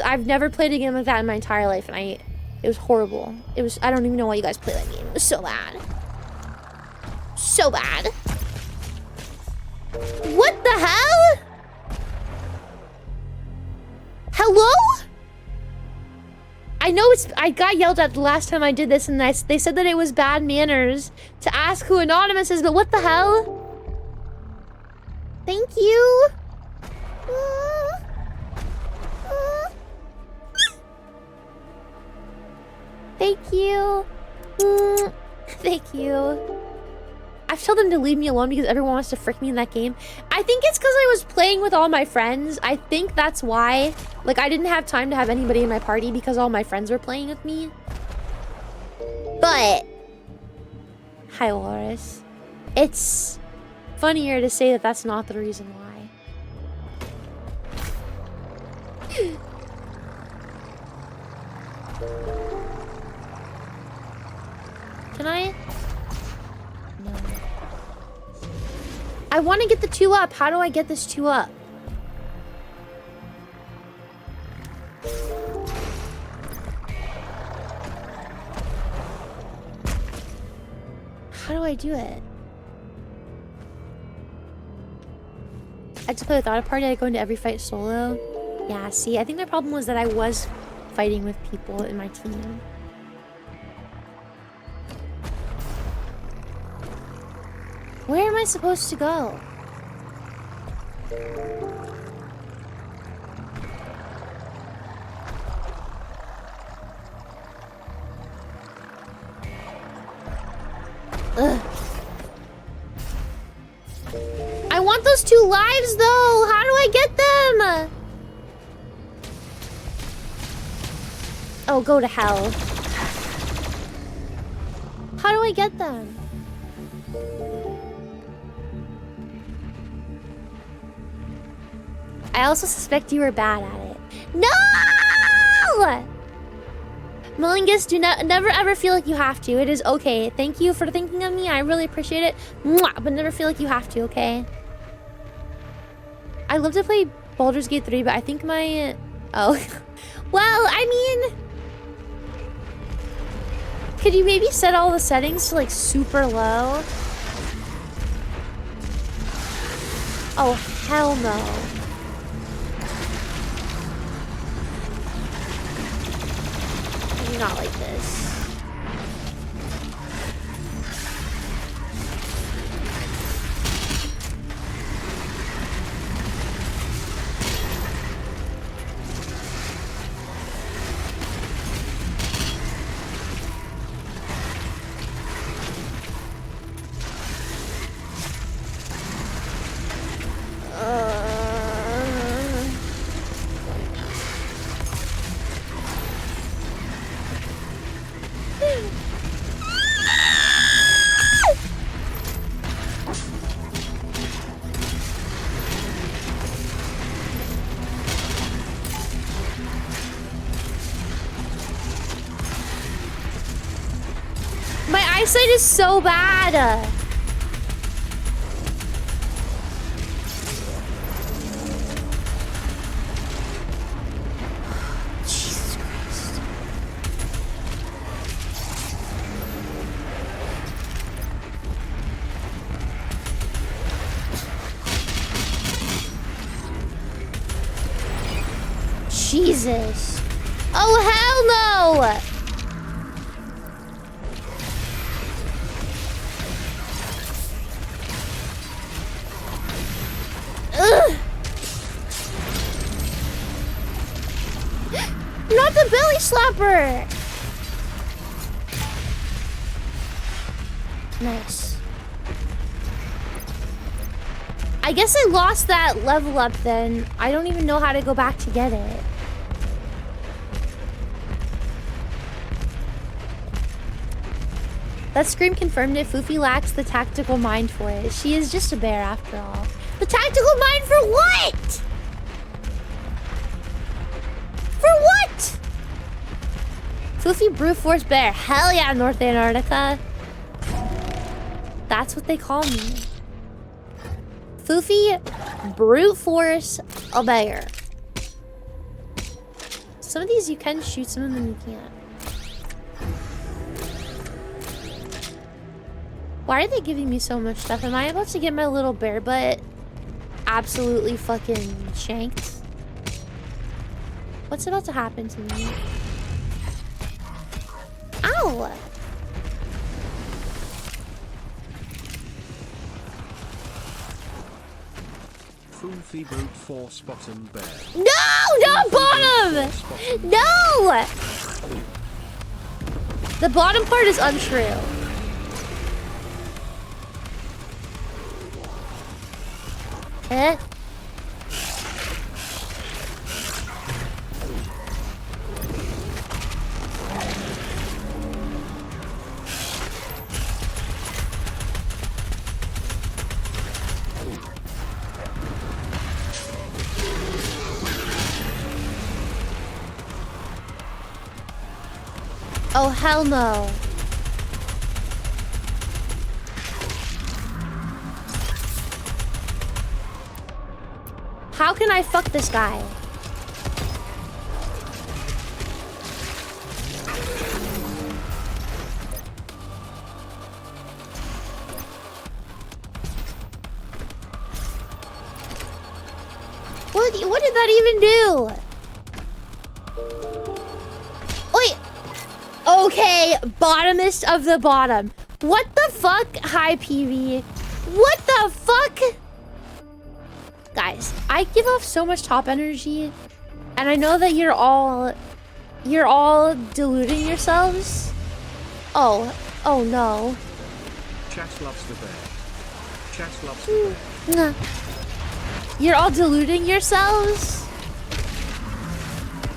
I've never played a game like that in my entire life, and it was horrible. I don't even know why you guys play that game. It was so bad. So bad. What the hell? Hello? I know I got yelled at the last time I did this, and they said that it was bad manners to ask who Anonymous is, but what the hell? Thank you. Thank you. Thank you. I've told them to leave me alone because everyone wants to frick me in that game. I think it's because I was playing with all my friends. I think that's why. Like, I didn't have time to have anybody in my party because all my friends were playing with me. But... Hi, Loris. It's funnier to say that that's not the reason why. Can I? No. I want to get the 2 up. How do I get this 2 up? How do I do it? I had to play without a party. I go into every fight solo. Yeah, see, I think the problem was that I was fighting with people in my team. Where am I supposed to go? Ugh. I want those 2 lives though! How do I get them? Oh, go to hell. How do I get them? I also suspect you were bad at it. No! Malingus, do never ever feel like you have to. It is okay. Thank you for thinking of me. I really appreciate it. Mwah! But never feel like you have to, okay? I love to play Baldur's Gate 3, but I think my... Oh. Well, I mean... Could you maybe set all the settings to, like, super low? Oh, hell no. Not like this. eyesight is so bad. Jesus Christ. Jesus. Oh, hell no! Ugh. Not the belly slapper! Nice. I guess I lost that level up then. I don't even know how to go back to get it. That scream confirmed it. Fuufie lacks the tactical mind for it. She is just a bear after all. The tactical mind for what? For what? Fuufie brute force bear. Hell yeah, North Antarctica. That's what they call me. Fuufie brute force a bear. Some of these you can shoot, some of them you can't. Why are they giving me so much stuff? Am I about to get my little bear butt absolutely fucking shanked? What's about to happen to me? Ow!
Fuufie brute force bottom bear.
No! Not bottom! No! The bottom part is untrue. Eh? Oh, hell no. How can I fuck this guy? What did that even do? Wait. Okay, bottomest of the bottom. What the fuck? Hi, PV. What the fuck? Guys, I give off so much top energy, and I know that you're all deluding yourselves. Oh no.
Chat loves the bear. Chat loves the bear.
Nah. You're all deluding yourselves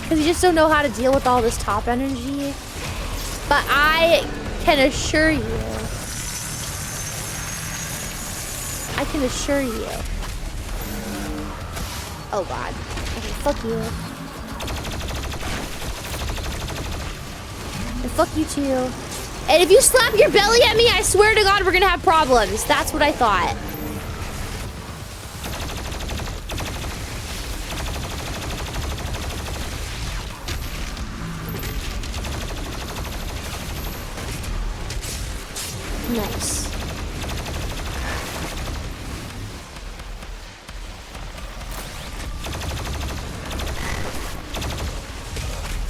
because you just don't know how to deal with all this top energy. But I can assure you, oh god. Okay, fuck you. And fuck you too. And if you slap your belly at me, I swear to god we're gonna have problems. That's what I thought. Nice.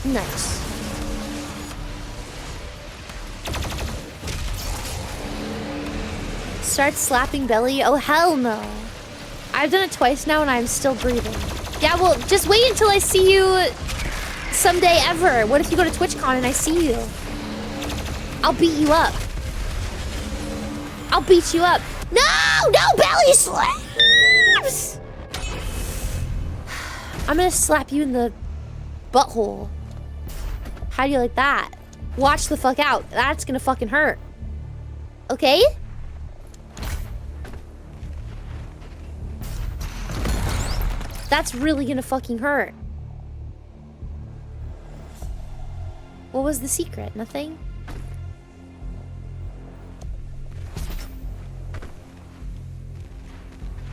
Nice. Start slapping belly? Oh, hell no. I've done it twice now and I'm still breathing. Yeah, well, just wait until I see you someday ever. What if you go to TwitchCon and I see you? I'll beat you up. I'll beat you up. No! No belly slaps! I'm gonna slap you in the butthole. How do you like that? Watch the fuck out. That's gonna fucking hurt. Okay? That's really gonna fucking hurt. What was the secret? Nothing?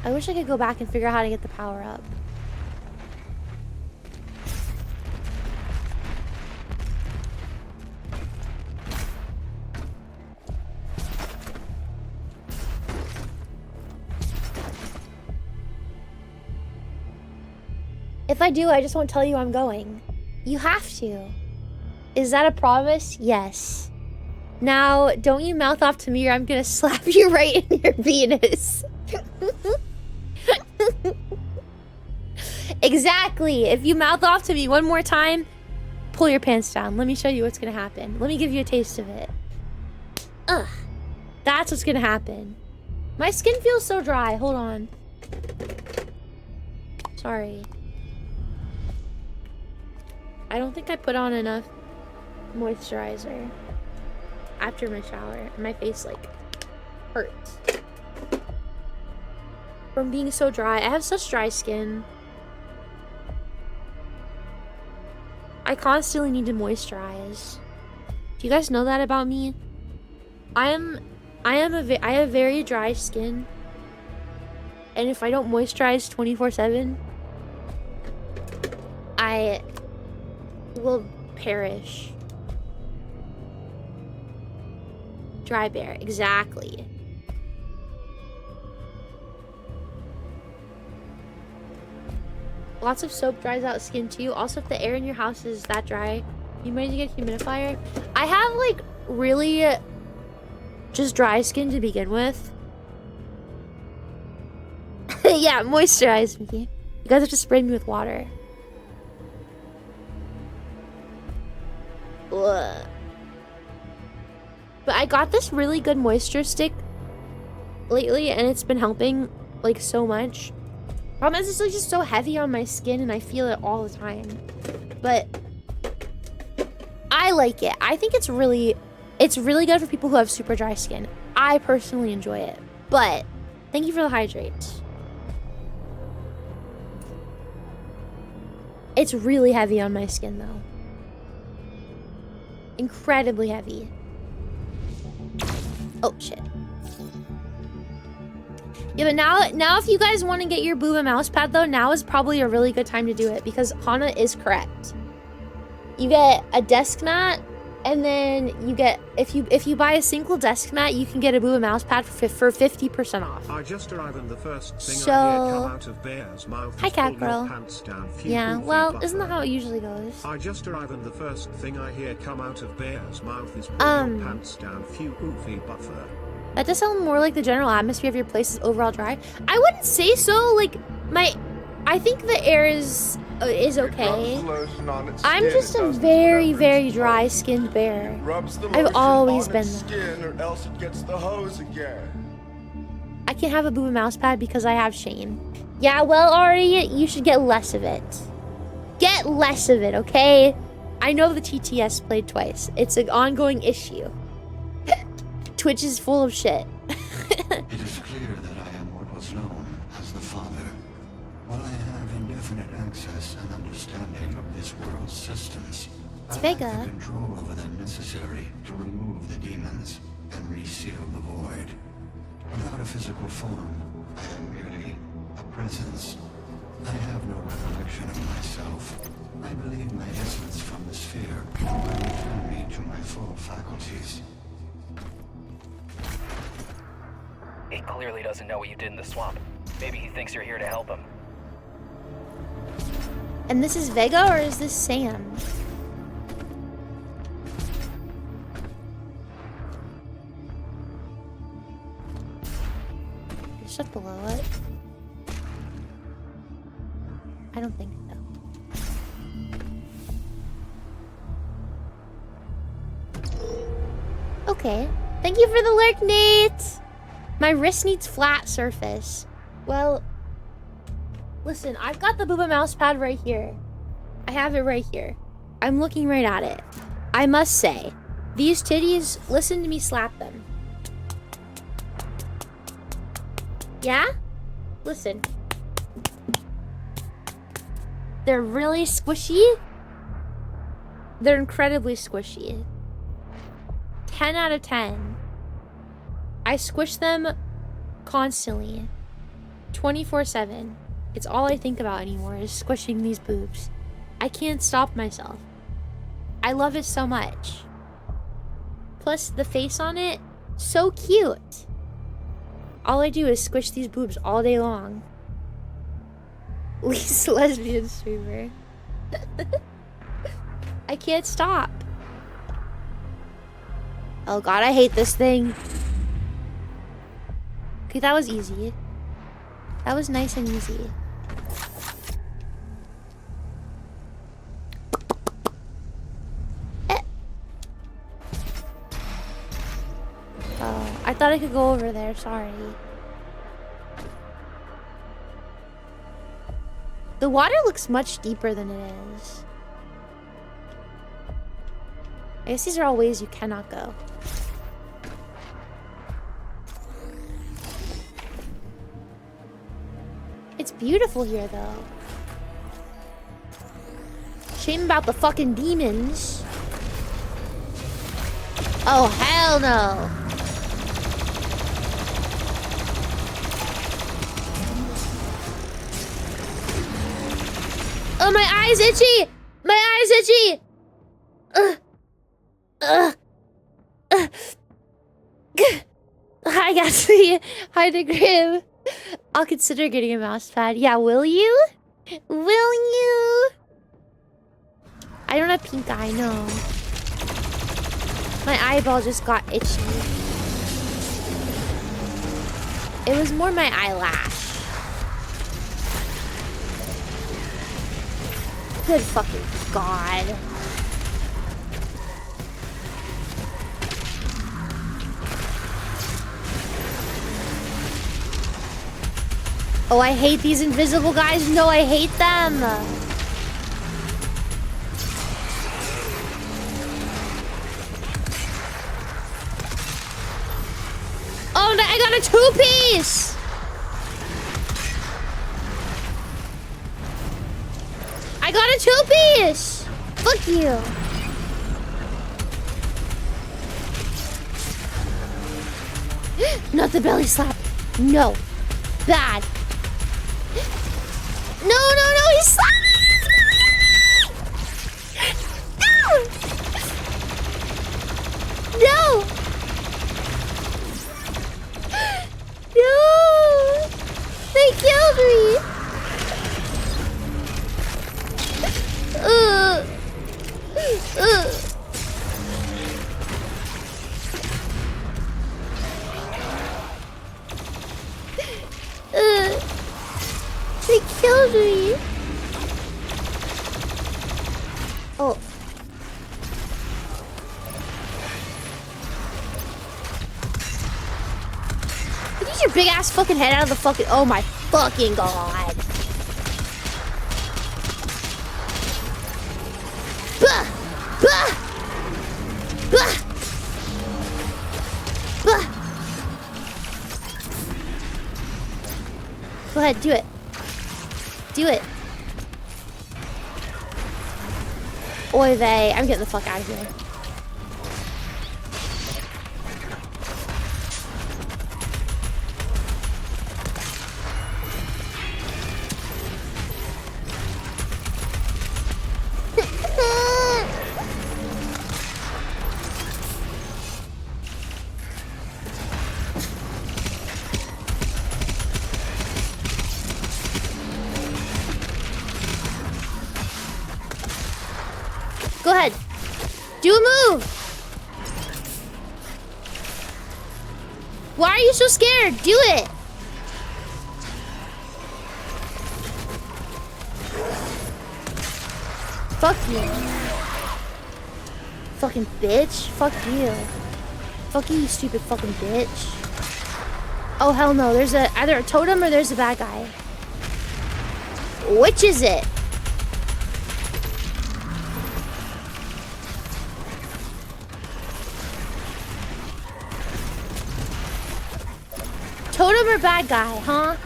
I wish I could go back and figure out how to get the power up. If I do, I just won't tell you I'm going. You have to. Is that a promise? Yes. Now, don't you mouth off to me or I'm gonna slap you right in your penis. Exactly. If you mouth off to me one more time, pull your pants down. Let me show you what's gonna happen. Let me give you a taste of it. Ugh. That's what's gonna happen. My skin feels so dry. Hold on. Sorry. I don't think I put on enough moisturizer after my shower. My face like hurts from being so dry. I have such dry skin. I constantly need to moisturize. Do you guys know that about me? I have very dry skin, and if I don't moisturize 24/7, I will perish. Dry bear, exactly. Lots of soap dries out skin too. Also, if the air in your house is that dry, you might need to get a humidifier. I have like really just dry skin to begin with. Yeah, moisturize me. You guys have to spray me with water. Ugh. But I got this really good moisture stick lately, and it's been helping like so much. Problem is, it's like just so heavy on my skin, and I feel it all the time. But I like it. I think it's really good for people who have super dry skin. I personally enjoy it. But thank you for the hydrate. It's really heavy on my skin though. Incredibly heavy. Oh shit. Yeah, but now if you guys want to get your booba mouse pad though, now is probably a really good time to do it because Hana is correct. You get a desk mat, and then you get if you buy a single desk mat, you can get a booba mouse pad for 50% off.
I just arrived and the first thing
So,
I hear come out of Bear's mouth
hi
is
cat
pull your
girl.
pants down,
Yeah,
Fuufie
well,
buffer.
isn't that how it usually goes?
I just arrived and the first thing I hear come out of Bear's mouth is pull your pants down, Fuufie buffer.
That does sound more like the general atmosphere of your place is overall dry. I wouldn't say so. Like I think the air is okay. I'm just a very, very dry skinned bear. I've always been that.
Or else it gets the hose again.
I can't have a booba mouse pad because I have Shane. Yeah, well, Ari, you should get less of it. Get less of it, okay? I know the TTS played twice. It's an ongoing issue. Twitch is full of shit.
It is clear that I am what was known as the Father. While I have indefinite access and understanding of this world's systems,
It's
I lack
Vega.
the control over them necessary to remove the demons and reseal the void. Without a physical form, I am merely a presence. I have no recollection of myself. I believe my essence from the sphere will return me to my full faculties.
He clearly doesn't know what you did in the swamp. Maybe he thinks you're here to help him.
And this is Vega or is this Sam? Is shut below it? I don't think so. Okay. Thank you for the lurk, Nate! My wrist needs flat surface. Well, listen, I've got the booba mouse pad right here. I have it right here. I'm looking right at it. I must say, these titties, listen to me slap them. Yeah? Listen. They're really squishy. They're incredibly squishy. 10 out of 10. I squish them constantly. 24/7. It's all I think about anymore is squishing these boobs. I can't stop myself. I love it so much. Plus, the face on it, so cute. All I do is squish these boobs all day long. Least lesbian streamer. I can't stop. Oh god, I hate this thing. Okay, that was easy. That was nice and easy. Oh, I thought I could go over there, sorry. The water looks much deeper than it is. I guess these are all ways you cannot go. It's beautiful here, though. Shame about the fucking demons. Oh, hell no. Oh, my eye's itchy! My eye's itchy! Hi, Gatsby. Hi, to Grim. I'll consider getting a mouse pad. Yeah, will you? Will you? I don't have pink eye, no. My eyeball just got itchy. It was more my eyelash. Good fucking god. Oh, I hate these invisible guys. No, I hate them. Oh, no, I got a two-piece. I got a two-piece. Fuck you. Not the belly slap. No. Bad. No, no, no, he's slapping me! No! No! No! They killed me! They killed me. Oh. Get your big ass fucking head out of the fucking. Oh my fucking god. Bah! Bah! Bah! Bah! Go ahead, do it. Do it. Oy vey. I'm getting the fuck out of here. Go ahead. Do a move. Why are you so scared? Do it. Fuck you. Fucking bitch. Fuck you. Fuck you, stupid fucking bitch. Oh, hell no. There's either a totem or there's a bad guy. Which is it? Totem or bad guy, huh?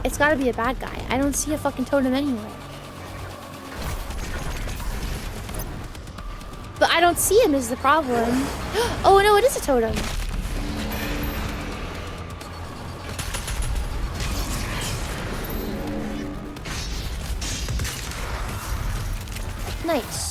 It's gotta be a bad guy. I don't see a fucking totem anywhere. I don't see him is the problem. Oh no, it is a totem. Nice.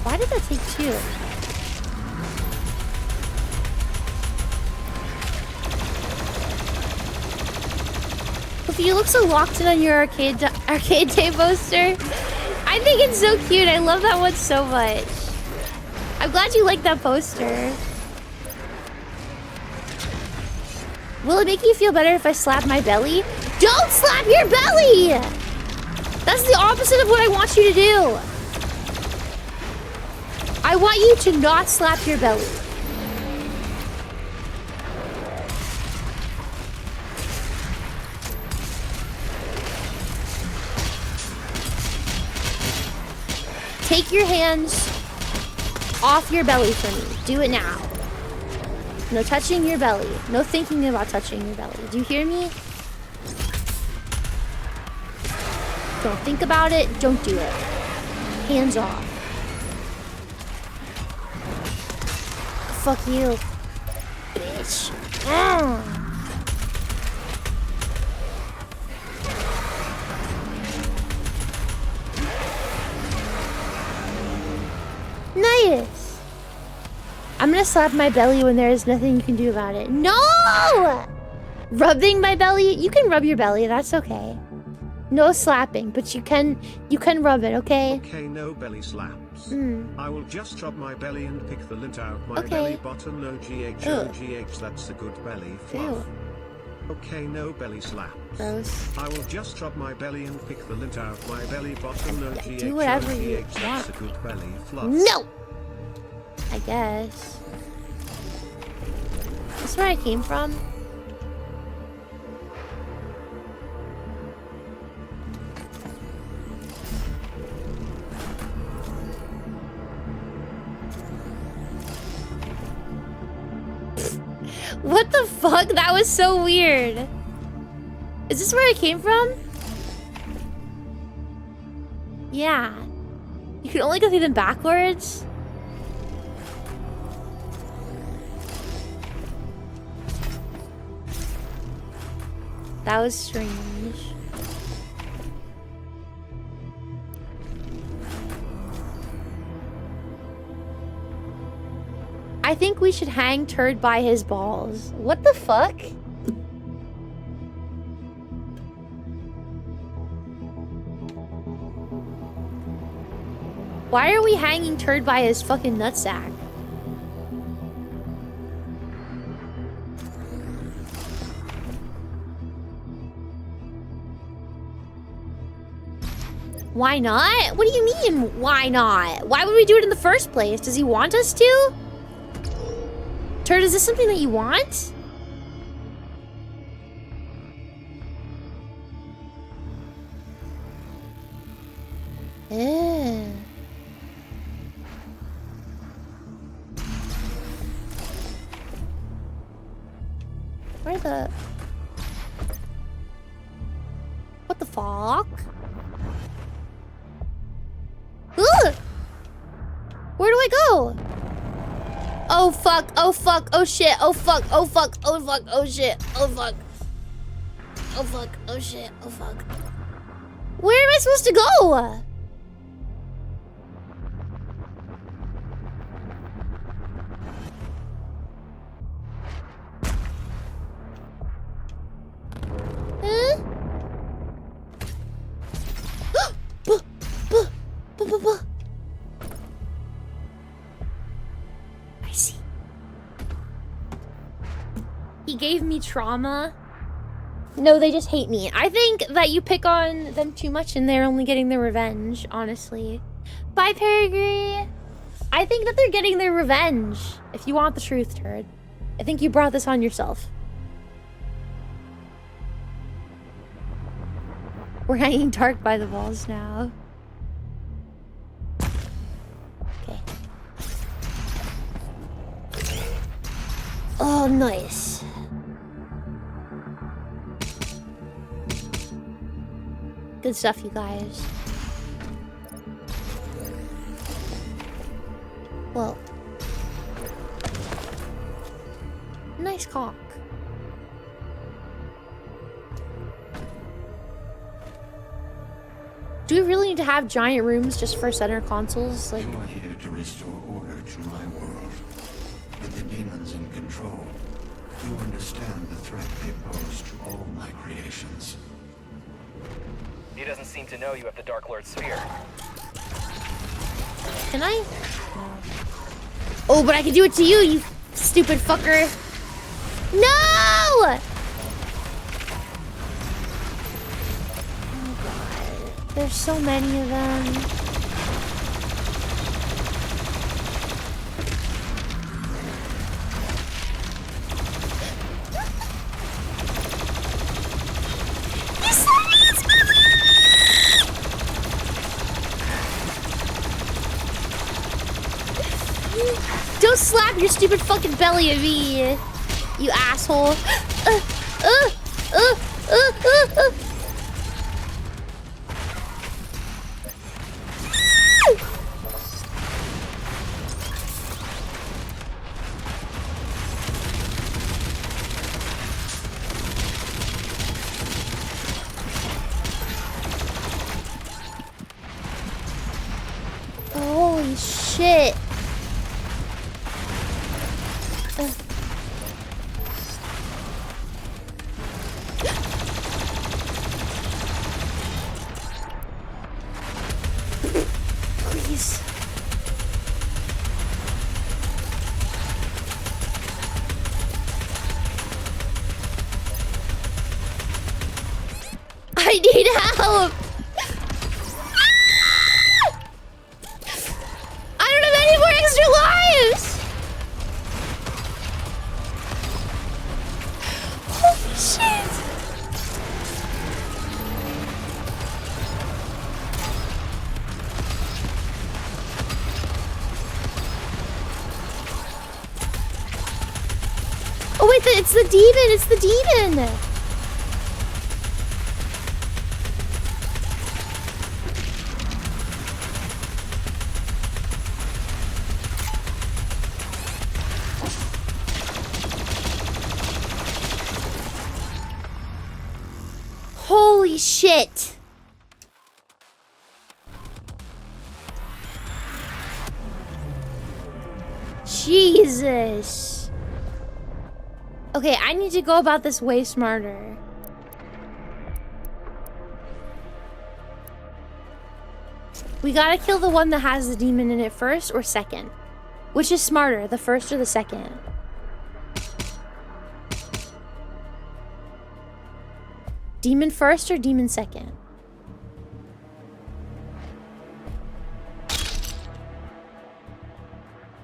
Why did that take 2? Fuufie, you look so locked in on your arcade day poster. I think it's so cute. I love that one so much. I'm glad you like that poster. Will it make you feel better if I slap my belly? Don't slap your belly! That's the opposite of what I want you to do. I want you to not slap your belly. Take your hands off your belly for me. Do it now. No touching your belly. No thinking about touching your belly. Do you hear me? Don't think about it. Don't do it. Hands off. Fuck you, bitch. Nice. I'm gonna slap my belly when there is nothing you can do about it. No! Rubbing my belly? You can rub your belly, that's okay. No slapping, but you can rub it, okay?
Okay, no belly slaps. I will just rub my belly and pick the lint out my belly button. No GH, that's a good belly fluff.
Ew.
Okay, no belly slaps.
Gross.
I will just rub my belly and pick the lint out my belly button. No GH,
Do whatever you
that's a good belly fluff.
No! I guess. That's where I came from. What the fuck? That was so weird. Is this where I came from? Yeah. You can only go through them backwards? That was strange. I think we should hang Turd by his balls. What the fuck? Why are we hanging Turd by his fucking nutsack? Why not? What do you mean, why not? Why would we do it in the first place? Does he want us to? Turd, is this something that you want? Where the... What the fuck? Ugh! Where do I go? Oh fuck, oh fuck, oh shit, oh fuck, oh fuck, oh fuck, oh shit, oh fuck. Oh fuck, oh shit, oh fuck. Where am I supposed to go? I see. He gave me trauma. No, they just hate me. I think that you pick on them too much and they're only getting their revenge, honestly. Bye, Peregrine. I think that they're getting their revenge. If you want the truth, Turd. I think you brought this on yourself. We're hanging Dark by the balls now. Oh, nice. Good stuff, you guys. Whoa. Nice cock. Do we really need to have giant rooms just for center consoles? Like,
You are here to restore order to my world. With the demons in control, you understand the threat they pose to all my creations.
He doesn't seem to know you have the Dark Lord Sphere.
can I? Oh, but I can do it to you, you stupid fucker. No! Oh god. There's so many of them. Don't slap your stupid fucking belly at me, you asshole. Holy shit. Please. I need help. I don't have any more extra lives. Holy shit. Oh wait, it's the demon, it's the demon! Holy shit! Jesus! Okay, I need to go about this way smarter. We gotta kill the one that has the demon in it first or second. Which is smarter, the first or the second? Demon first or demon second?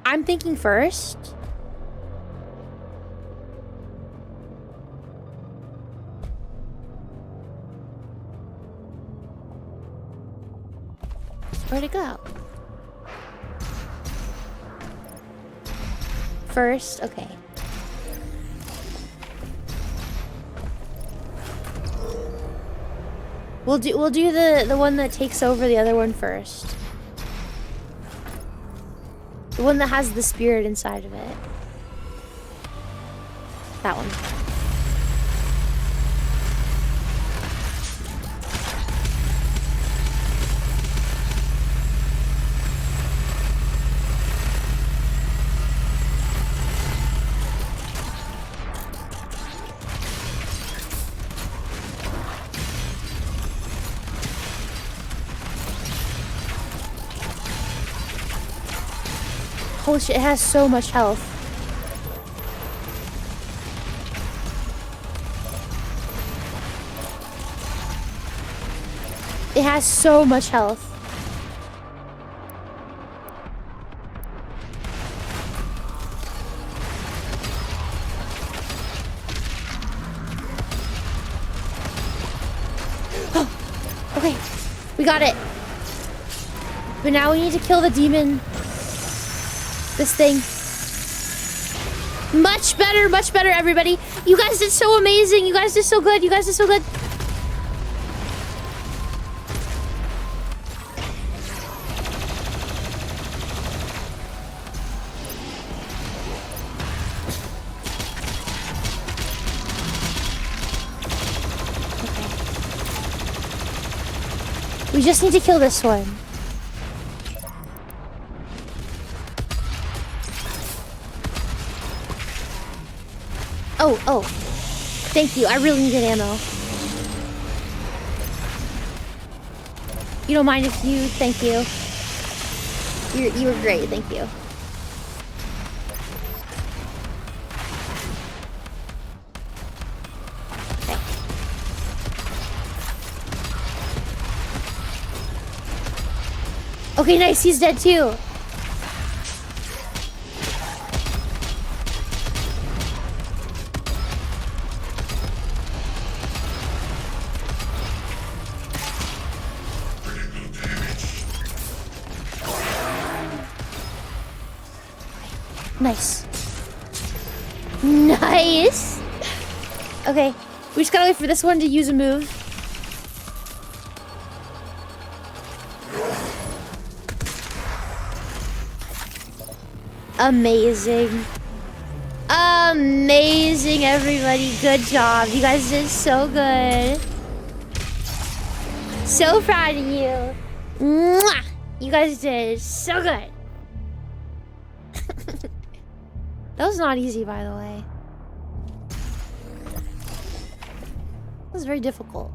I'm thinking first. Where'd it go? First, okay. We'll do the one that takes over the other one first. The one that has the spirit inside of it. That one. Holy shit, it has so much health. It has so much health. Oh, okay, we got it. But now we need to kill the demon. This thing. Much better, everybody. You guys did so amazing. You guys did so good. You guys did so good. We just need to kill this one. Oh. Thank you. I really needed ammo. You don't mind if you... Thank you. You were great. Thank you. Okay, nice. He's dead too. Nice. Nice. Okay, we just gotta wait for this one to use a move. Amazing. Amazing, everybody. Good job. You guys did so good. So proud of you. Mwah! You guys did so good. That was not easy, by the way. That was very difficult.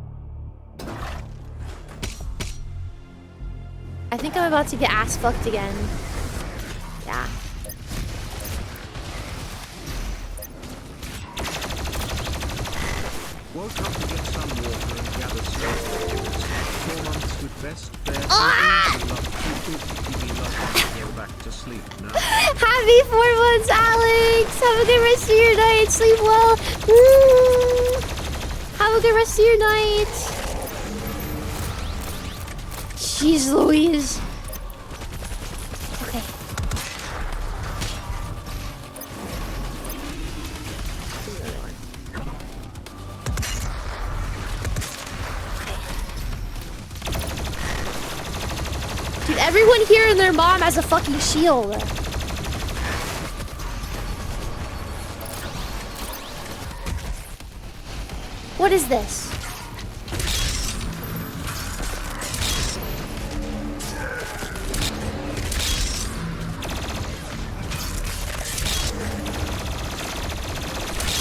I think I'm about to get ass fucked again. Yeah.
Woke up to get some water and gather stuff. 4 months with best bear. Go back to sleep now.
Happy 4 months, Alex! Have a good rest of your night. Sleep well. Woo! Have a good rest of your night. Jeez Louise. Okay. Dude, everyone here and their mom has a fucking shield. What is this?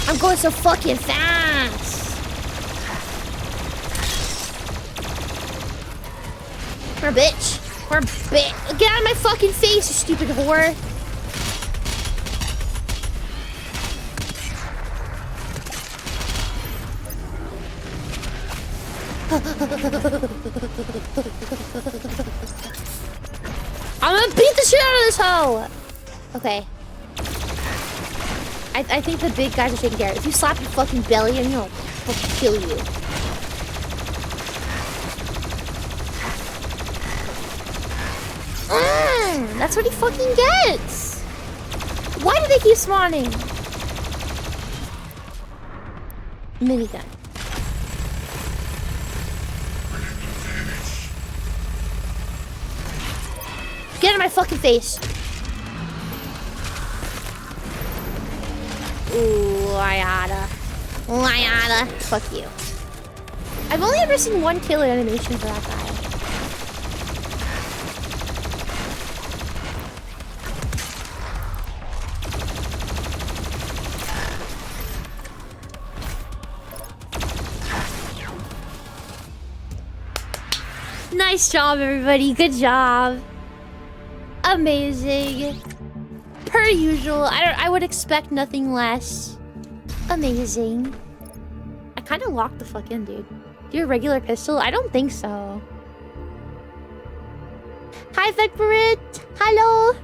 I'm going so fucking fast. Or bitch. Or bitch. Get out of my fucking face, you stupid whore. I'm gonna beat the shit out of this hoe! Okay. I think the big guys are taking care of it. If you slap your fucking belly, I'm gonna fucking kill you. That's what he fucking gets! Why do they keep spawning? Minigun. Get out of my fucking face. Ooh, I oughta. Fuck you. I've only ever seen one killer animation for that guy. Nice job, everybody. Good job. Amazing. Per usual. I would expect nothing less. Amazing. I kind of locked the fuck in, dude. Do you have a regular pistol? I don't think so. Hi, Vectorit. Hello.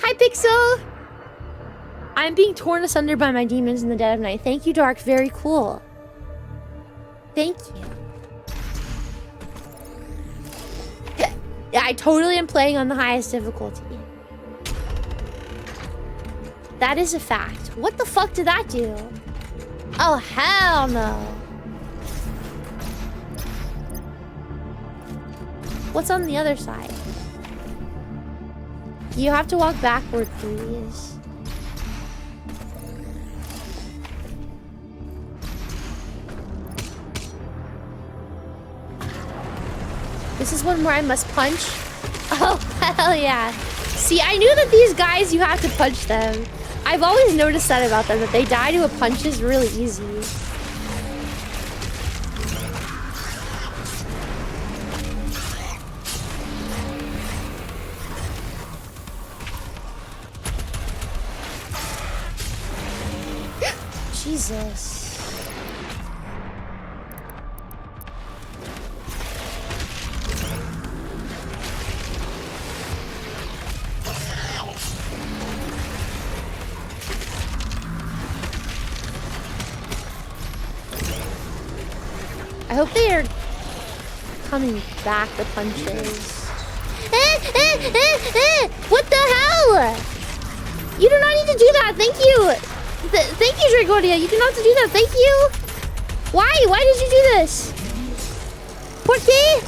Hi, Pixel. I'm being torn asunder by my demons in the dead of night. Thank you, Dark. Very cool. Thank you. Yeah, I totally am playing on the highest difficulty. That is a fact. What the fuck did that do? Oh, hell no. What's on the other side? You have to walk backward, please. This is one where I must punch. Oh, hell yeah. See, I knew that these guys, you have to punch them. I've always noticed that about them, that they die to a punch is really easy. Jesus. I hope they are coming back, the punches. What the hell? You do not need to do that. Thank you. Thank you, Dragonia. You do not have to do that. Thank you. Why? Why did you do this? ¿Por qué?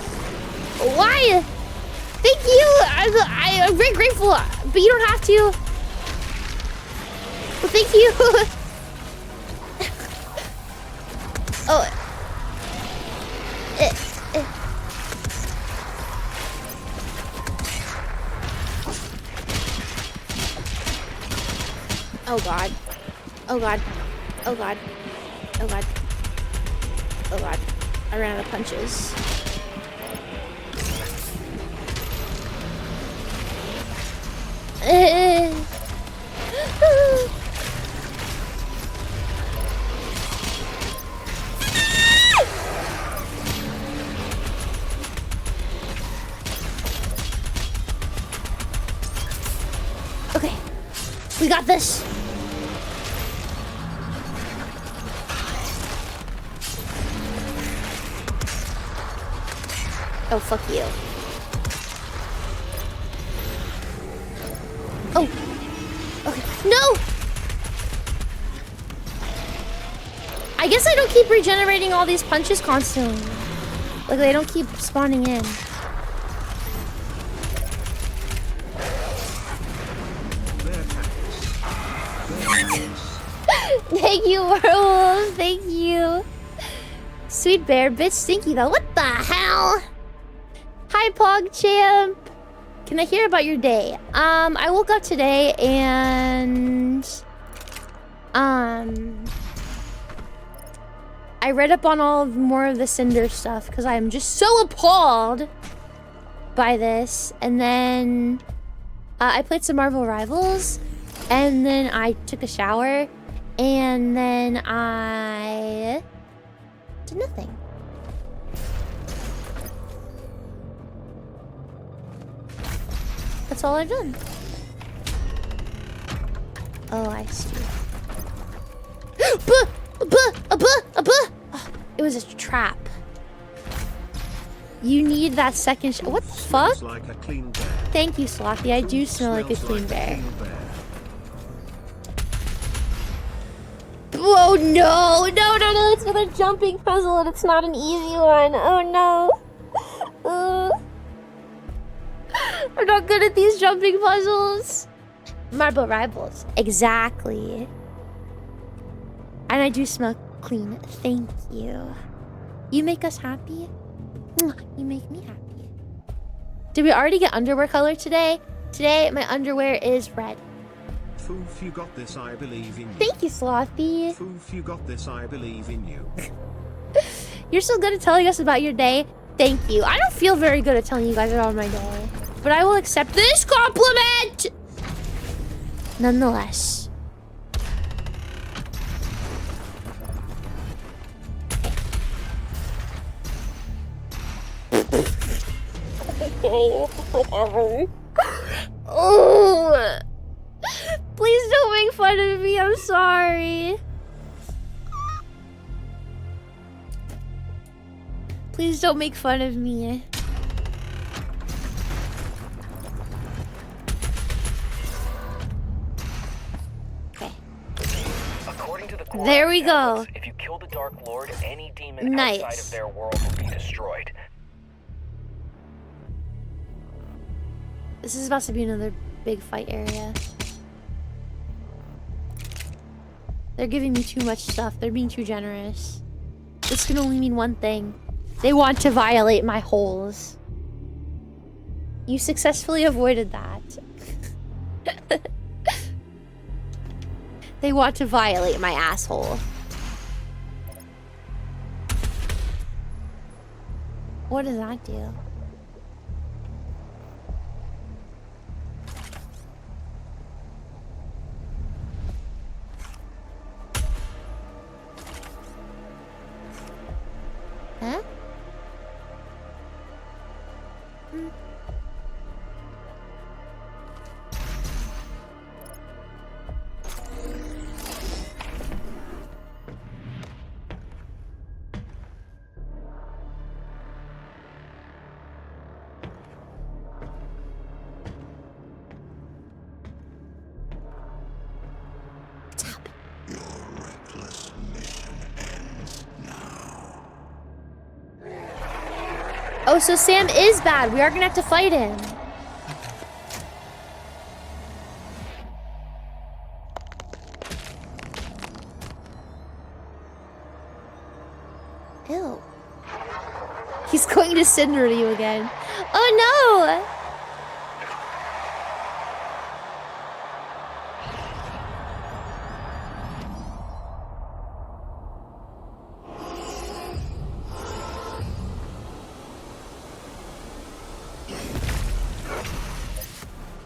Why? Thank you. I'm very grateful, but you don't have to. Well, thank you. Oh. Oh god. Oh god. Oh god. Oh god. Oh god. I ran out of punches. Okay. We got this. Oh, fuck you. Oh. Okay. No! I guess I don't keep regenerating all these punches constantly. Like, they don't keep spawning in. Thank you, werewolf. Thank you. Sweet bear, bitch stinky though. What the hell? Hi, PogChamp. Can I hear about your day? I woke up today and I read up on more of the Sinder stuff because I'm just so appalled by this. And then I played some Marvel Rivals, and then I took a shower, and then I did nothing. That's all I've done. Oh, I see. Oh, it was a trap. You need that second what the fuck?
Like a clean bear.
Thank you, Slothy. I do smell like a clean bear. Oh no! No, no, no! It's another jumping puzzle and it's not an easy one. Oh no. I'm not good at these jumping puzzles. Marble Rivals. Exactly. And I do smell clean. Thank you. You make us happy. You make me happy. Did we already get underwear color today? Today, my underwear is red.
Foof, you got this, I believe in you.
Thank you, Slothy.
Foof, you got this, I believe in you.
You're so good at telling us about your day. Thank you. I don't feel very good at telling you guys about my day, but I will accept this compliment nonetheless. Oh, please don't make fun of me. I'm sorry. Please don't make fun of me. Okay. There we go.
If you kill the Dark Lord, any demon
Nice.
outside of their world will be destroyed.
This is about to be another big fight area. They're giving me too much stuff. They're being too generous. This can only mean one thing. They want to violate my holes. You successfully avoided that. They want to violate my asshole. What does that do? Huh? Oh, so Sam is bad. We are gonna have to fight him. Ew. He's going to Cinder you again. Oh no!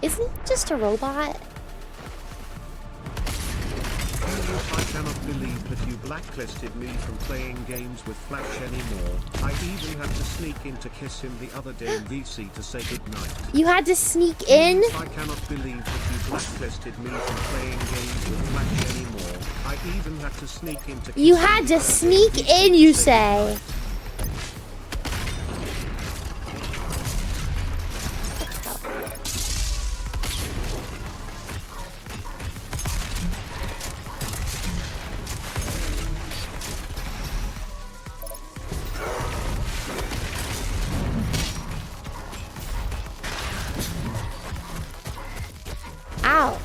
Isn't it just a robot?
I cannot believe that you blacklisted me from playing games with Flash anymore. I even had to sneak in to kiss him the other day in VC to say goodnight.
You had to sneak in?
I cannot believe that you blacklisted me from playing games with Flash anymore. I even had to sneak in to kiss
You
him
had
the
to
other day
sneak
in VC
in,
to
you
say
say.
goodnight.
Ow.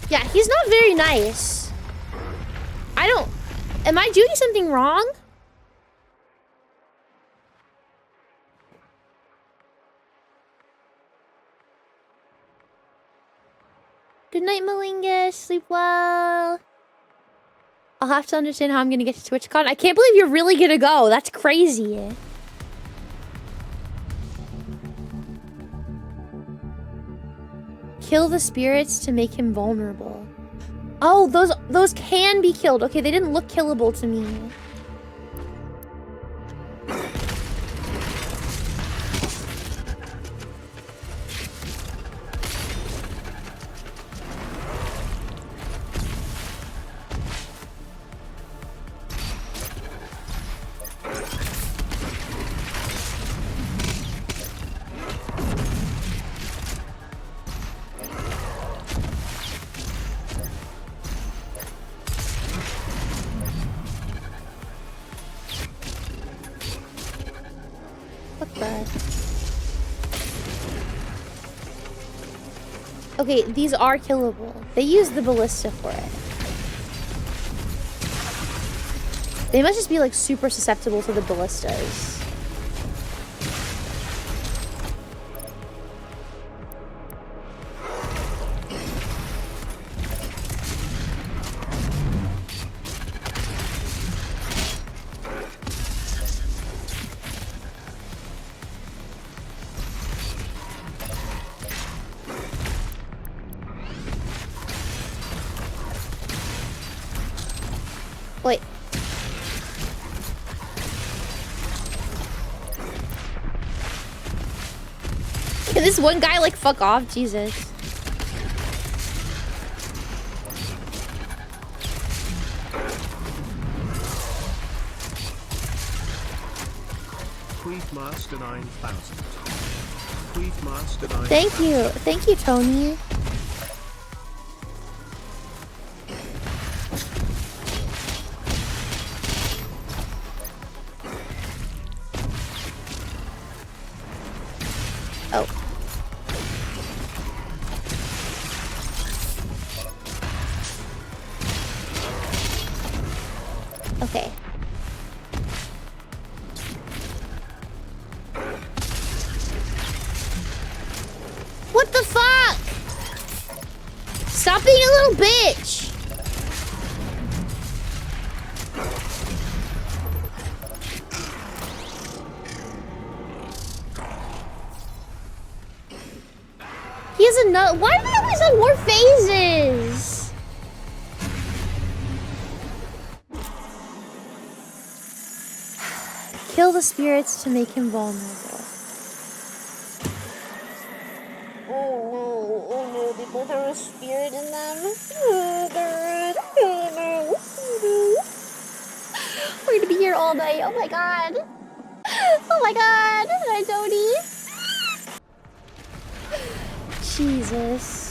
Yeah, he's not very nice. Am I doing something wrong? Good night, Malinga. Sleep well. I'll have to understand how I'm gonna get to TwitchCon. I can't believe you're really gonna go. That's crazy. Kill the spirits to make him vulnerable. Oh, those can be killed. Okay, they didn't look killable to me. What the? Okay, these are killable. They use the ballista for it. They must just be like super susceptible to the ballistas. Wait. Can this one guy like fuck off? Jesus.
Queefmaster 9000. Queefmaster 9000.
Thank you, Tony. Oh. Okay. What the fuck? Stop being a little bitch. He has another. Why do they always have more phases? Kill the spirits to make him vulnerable. Oh no, they both have a spirit in them. We're gonna be here all night. Oh my god. Oh my god. Hi, Tony. Jesus.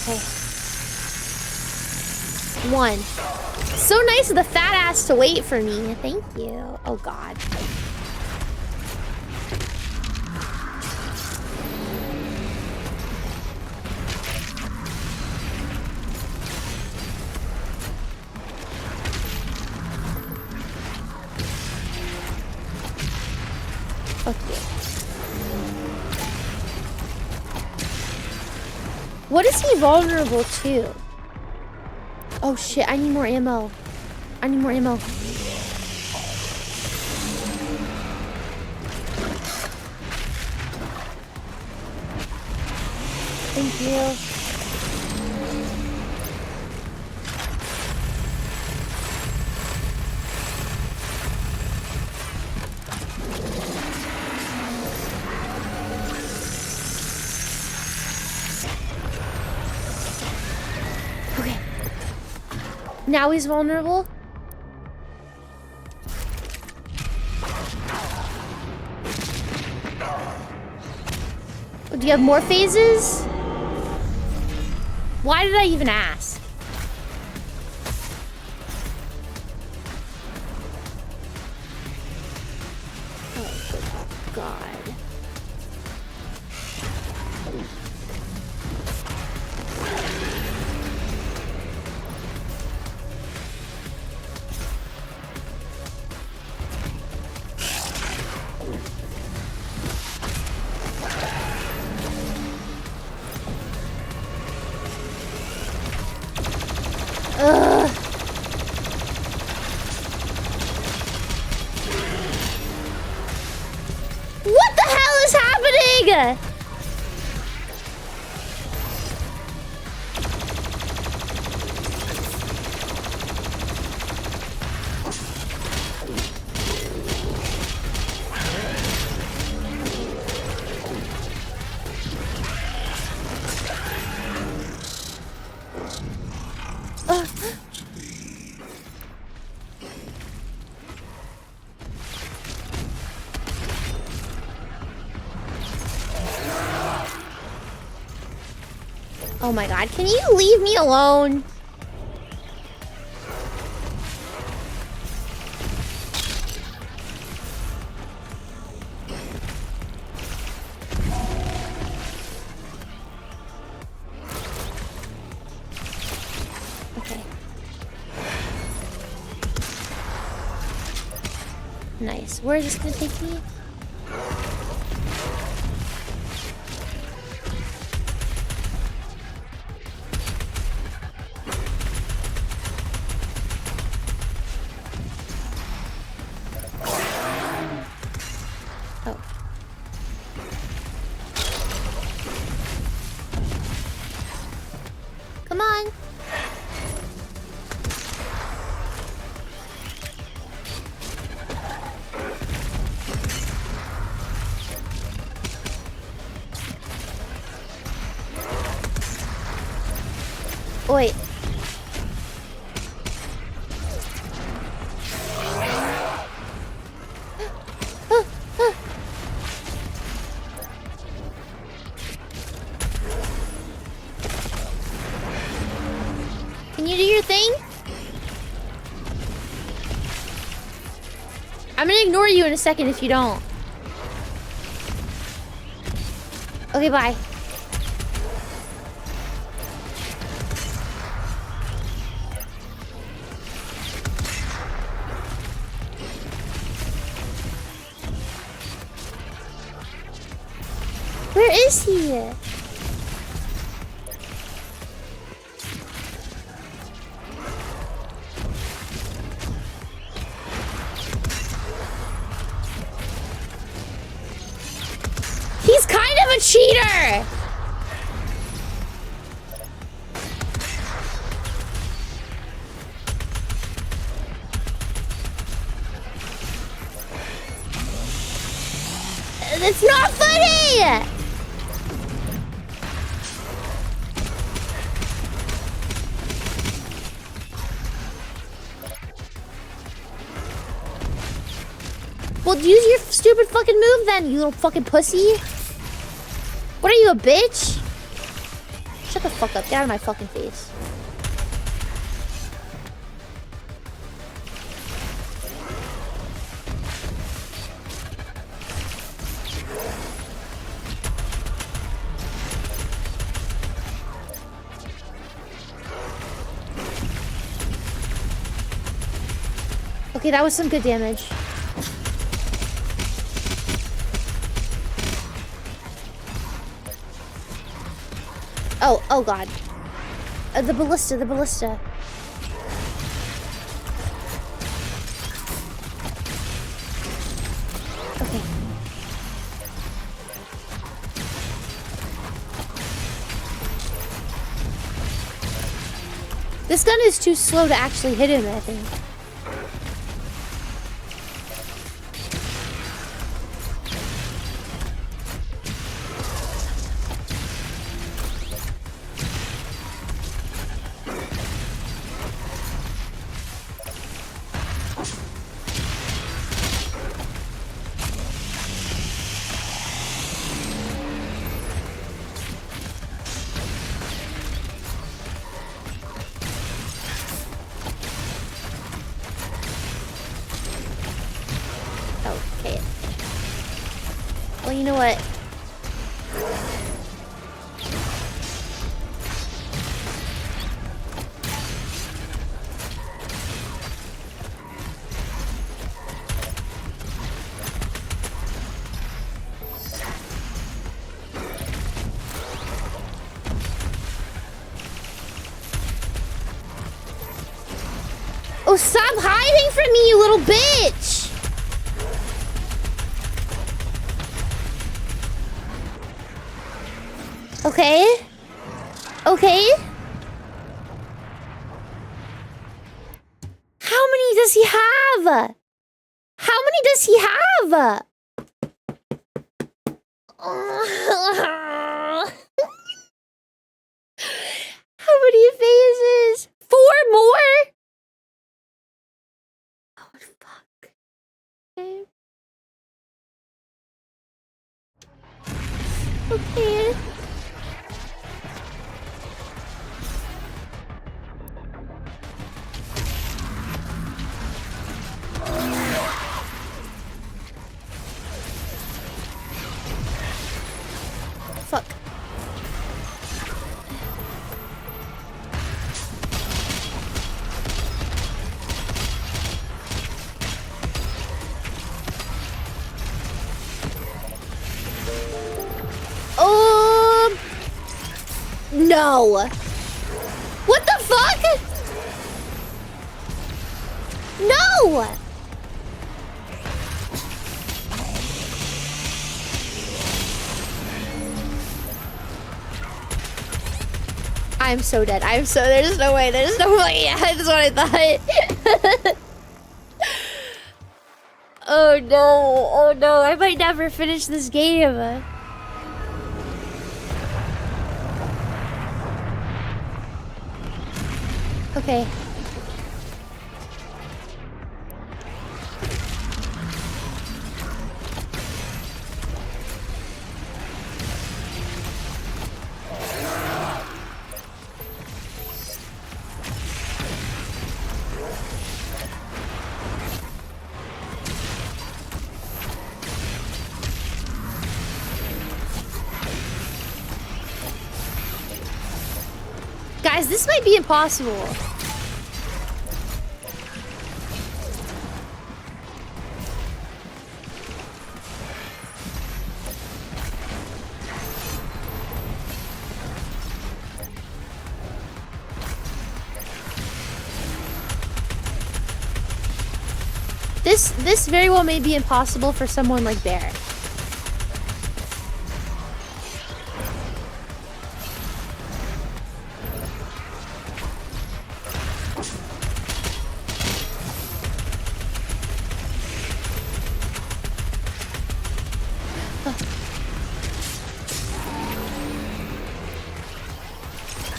Okay. One. So nice of the fat ass to wait for me. Thank you. Oh god. Okay. What is he vulnerable to? Oh shit, I need more ammo. I need more ammo. Thank you. Now he's vulnerable. Do you have more phases? Why did I even ask? Oh, God. What the hell is happening? Oh my god, can you leave me alone? Okay. Nice. Where is this gonna take me? Come on. Wait. Can you do your thing? I'm gonna ignore you in a second if you don't. Okay, bye. Where is he? He's kind of a cheater! It's not funny! Well, use your stupid fucking move then, you little fucking pussy. What are you, a bitch? Shut the fuck up. Get out of my fucking face. Okay, that was some good damage. Oh god. The ballista, the ballista. Okay. This gun is too slow to actually hit him, I think. Okay. Well, you know what? Oh, stop hiding from me, you little bitch! Okay. Okay. How many does he have? How many does he have? How many phases? 4 more? Oh, fuck. Okay. Okay. Fuck. No. What the fuck? No. I'm so dead. There's no way. There's no way. Yeah, that's what I thought. Oh no. Oh no. I might never finish this game. Okay. Guys, this might be impossible. This very well may be impossible for someone like Bear.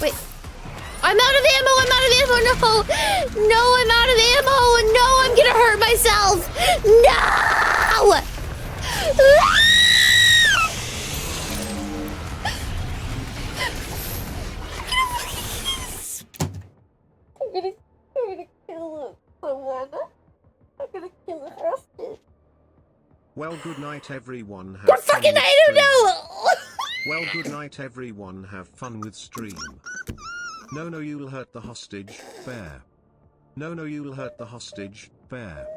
Wait. I'm out of ammo! I'm out of ammo! No! No, I'm out of ammo! No, I'm gonna hurt myself! No! I'm gonna kill someone. I'm gonna kill a hostage.
Well, good night, everyone. Have
What
fun
fucking
with
I don't
stream.
know!
Well, good night, everyone. Have fun with stream. No, you'll hurt the hostage, Bear. No, you'll hurt the hostage, Bear.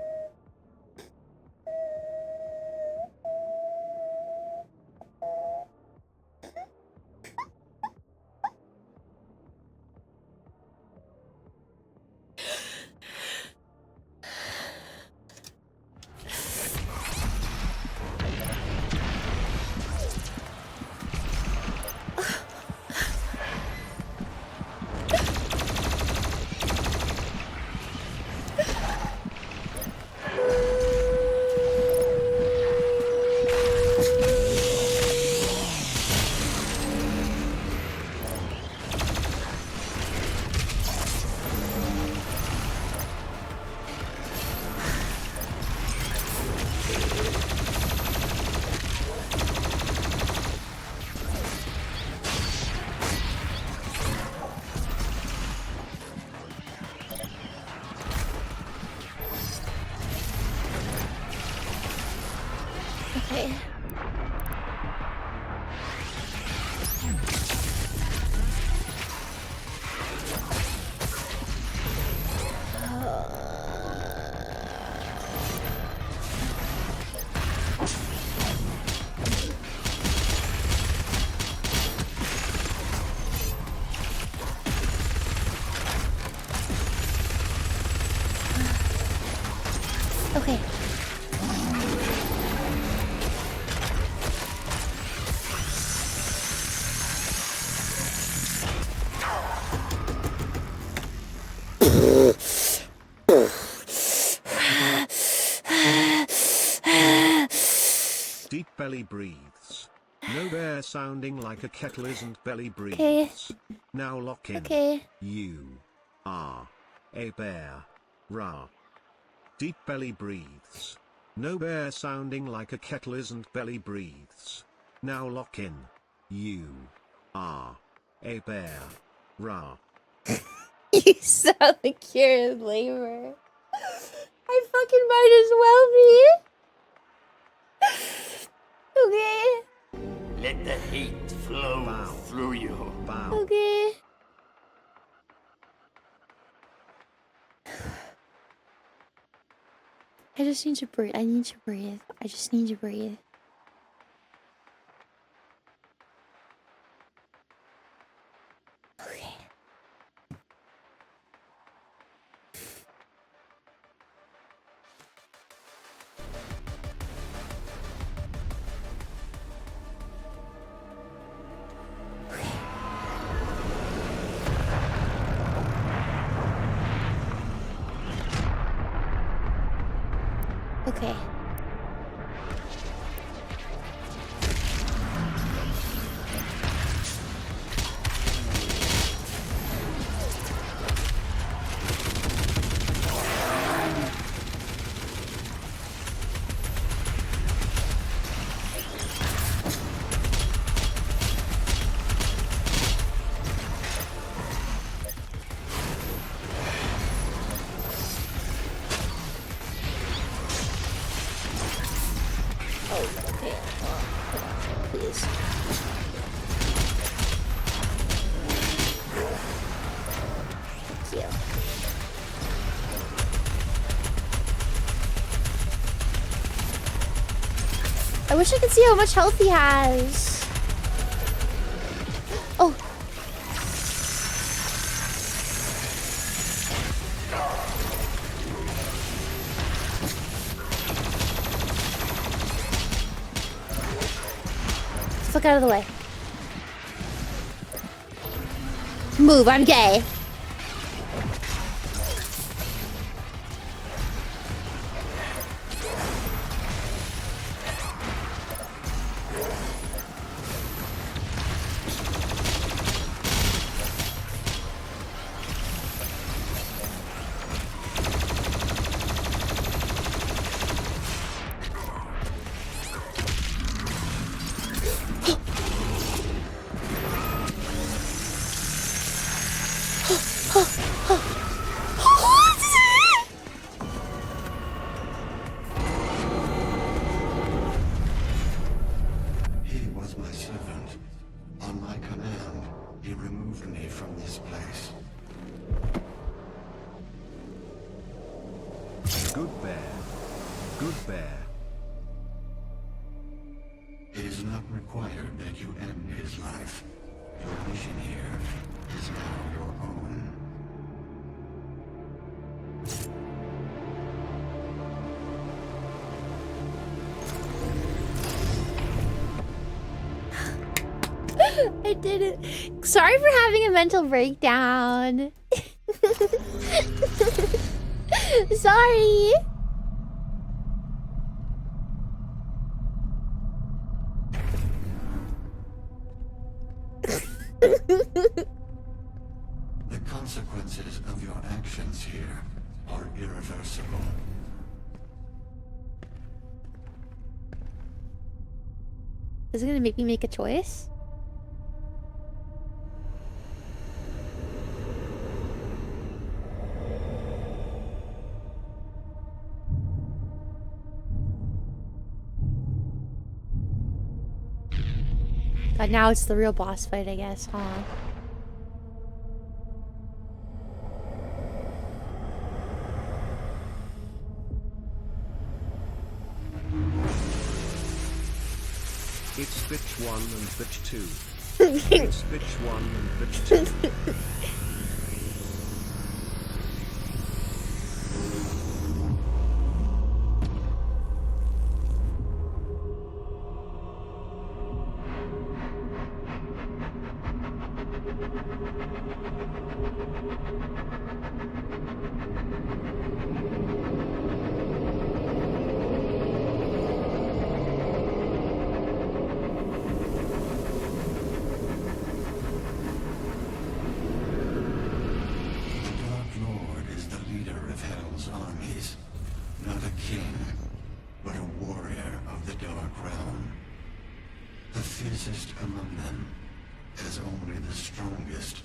Okay. Okay.
Deep belly breathes. No bear sounding like a kettle isn't belly breathes.
Okay.
Now lock in.
Okay.
You are a bear. Rah. Deep belly breathes. No bear sounding like a kettle isn't belly breathes. Now lock in. You are a bear. Rah.
You sound like you're in labor. I fucking might as well be. Okay.
Let the hate flow
Bow.
through you.
Bow.
Okay. I just need to breathe. I need to breathe. I just need to breathe. Okay. Okay. please. Thank you. I wish I could see how much health he has. Oh. Fuck out of the way. Move, I'm gay.
He was my servant. On my command, he removed me from this place.
Good bear. Good bear.
It is not required that you end his life. Your mission here is now your own.
I did it. Sorry for having a mental breakdown. Sorry.
The consequences of your actions here are irreversible.
Is it gonna make me make a choice? God, now it's the real boss fight, I guess, huh?
It's bitch 1 and bitch 2. It's bitch 1 and bitch 2.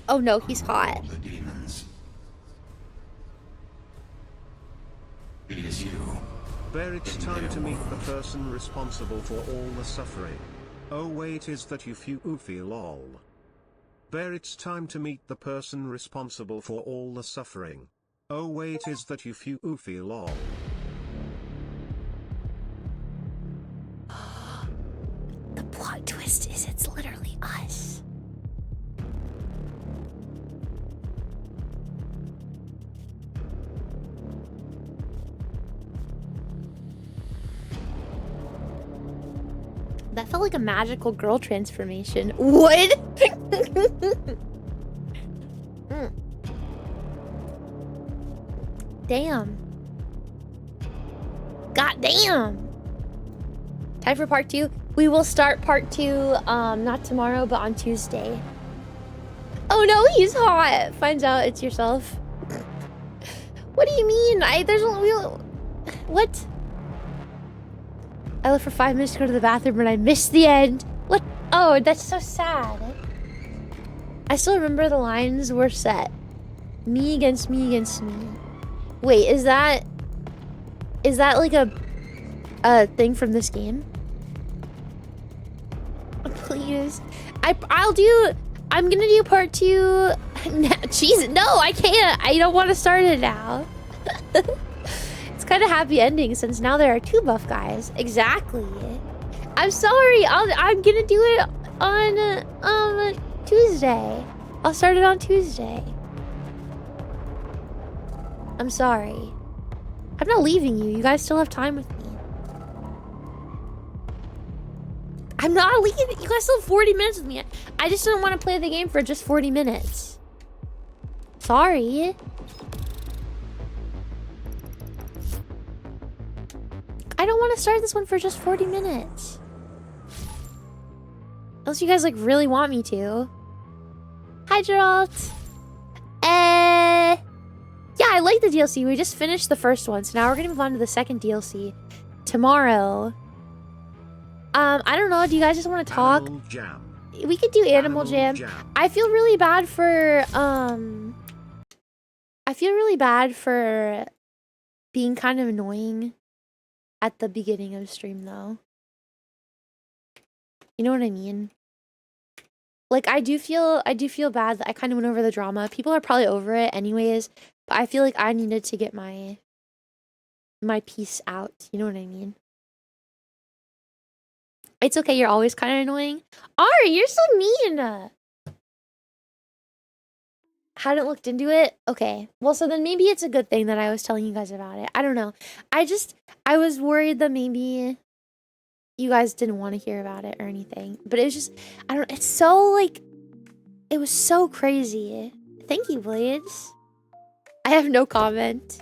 Oh no, he's hot.
The demons. It is you.
Bear, it's time to meet the person responsible for all the suffering. Oh wait, is that you Fuufie lol? Bear, it's time to meet the person responsible for all the suffering. Oh wait, is that you Fuufie lol?
The plot twist is it's literally us. That felt like a magical girl transformation. What? Damn. God damn. Time for part 2. We will start part 2, not tomorrow, but on Tuesday. Oh no, he's hot. Finds out it's yourself. What do you mean? What? I left for 5 minutes to go to the bathroom and I missed the end. What? Oh, that's so sad. I still remember the lines were set. Me against me against me. Wait, is that like a thing from this game? please. I'm gonna do part 2. Jeez, no, I can't. I don't want to start it now. It's kind of happy ending since now there are 2 buff guys. Exactly. I'm sorry. I'm gonna do it on Tuesday. I'll start it on Tuesday. I'm sorry. I'm not leaving you. You guys still have time with me. I'm not leaving. You guys still have 40 minutes with me. I just didn't want to play the game for just 40 minutes. Sorry. I don't want to start this one for just 40 minutes. Unless you guys like really want me to. Hi, Gerald. Yeah, I like the DLC. We just finished the first one, so now we're gonna move on to the second DLC tomorrow. I don't know. Do you guys just want to talk?
Animal Jam.
We could do Animal Jam. I feel really bad for being kind of annoying at the beginning of stream though. You know what I mean? Like I do feel bad that I kind of went over the drama. People are probably over it anyways, but I feel like I needed to get my piece out. You know what I mean? It's okay, you're always kind of annoying. Ari, you're so mean! Hadn't looked into it? Okay. Well, so then maybe it's a good thing that I was telling you guys about it. I don't know. I was worried that maybe you guys didn't want to hear about it or anything. But it was just, I don't know. It's so, like, it was so crazy. Thank you, Blades. I have no comment.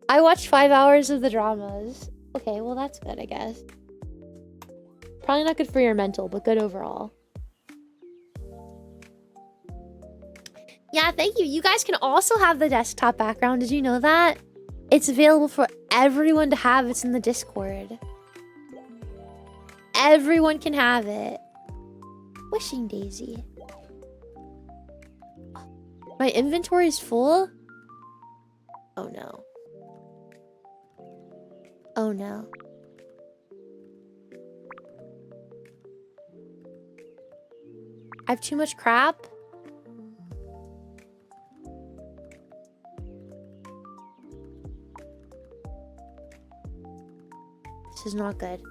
I watched 5 hours of the dramas. Okay, well, that's good, I guess. Probably not good for your mental, but good overall. Yeah, thank you. You guys can also have the desktop background. Did you know that? It's available for everyone to have. It's in the Discord. Everyone can have it. Wishing Daisy. My inventory is full? Oh no. Oh no. I have too much crap? This is not good.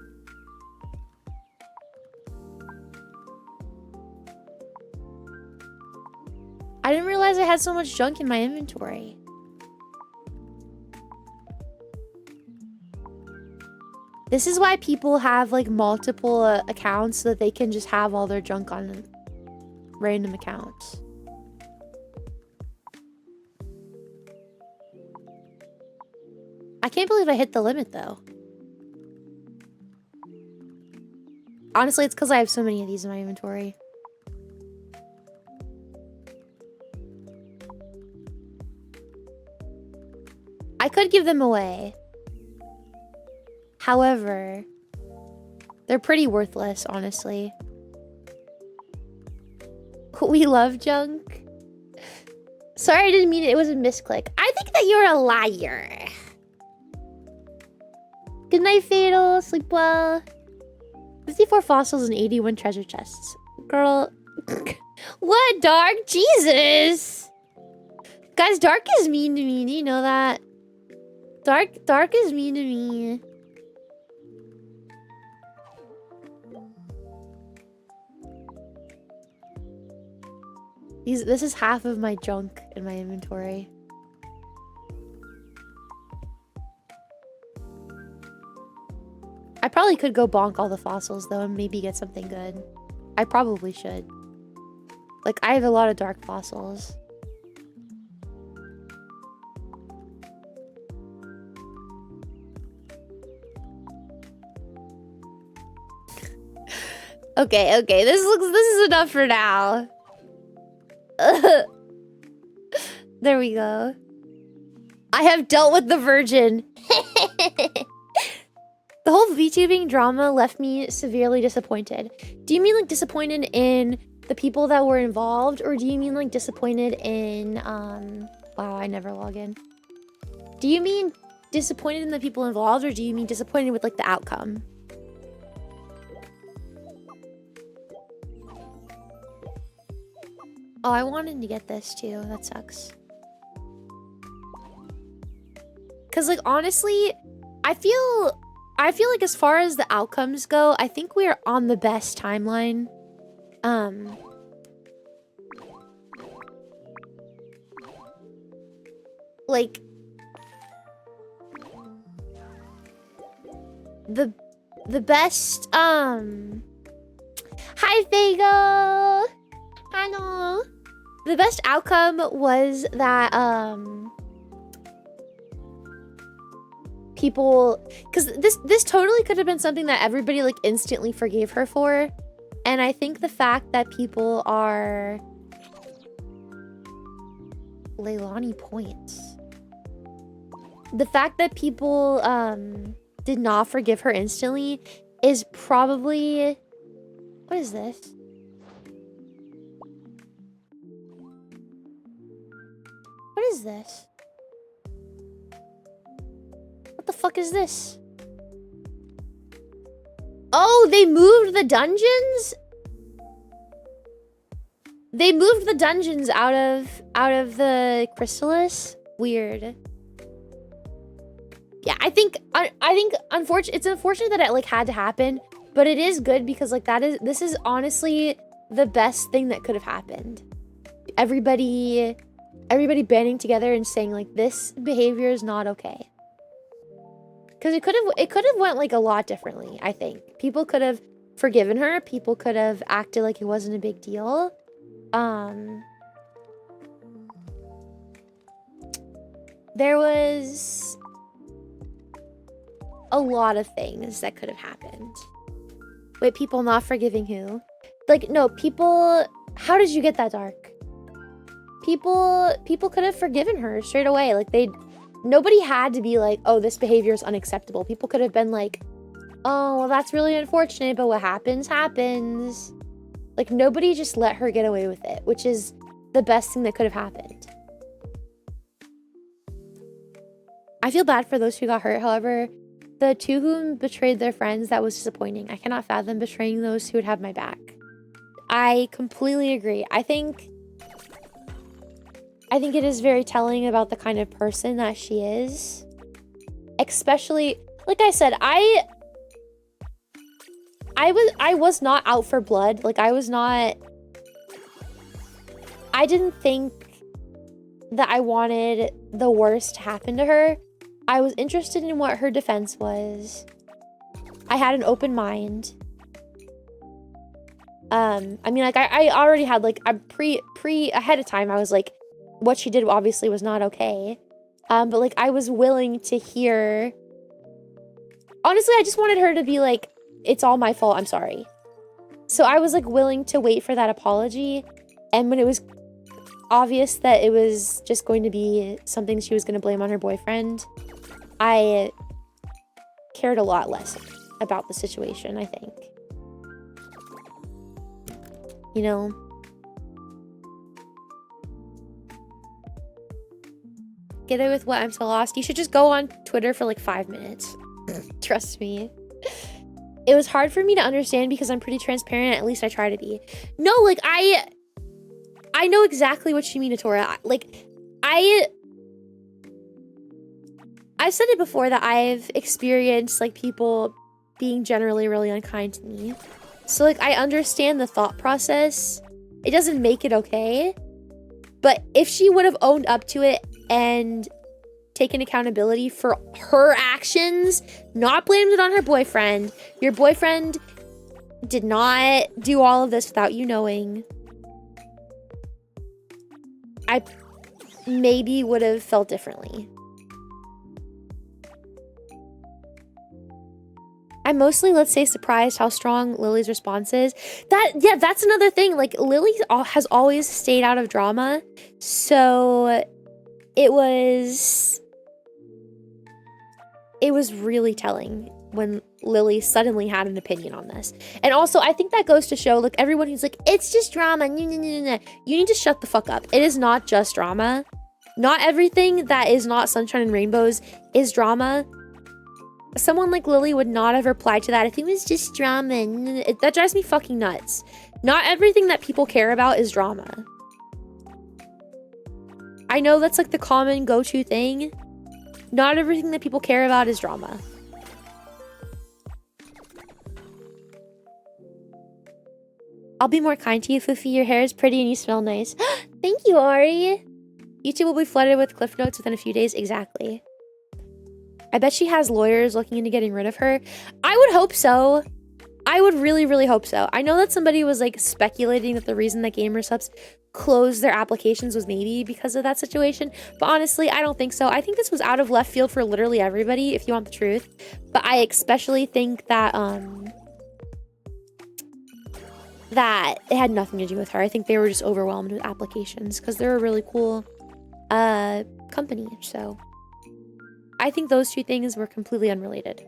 I didn't realize I had so much junk in my inventory. This is why people have like multiple accounts so that they can just have all their junk on random accounts. I can't believe I hit the limit though. Honestly, it's because I have so many of these in my inventory. I could give them away. However, they're pretty worthless, honestly. We love junk. Sorry, I didn't mean it. It was a misclick. I think that you're a liar. Good night, Fatal. Sleep well. 54 fossils and 81 treasure chests. Girl. What, Dark? Jesus. Guys, Dark is mean to me. Do you know that? Dark is mean to me. This is half of my junk in my inventory. I probably could go bonk all the fossils though and maybe get something good. I probably should. Like, I have a lot of dark fossils. Okay, this is enough for now. There we go. I have dealt with the virgin. The whole VTubing drama left me severely disappointed. Do you mean like disappointed in the people that were involved, or do you mean like disappointed in wow, I never log in. Do you mean disappointed in the people involved, or do you mean disappointed with like the outcome? Oh, I wanted to get this too. That sucks. Cause like honestly, I feel like as far as the outcomes go, I think we are on the best timeline. Like the best Hi Fago. Hello. The best outcome was that people, because this totally could have been something that everybody like instantly forgave her for, and I think the fact that people are Leilani points, the fact that people did not forgive her instantly is probably, what is this? What is this? What the fuck is this? Oh, they moved the dungeons? They moved the dungeons out of the Chrysalis? Weird. Yeah, I think it's unfortunate that it like had to happen, but it is good because like this is honestly the best thing that could have happened. Everybody banding together and saying like this behavior is not okay. Because it could have went like a lot differently, I think. People could have forgiven her, people could have acted like it wasn't a big deal. There was a lot of things that could have happened. Wait, people not forgiving who? Like, no, people... How did you get that dark? People could have forgiven her straight away. Like, nobody had to be like, oh, this behavior is unacceptable. People could have been like, oh, well, that's really unfortunate, but what happens, happens. Like, nobody just let her get away with it, which is the best thing that could have happened. I feel bad for those who got hurt, however... The two whom betrayed their friends, that was disappointing. I cannot fathom betraying those who would have my back. I completely agree. I think it is very telling about the kind of person that she is. Especially, like I said, I was not out for blood. Like, I didn't think that I wanted the worst to happen to her. I was interested in what her defense was. I had an open mind. I mean, like, I already had, like, a ahead of time, I was like, what she did obviously was not okay. But, like, I was willing to hear... Honestly, I just wanted her to be like, it's all my fault, I'm sorry. So I was, like, willing to wait for that apology. And when it was obvious that it was just going to be something she was going to blame on her boyfriend... I cared a lot less about the situation, I think. You know? Get it with what? I'm so lost. You should just go on Twitter for like 5 minutes. Trust me. It was hard for me to understand because I'm pretty transparent. At least I try to be. No, like, I know exactly what you mean, Atora. Like, I've said it before that I've experienced, like, people being generally really unkind to me. So, like, I understand the thought process. It doesn't make it okay. But if she would have owned up to it and taken accountability for her actions, not blamed it on her boyfriend. Your boyfriend did not do all of this without you knowing. I maybe would have felt differently. I'm mostly, let's say, surprised how strong Lily's response is. That's another thing. Like, Lily has always stayed out of drama. So it was really telling when Lily suddenly had an opinion on this. And also, I think that goes to show, like, everyone who's like, it's just drama. You need to shut the fuck up. It is not just drama. Not everything that is not sunshine and rainbows is drama. Someone like Lily would not have replied to that if it was just drama. That drives me fucking nuts. Not everything that people care about is drama. I know that's like the common go-to thing. Not everything that people care about is drama. I'll be more kind to you, Fuufie. Your hair is pretty and you smell nice. Thank you, Ari. YouTube will be flooded with cliff notes within a few days. Exactly. I bet she has lawyers looking into getting rid of her. I would hope so. I would really, really hope so. I know that somebody was like speculating that the reason that GamerSupps closed their applications was maybe because of that situation. But honestly, I don't think so. I think this was out of left field for literally everybody, if you want the truth. But I especially think that that it had nothing to do with her. I think they were just overwhelmed with applications because they're a really cool company. So I think those two things were completely unrelated.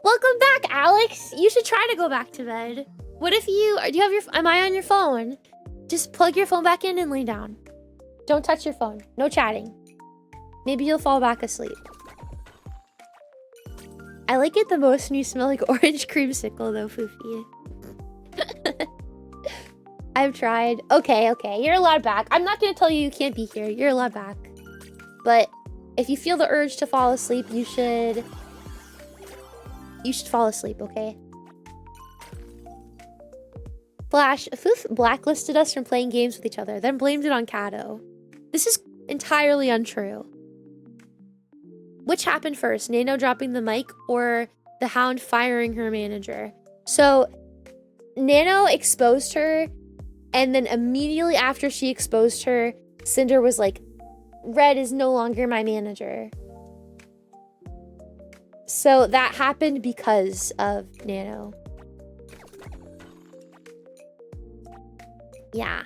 Welcome back, Alex. You should try to go back to bed. What if do you have your, am I on your phone? Just plug your phone back in and lay down. Don't touch your phone. No chatting. Maybe you'll fall back asleep. I like it the most when you smell like orange creamsicle though, Fuufie. I've tried. Okay, you're allowed back. I'm not gonna tell you you can't be here. You're allowed back. But if you feel the urge to fall asleep, you should fall asleep, okay? Flash, Foof blacklisted us from playing games with each other, then blamed it on Kato. This is entirely untrue. Which happened first, Nano dropping the mic or the Hound firing her manager? So, Nano exposed her, and then immediately after she exposed her, Sinder was like, Red is no longer my manager. So that happened because of Nano. Yeah.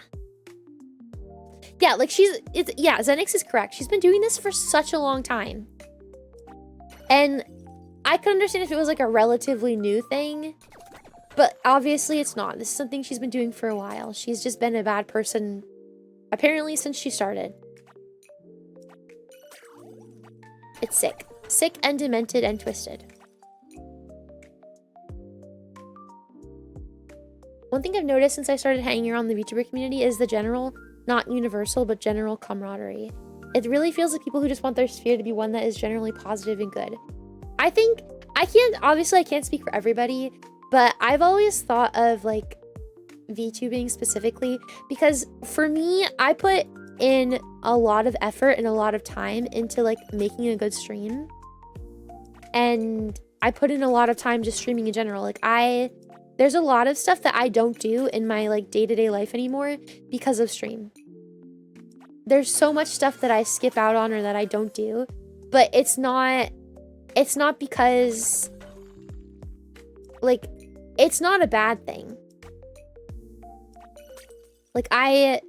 Yeah, like yeah, Zenix is correct. She's been doing this for such a long time. And I could understand if it was like a relatively new thing, but obviously it's not. This is something she's been doing for a while. She's just been a bad person, apparently, since she started. It's sick. Sick and demented and twisted. One thing I've noticed since I started hanging around the VTuber community is the general, not universal, but general camaraderie. It really feels like people who just want their sphere to be one that is generally positive and good. I think, obviously I can't speak for everybody, but I've always thought of like VTubing specifically because for me, I put in a lot of effort and a lot of time into like making a good stream. And I put in a lot of time just streaming in general. Like there's a lot of stuff that I don't do in my like day-to-day life anymore because of stream. There's so much stuff that I skip out on or that I don't do, but it's not because like it's not a bad thing. Like I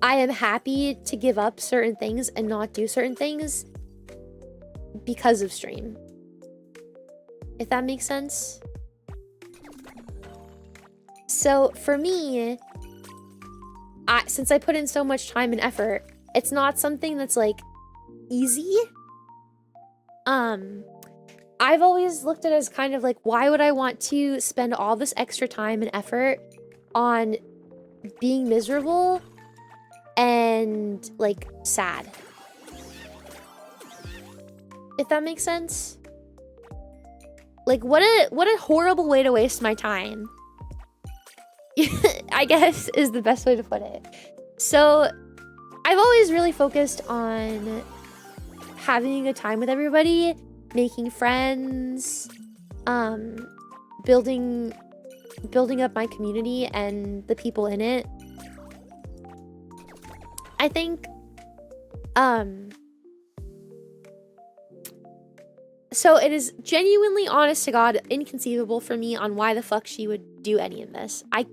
am happy to give up certain things and not do certain things because of stream. If that makes sense. So for me, since I put in so much time and effort, it's not something that's like easy. I've always looked at it as kind of like, why would I want to spend all this extra time and effort on being miserable and like sad? If that makes sense. Like what a horrible way to waste my time. I guess is the best way to put it. So I've always really focused on having a good time with everybody, making friends, building up my community and the people in it. I think so it is genuinely, honest to God, inconceivable for me on why the fuck she would do any of this. I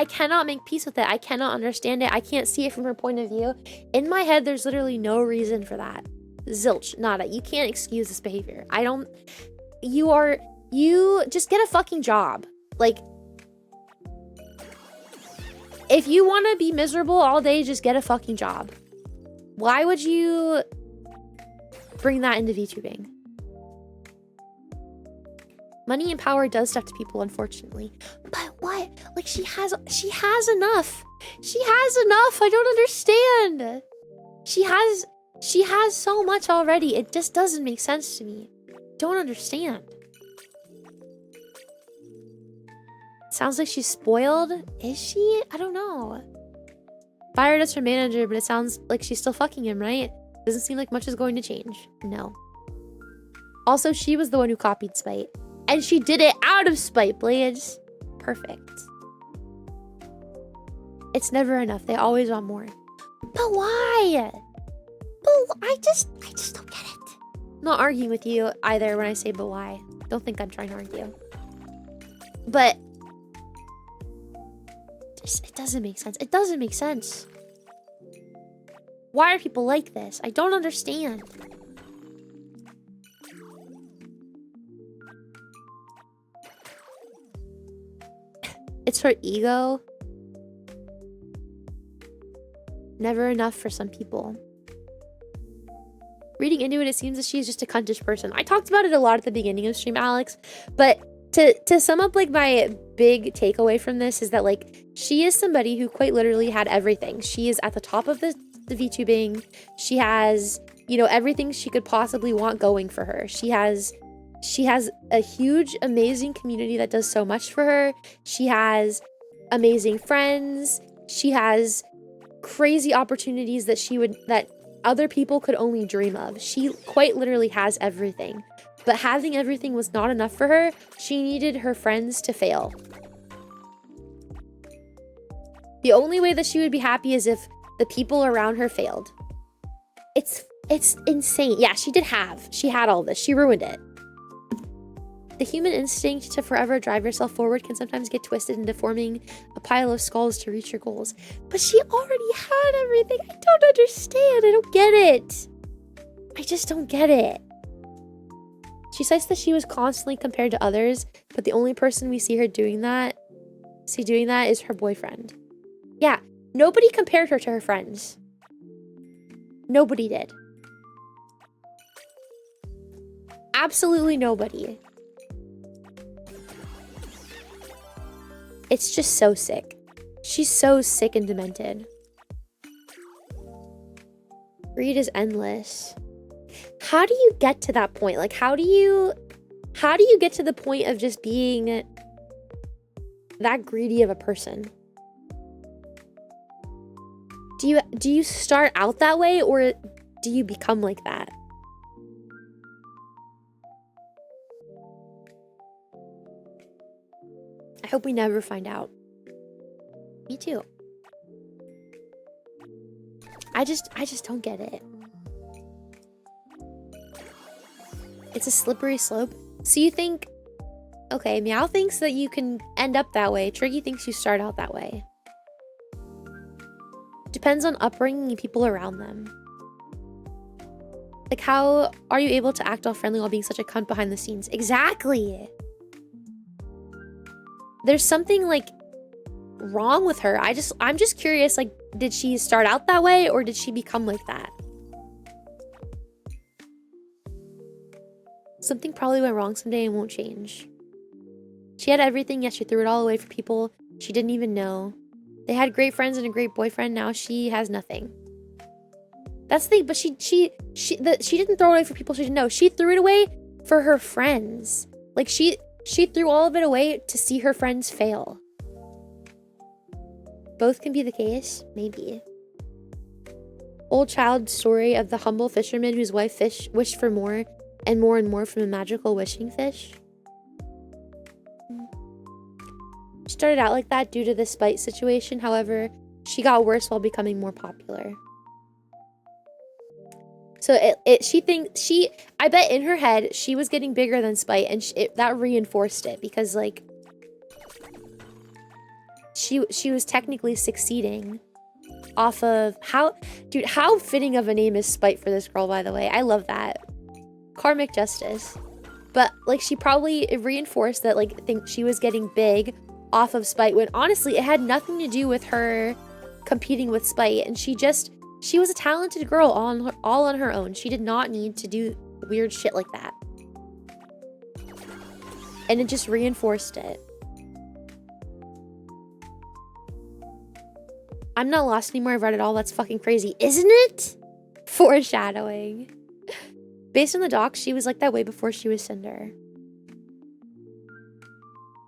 cannot make peace with it. I cannot understand it. I can't see it from her point of view. In my head, there's literally no reason for that. Zilch, nada. You can't excuse this behavior. You just get a fucking job. Like, if you want to be miserable all day, just get a fucking job. Why would you bring that into VTubing? Money and power does stuff to people, unfortunately. But what? Like, she has enough. She has enough. I don't understand. She has so much already. It just doesn't make sense to me. Don't understand. Sounds like she's spoiled. Is she? I don't know. Fired as her manager, but it sounds like she's still fucking him, right? Doesn't seem like much is going to change. No. Also, she was the one who copied Spite. And she did it out of spite, Blades. Perfect. It's never enough. They always want more. But why? But I just don't get it. I'm not arguing with you either when I say but why. Don't think I'm trying to argue. But it doesn't make sense. It doesn't make sense. Why are people like this? I don't understand. It's her ego. Never enough for some people. Reading into it, it seems that she's just a cuntish person. I talked about it a lot at the beginning of stream, Alex. But to sum up, like, my big takeaway from this is that, like, she is somebody who quite literally had everything. She is at the top of the VTubing. She has, you know, everything she could possibly want going for her. She has a huge, amazing community that does so much for her. She has amazing friends. She has crazy opportunities that other people could only dream of. She quite literally has everything. But having everything was not enough for her. She needed her friends to fail. The only way that she would be happy is if the people around her failed. It's insane. Yeah, she had all this. She ruined it. The human instinct to forever drive yourself forward can sometimes get twisted into forming a pile of skulls to reach your goals. But she already had everything. I don't understand. I don't get it. I just don't get it. She cites that she was constantly compared to others, but the only person we see doing that is her boyfriend. Yeah, nobody compared her to her friends. Nobody did. Absolutely nobody. It's just so sick. She's so sick and demented. Greed is endless. How do you get to that point? Like, how do you get to the point of just being that greedy of a person? Do you start out that way, or do you become like that? I hope we never find out. Me too. I just don't get it. It's a slippery slope. So you think, okay, Meow thinks that you can end up that way. Triggy thinks you start out that way. Depends on upbringing and people around them. Like, how are you able to act all friendly while being such a cunt behind the scenes? Exactly. There's something, like, wrong with her. I'm just curious, like, did she start out that way, or did she become like that? Something probably went wrong someday and won't change. She had everything, yet she threw it all away for people she didn't even know. They had great friends and a great boyfriend. Now she has nothing. That's the thing, but she didn't throw it away for people she didn't know. She threw it away for her friends. Like, she threw all of it away to see her friends fail. Both can be the case, maybe. Old child story of the humble fisherman whose wife wished for more and more from a magical wishing fish. She started out like that due to the spite situation. However, she got worse while becoming more popular. So I bet in her head she was getting bigger than spite, and that reinforced it, because, like, she was technically succeeding off of how fitting of a name is Spite for this girl, by the way. I love that. Karmic justice. But, like, she probably reinforced that, like, think she was getting big off of Spite, when honestly it had nothing to do with her competing with Spite, and she was a talented girl all on her own. She did not need to do weird shit like that. And it just reinforced it. I'm not lost anymore. I've read it all. That's fucking crazy, isn't it? Foreshadowing. Based on the docs, she was like that way before she was Cinder.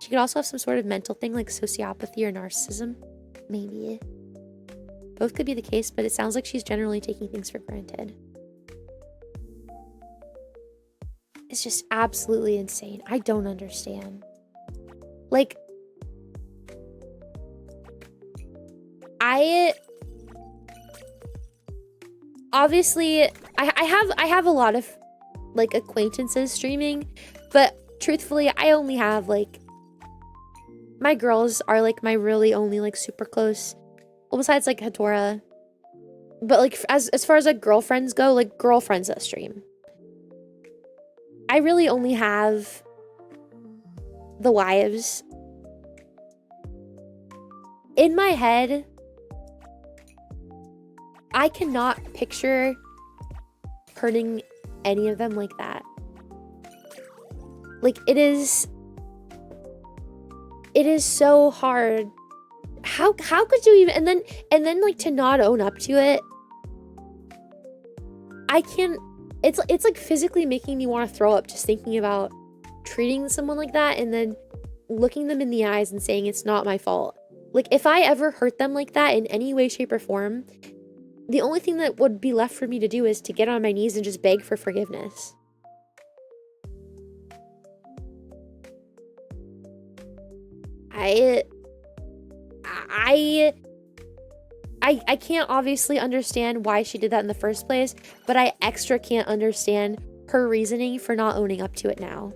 She could also have some sort of mental thing like sociopathy or narcissism. Maybe. Both could be the case, but it sounds like she's generally taking things for granted. It's just absolutely insane. I don't understand. Like, obviously I have a lot of like acquaintances streaming, but truthfully I only have like, my girls are like my really only like super close, well besides like Hatora, but like as far as like girlfriends go, like girlfriends that stream, I really only have the wives. In my head, I cannot picture hurting any of them like that. Like, it is so hard. How could you even, and then like to not own up to it? I can't, it's like physically making me want to throw up just thinking about treating someone like that and then looking them in the eyes and saying it's not my fault. Like, if I ever hurt them like that in any way, shape, or form, the only thing that would be left for me to do is to get on my knees and just beg for forgiveness. I can't obviously understand why she did that in the first place, but I extra can't understand her reasoning for not owning up to it now.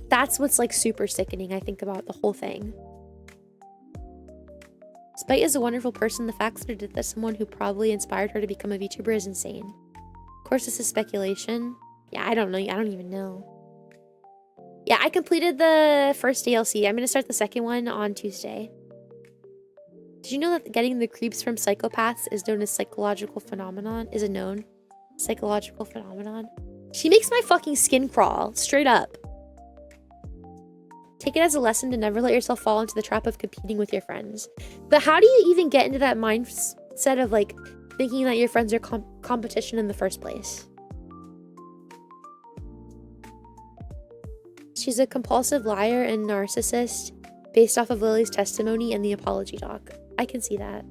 That's what's like super sickening, I think, about the whole thing. Spite is a wonderful person. The fact that it did that someone who probably inspired her to become a VTuber is insane. Of course, this is speculation. Yeah, I don't know. I don't even know. Yeah, I completed the first DLC. I'm going to start the second one on Tuesday. Did you know that getting the creeps from psychopaths is known as psychological phenomenon? Is a known psychological phenomenon? She makes my fucking skin crawl. Straight up. Take it as a lesson to never let yourself fall into the trap of competing with your friends. But how do you even get into that mindset of like thinking that your friends are competition in the first place? She's a compulsive liar and narcissist based off of Lily's testimony and the apology doc. I can see that.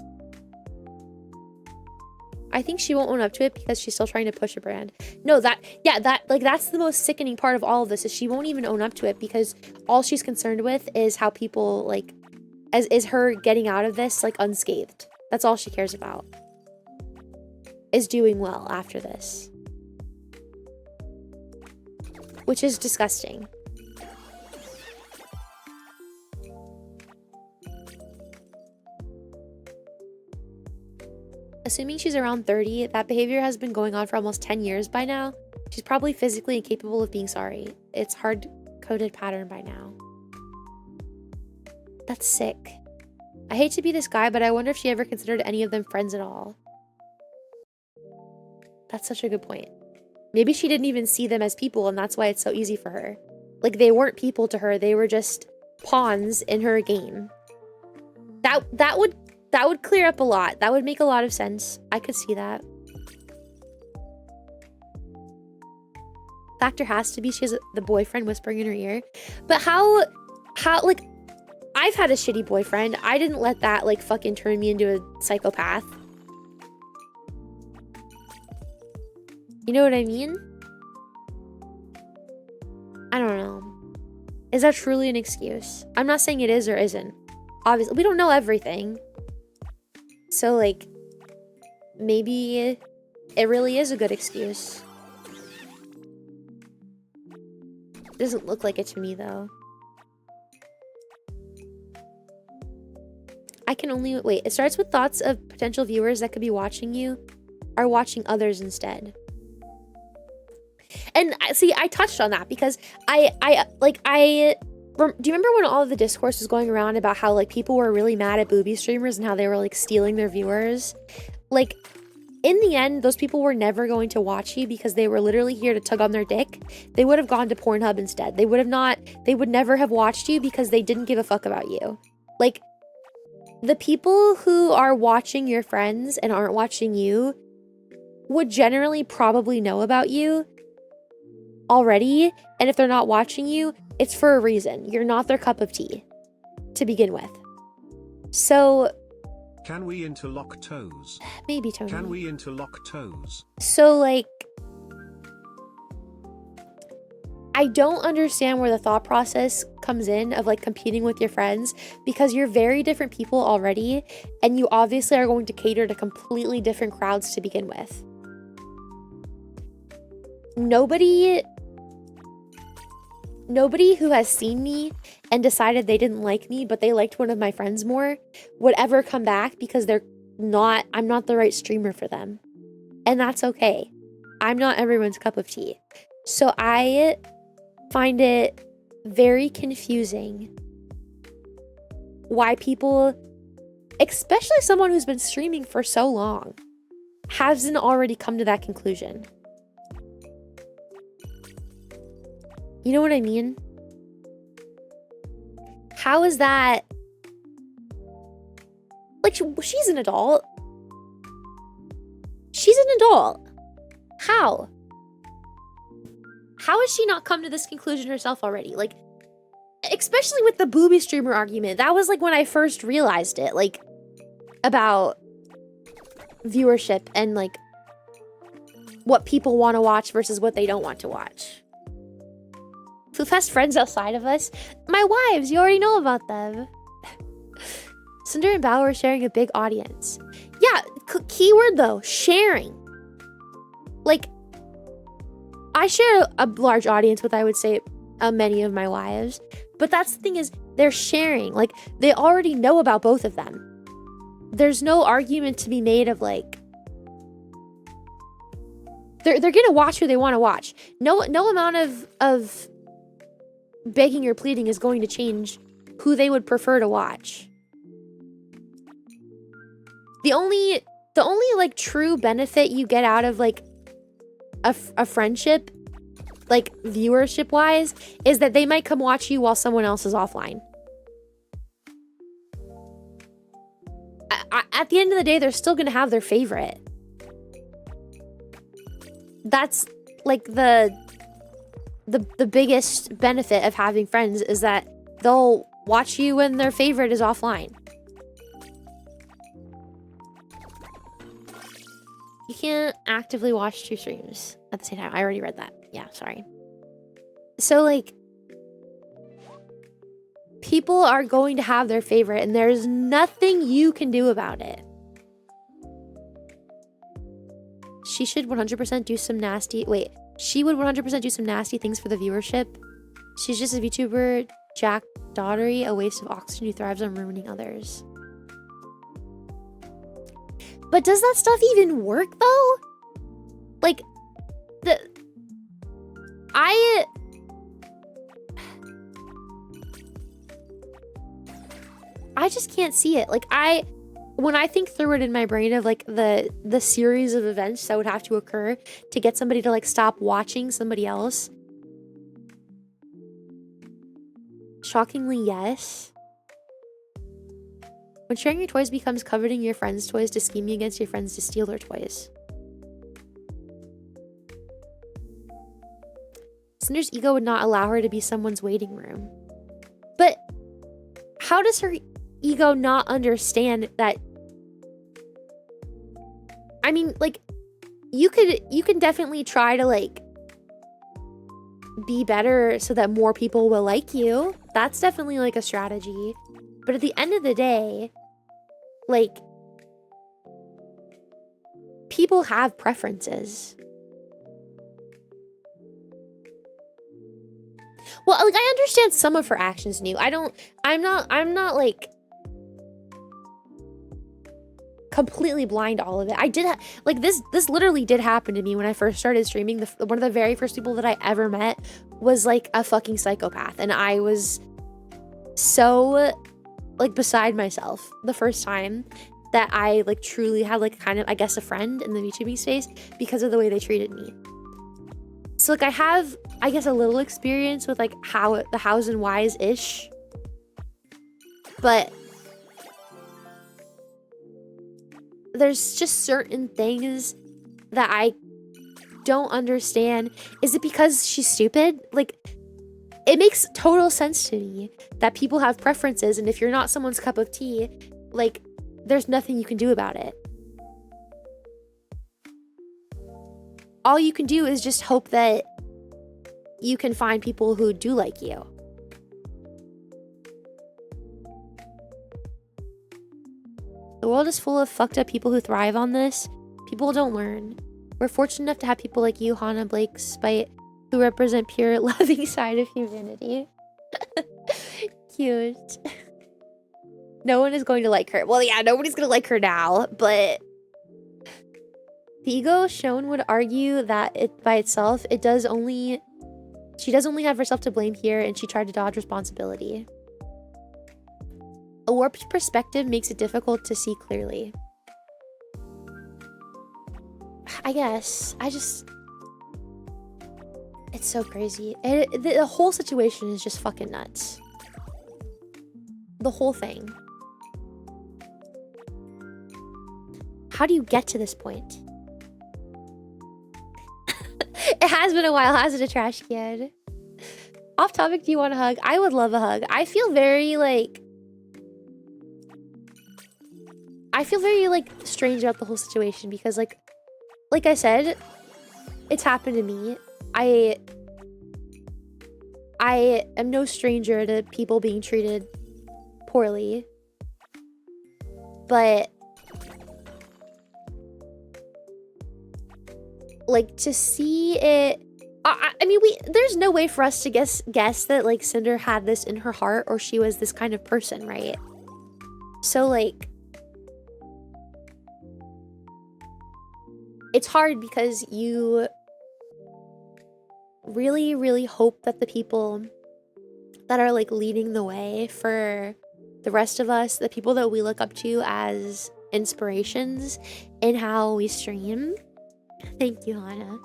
I think she won't own up to it because she's still trying to push a brand. No, that's the most sickening part of all of this, is she won't even own up to it because all she's concerned with is how people like, is her getting out of this like unscathed. That's all she cares about. Is doing well after this. Which is disgusting. Assuming she's around 30, that behavior has been going on for almost 10 years by now. She's probably physically incapable of being sorry. It's hard-coded pattern by now. That's sick. I hate to be this guy, but I wonder if she ever considered any of them friends at all. That's such a good point. Maybe she didn't even see them as people, and that's why it's so easy for her. Like, they weren't people to her. They were just pawns in her game. That would clear up a lot. That would make a lot of sense. I could see that. Factor has to be she has the boyfriend whispering in her ear. But how, like, I've had a shitty boyfriend. I didn't let that, like, fucking turn me into a psychopath. You know what I mean? I don't know. Is that truly an excuse? I'm not saying it is or isn't. Obviously, we don't know everything. So, like, maybe it really is a good excuse. It doesn't look like it to me, though. I can only... Wait, it starts with thoughts of potential viewers that could be watching you are watching others instead. And, see, I touched on that because do you remember when all of the discourse was going around about how, like, people were really mad at booby streamers and how they were, like, stealing their viewers? Like, in the end, those people were never going to watch you because they were literally here to tug on their dick. They would have gone to Pornhub instead. They would never have watched you because they didn't give a fuck about you. Like, the people who are watching your friends and aren't watching you would generally probably know about you already. And if they're not watching you, it's for a reason. You're not their cup of tea to begin with. So...
Can we interlock toes?
Maybe, Tony.
Can we interlock toes?
So, like... I don't understand where the thought process comes in of, like, competing with your friends because you're very different people already, and you obviously are going to cater to completely different crowds to begin with. Nobody who has seen me and decided they didn't like me, but they liked one of my friends more, would ever come back because I'm not the right streamer for them. And that's okay. I'm not everyone's cup of tea. So I find it very confusing why people, especially someone who's been streaming for so long, hasn't already come to that conclusion. You know what I mean? How is that? Like, she's an adult. She's an adult. How? How has she not come to this conclusion herself already? Like, especially with the booby streamer argument. That was like when I first realized it, like, about viewership and like what people want to watch versus what they don't want to watch. Foof has friends outside of us. My wives, you already know about them. Cinder and Bao are sharing a big audience. Yeah, keyword though, sharing. Like, I share a large audience with, I would say, many of my wives. But that's the thing is, they're sharing. Like, they already know about both of them. There's no argument to be made of, like, they're gonna watch who they want to watch. No amount of begging or pleading is going to change who they would prefer to watch. The only like true benefit you get out of like a friendship, like viewership wise, is that they might come watch you while someone else is offline. At the end of the day, they're still gonna have their favorite. That's like the biggest benefit of having friends, is that they'll watch you when their favorite is offline. You can't actively watch two streams at the same time. I already read that. Yeah, sorry. So, like, people are going to have their favorite, and there's nothing you can do about it. She should 100% do some nasty... Wait. She would 100% do some nasty things for the viewership. She's just a VTuber, Jack Daughtery, a waste of oxygen who thrives on ruining others. But does that stuff even work, though? Like, I just can't see it. Like, when I think through it in my brain of like the series of events that would have to occur to get somebody to like stop watching somebody else. Shockingly, yes. When sharing your toys becomes coveting your friends' toys to scheming against your friends to steal their toys. Cinder's ego would not allow her to be someone's waiting room. But how does her ego not understand that? I mean, like, you can definitely try to like be better so that more people will like you. That's definitely like a strategy. But at the end of the day, like, people have preferences. Well, like, I understand some of her actions new. I'm not like completely blind to all of it. I did like this literally did happen to me when I first started streaming. One of the very first people that I ever met was like a fucking psychopath, and I was so like beside myself the first time. that I like truly had like kind of, I guess, a friend in the VTubing space because of the way they treated me. So like I have, I guess, a little experience with like how the hows and whys ish, but there's just certain things that I don't understand. Is it because she's stupid? Like, it makes total sense to me that people have preferences, and if you're not someone's cup of tea, like, there's nothing you can do about it. All you can do is just hope that you can find people who do like you. The world is full of fucked up people who thrive on this. People don't learn. We're fortunate enough to have people like you, Hannah, Blake, Spite, who represent pure loving side of humanity. Cute. No one is going to like her. Well, yeah, nobody's going to like her now, but the ego shown would argue that it by itself, she does only have herself to blame here, and she tried to dodge responsibility. A warped perspective makes it difficult to see clearly. I guess. It's so crazy. The whole situation is just fucking nuts. The whole thing. How do you get to this point? It has been a while, hasn't it, Trash Kid? Off topic, do you want a hug? I would love a hug. I feel very strange about the whole situation because like I said, it's happened to me. I am no stranger to people being treated poorly. But like to see it, I mean, there's no way for us to guess that like Cinder had this in her heart or she was this kind of person, right? So like it's hard because you really, really hope that the people that are like leading the way for the rest of us, the people that we look up to as inspirations in how we stream, thank you, Hannah,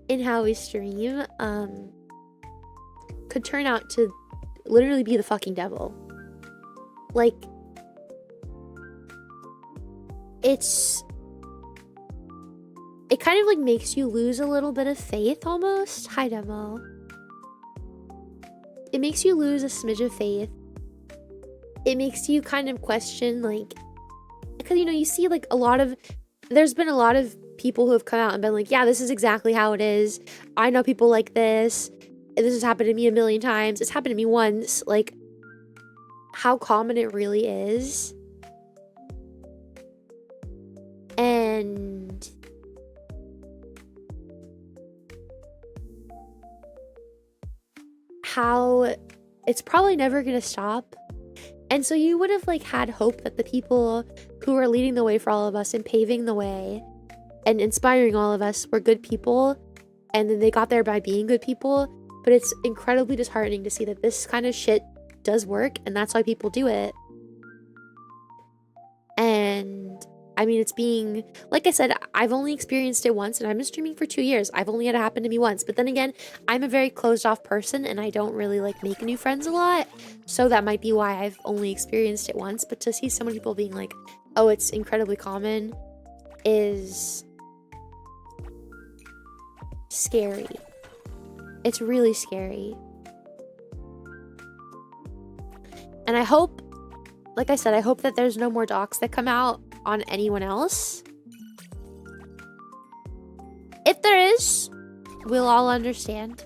in how we stream, could turn out to literally be the fucking devil. Like, it kind of like makes you lose a little bit of faith almost. Hi, Demo. It makes you lose a smidge of faith. It makes you kind of question, like, because, you know, you see like there's been a lot of people who have come out and been like, yeah, this is exactly how it is. I know people like this. This has happened to me a million times. It's happened to me once. Like, how common it really is. And how it's probably never gonna stop. And so you would have like had hope that the people who are leading the way for all of us and paving the way and inspiring all of us were good people, and then they got there by being good people. But it's incredibly disheartening to see that this kind of shit does work, and that's why people do it. And I mean, it's being, like I said, I've only experienced it once, and I've been streaming for 2 years. I've only had it happen to me once. But then again, I'm a very closed off person, and I don't really like make new friends a lot. So that might be why I've only experienced it once. But to see so many people being like, oh, it's incredibly common, is scary. It's really scary. And I hope, like I said, I hope that there's no more docs that come out on anyone else. If there is, we'll all understand.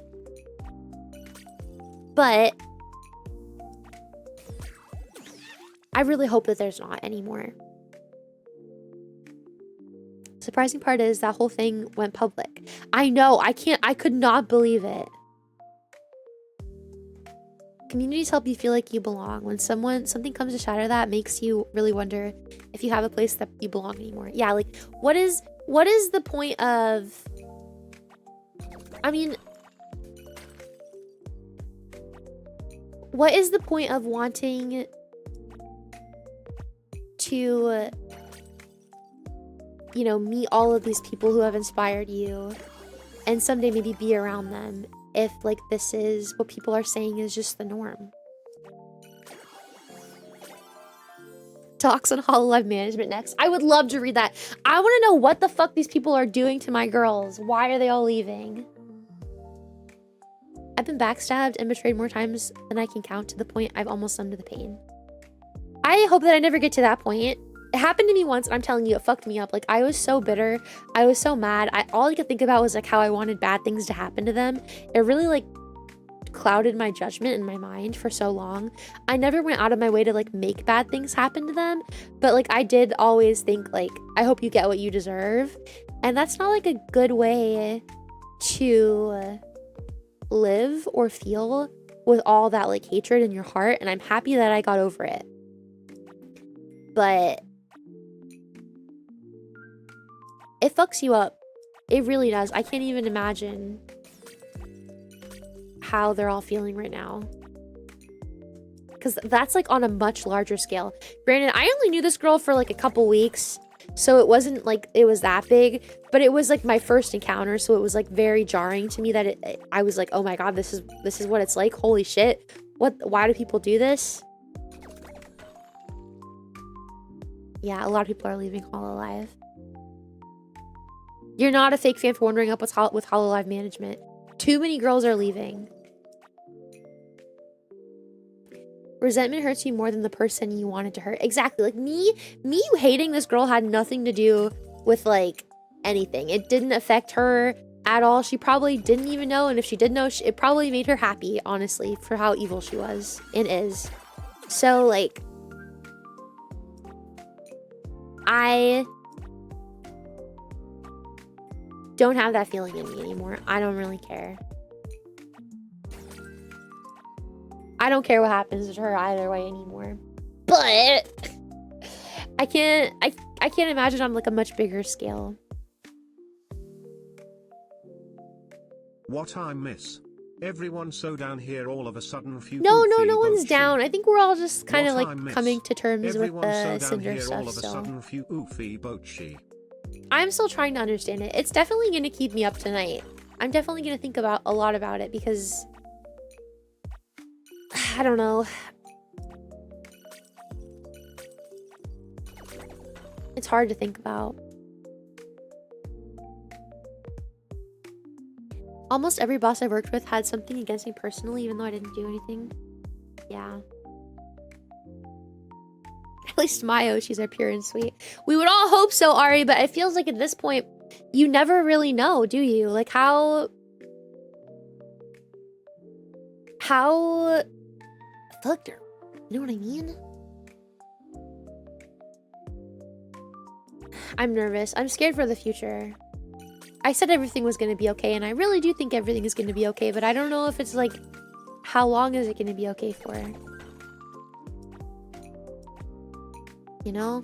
But I really hope that there's not anymore. Surprising part is that whole thing went public. I know, I could not believe it. Communities help you feel like you belong. When something comes to shatter that, makes you really wonder if you have a place that you belong anymore. Yeah, like what is the point of, I mean, what is the point of wanting to, you know, meet all of these people who have inspired you and someday maybe be around them if, like, this is what people are saying is just the norm. Talks on Hololive management next. I would love to read that. I want to know what the fuck these people are doing to my girls. Why are they all leaving? I've been backstabbed and betrayed more times than I can count, to the point I've almost numbed to the pain. I hope that I never get to that point. It happened to me once, and I'm telling you, it fucked me up. Like, I was so bitter. I was so mad. All I could think about was, like, how I wanted bad things to happen to them. It really, like, clouded my judgment in my mind for so long. I never went out of my way to, like, make bad things happen to them. But, like, I did always think, like, I hope you get what you deserve. And that's not, like, a good way to live or feel with all that, like, hatred in your heart. And I'm happy that I got over it. But it fucks you up. It really does. I can't even imagine how they're all feeling right now. Because that's, like, on a much larger scale. Granted, I only knew this girl for, like, a couple weeks. So it wasn't, like, it was that big. But it was, like, my first encounter. So it was, like, very jarring to me that I was like, oh my god, this is what it's like. Holy shit. Why do people do this? Yeah, a lot of people are leaving Hololive. You're not a fake fan for wondering up with Hololive management. Too many girls are leaving. Resentment hurts you more than the person you wanted to hurt. Exactly. Like, me hating this girl had nothing to do with, like, anything. It didn't affect her at all. She probably didn't even know. And if she did know, it probably made her happy, honestly, for how evil she was and is. So, like, I don't have that feeling in me anymore. I don't really care. I don't care what happens to her either way anymore. But I can't imagine on, like, a much bigger scale.
What I miss. Everyone so down here all of a sudden.
No one's down. I think we're all just kind of, like, coming to terms with the Sinder stuff still. I'm still trying to understand it. It's definitely going to keep me up tonight. I'm definitely going to think a lot about it because I don't know. It's hard to think about. Almost every boss I've worked with had something against me personally, even though I didn't do anything. Yeah. At least Mayo, she's our pure and sweet. We would all hope so, Ari, but it feels like at this point, you never really know, do you? Like, how fucked her. You know what I mean? I'm nervous. I'm scared for the future. I said everything was going to be okay, and I really do think everything is going to be okay, but I don't know if it's, like, how long is it going to be okay for? You know?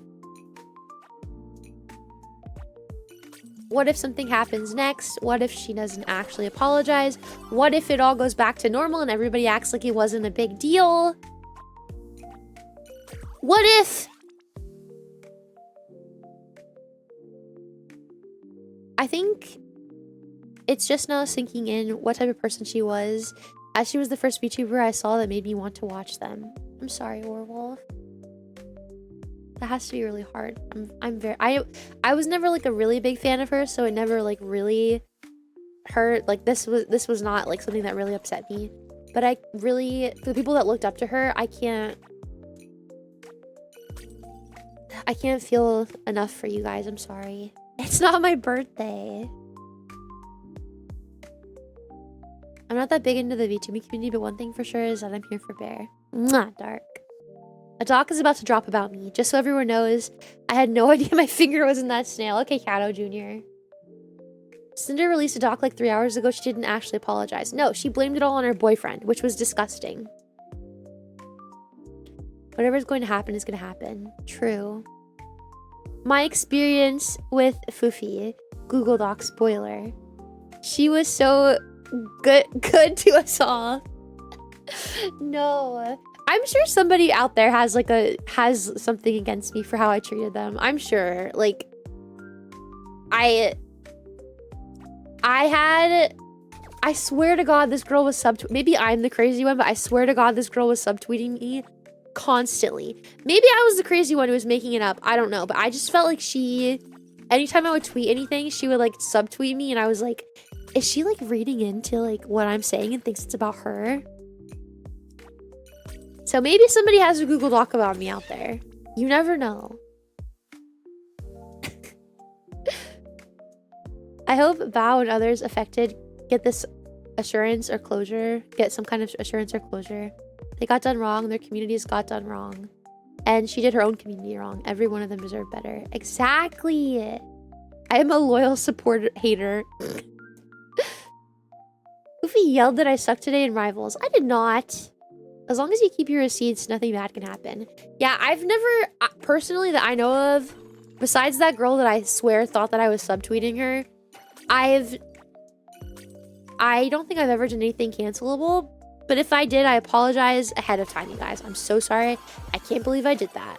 What if something happens next? What if she doesn't actually apologize? What if it all goes back to normal and everybody acts like it wasn't a big deal? What if... I think it's just now sinking in what type of person she was, as she was the first VTuber I saw that made me want to watch them. I'm sorry, Warwolf. That has to be really hard. I was never, like, a really big fan of her, so it never, like, really hurt. Like, this was not, like, something that really upset me. But I really, for the people that looked up to her, I can't feel enough for you guys. I'm sorry. It's not my birthday. I'm not that big into the VTuber community, but one thing for sure is that I'm here for Bear. Mwah, Dark. A doc is about to drop about me. Just so everyone knows, I had no idea my finger was in that snail. Okay, Kato Jr. Sinder released a doc like 3 hours ago. She didn't actually apologize. No, she blamed it all on her boyfriend, which was disgusting. Whatever's going to happen is going to happen. True. My experience with Fuufie, Google Doc spoiler. She was so good to us all. No. I'm sure somebody out there has like has something against me for how I treated them. I'm sure. Like I swear to God this girl was maybe I'm the crazy one, but I swear to God this girl was subtweeting me constantly. Maybe I was the crazy one who was making it up. I don't know, but I just felt like anytime I would tweet anything, she would like subtweet me, and I was like, is she like reading into like what I'm saying and thinks it's about her? So maybe somebody has a Google Doc about me out there. You never know. I hope Bao and others affected get this assurance or closure, get some kind of assurance or closure. They got done wrong. Their communities got done wrong. And she did her own community wrong. Every one of them deserved better. Exactly. I am a loyal supporter hater. Fuufie yelled that I sucked today in Rivals. I did not. As long as you keep your receipts, nothing bad can happen. Yeah, I've never, personally that I know of, besides that girl that I swear thought that I was subtweeting her, I don't think I've ever done anything cancelable. But if I did, I apologize ahead of time, you guys. I'm so sorry. I can't believe I did that.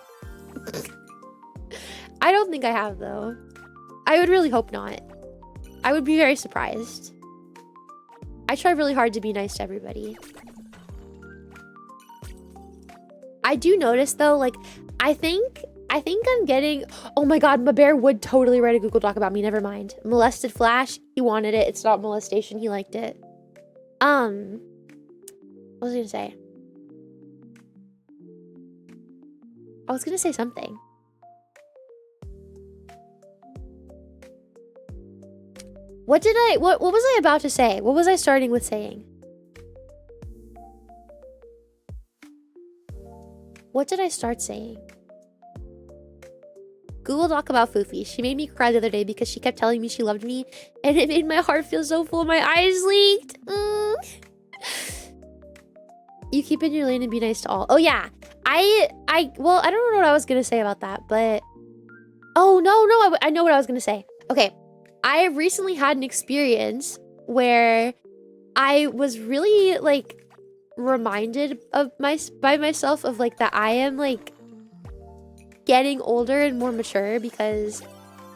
I don't think I have, though. I would really hope not. I would be very surprised. I try really hard to be nice to everybody. I do notice though, like, I think I'm getting, oh my God, my bear would totally write a Google Doc about me. Never mind. Molested Flash. He wanted it. It's not molestation. He liked it. What was I gonna say? I was gonna say something. What was I about to say? What was I starting with saying? What did I start saying? Google Doc about Fuufie. She made me cry the other day because she kept telling me she loved me, and it made my heart feel so full. My eyes leaked. You keep in your lane and be nice to all. Oh yeah. Well, I don't know what I was gonna say about that, but oh no, I know what I was gonna say. Okay. I recently had an experience where I was really like reminded of by myself of like that I am like getting older and more mature, because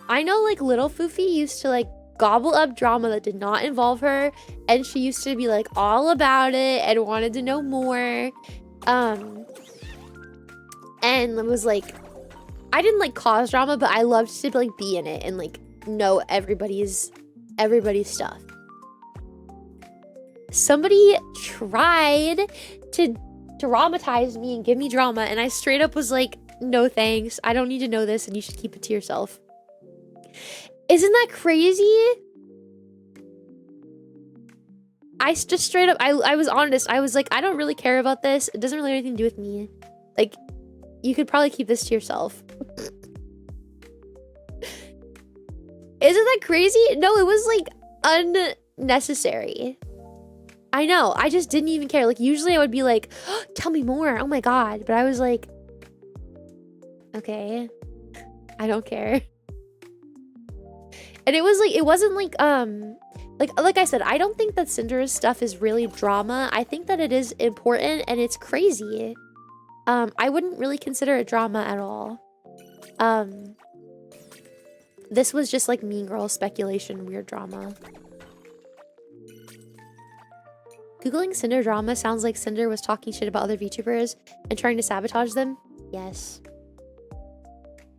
I know like little Fuufie used to like gobble up drama that did not involve her, and she used to be like all about it and wanted to know more, and it was like I didn't like cause drama, but I loved to like be in it and like know everybody's stuff. Somebody tried to dramatize me and give me drama, and I straight up was like, no thanks, I don't need to know this, and you should keep it to yourself. Isn't that crazy? I just straight up, I was honest. I was like, I don't really care about this. It doesn't really have anything to do with me. Like, you could probably keep this to yourself. Isn't that crazy? No, it was like unnecessary. I know, I just didn't even care. Like, usually I would be like, oh, tell me more. Oh my God. But I was like, okay, I don't care. And it was like, it wasn't like, like I said, I don't think that Cinder's stuff is really drama. I think that it is important and it's crazy. I wouldn't really consider it drama at all. This was just like Mean Girl speculation, weird drama. Googling Cinder drama sounds like Cinder was talking shit about other VTubers and trying to sabotage them. Yes.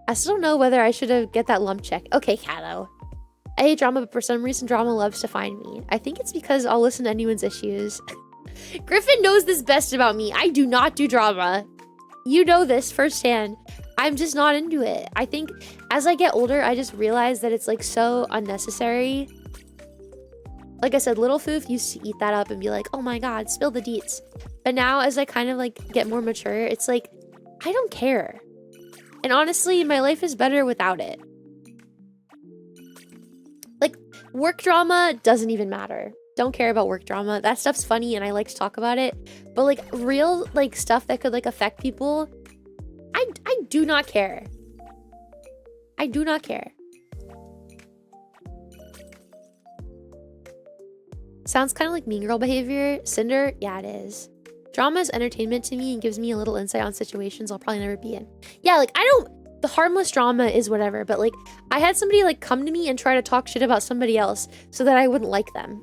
I still don't know whether I should get that lump check. Okay, Kato. I hate drama, but for some reason drama loves to find me. I think it's because I'll listen to anyone's issues. Griffin knows this best about me. I do not do drama. You know this firsthand. I'm just not into it. I think as I get older, I just realize that it's like so unnecessary. Like I said, little Foof used to eat that up and be like, oh my God, spill the deets. But now as I kind of like get more mature, it's like, I don't care. And honestly, my life is better without it. Like, work drama doesn't even matter. Don't care about work drama. That stuff's funny and I like to talk about it. But like real like stuff that could like affect people, I do not care. I do not care. Sounds kind of like Mean Girl behavior. Cinder? Yeah, it is. Drama is entertainment to me and gives me a little insight on situations I'll probably never be in. Yeah, like, I don't... The harmless drama is whatever, but, like, I had somebody, like, come to me and try to talk shit about somebody else so that I wouldn't like them.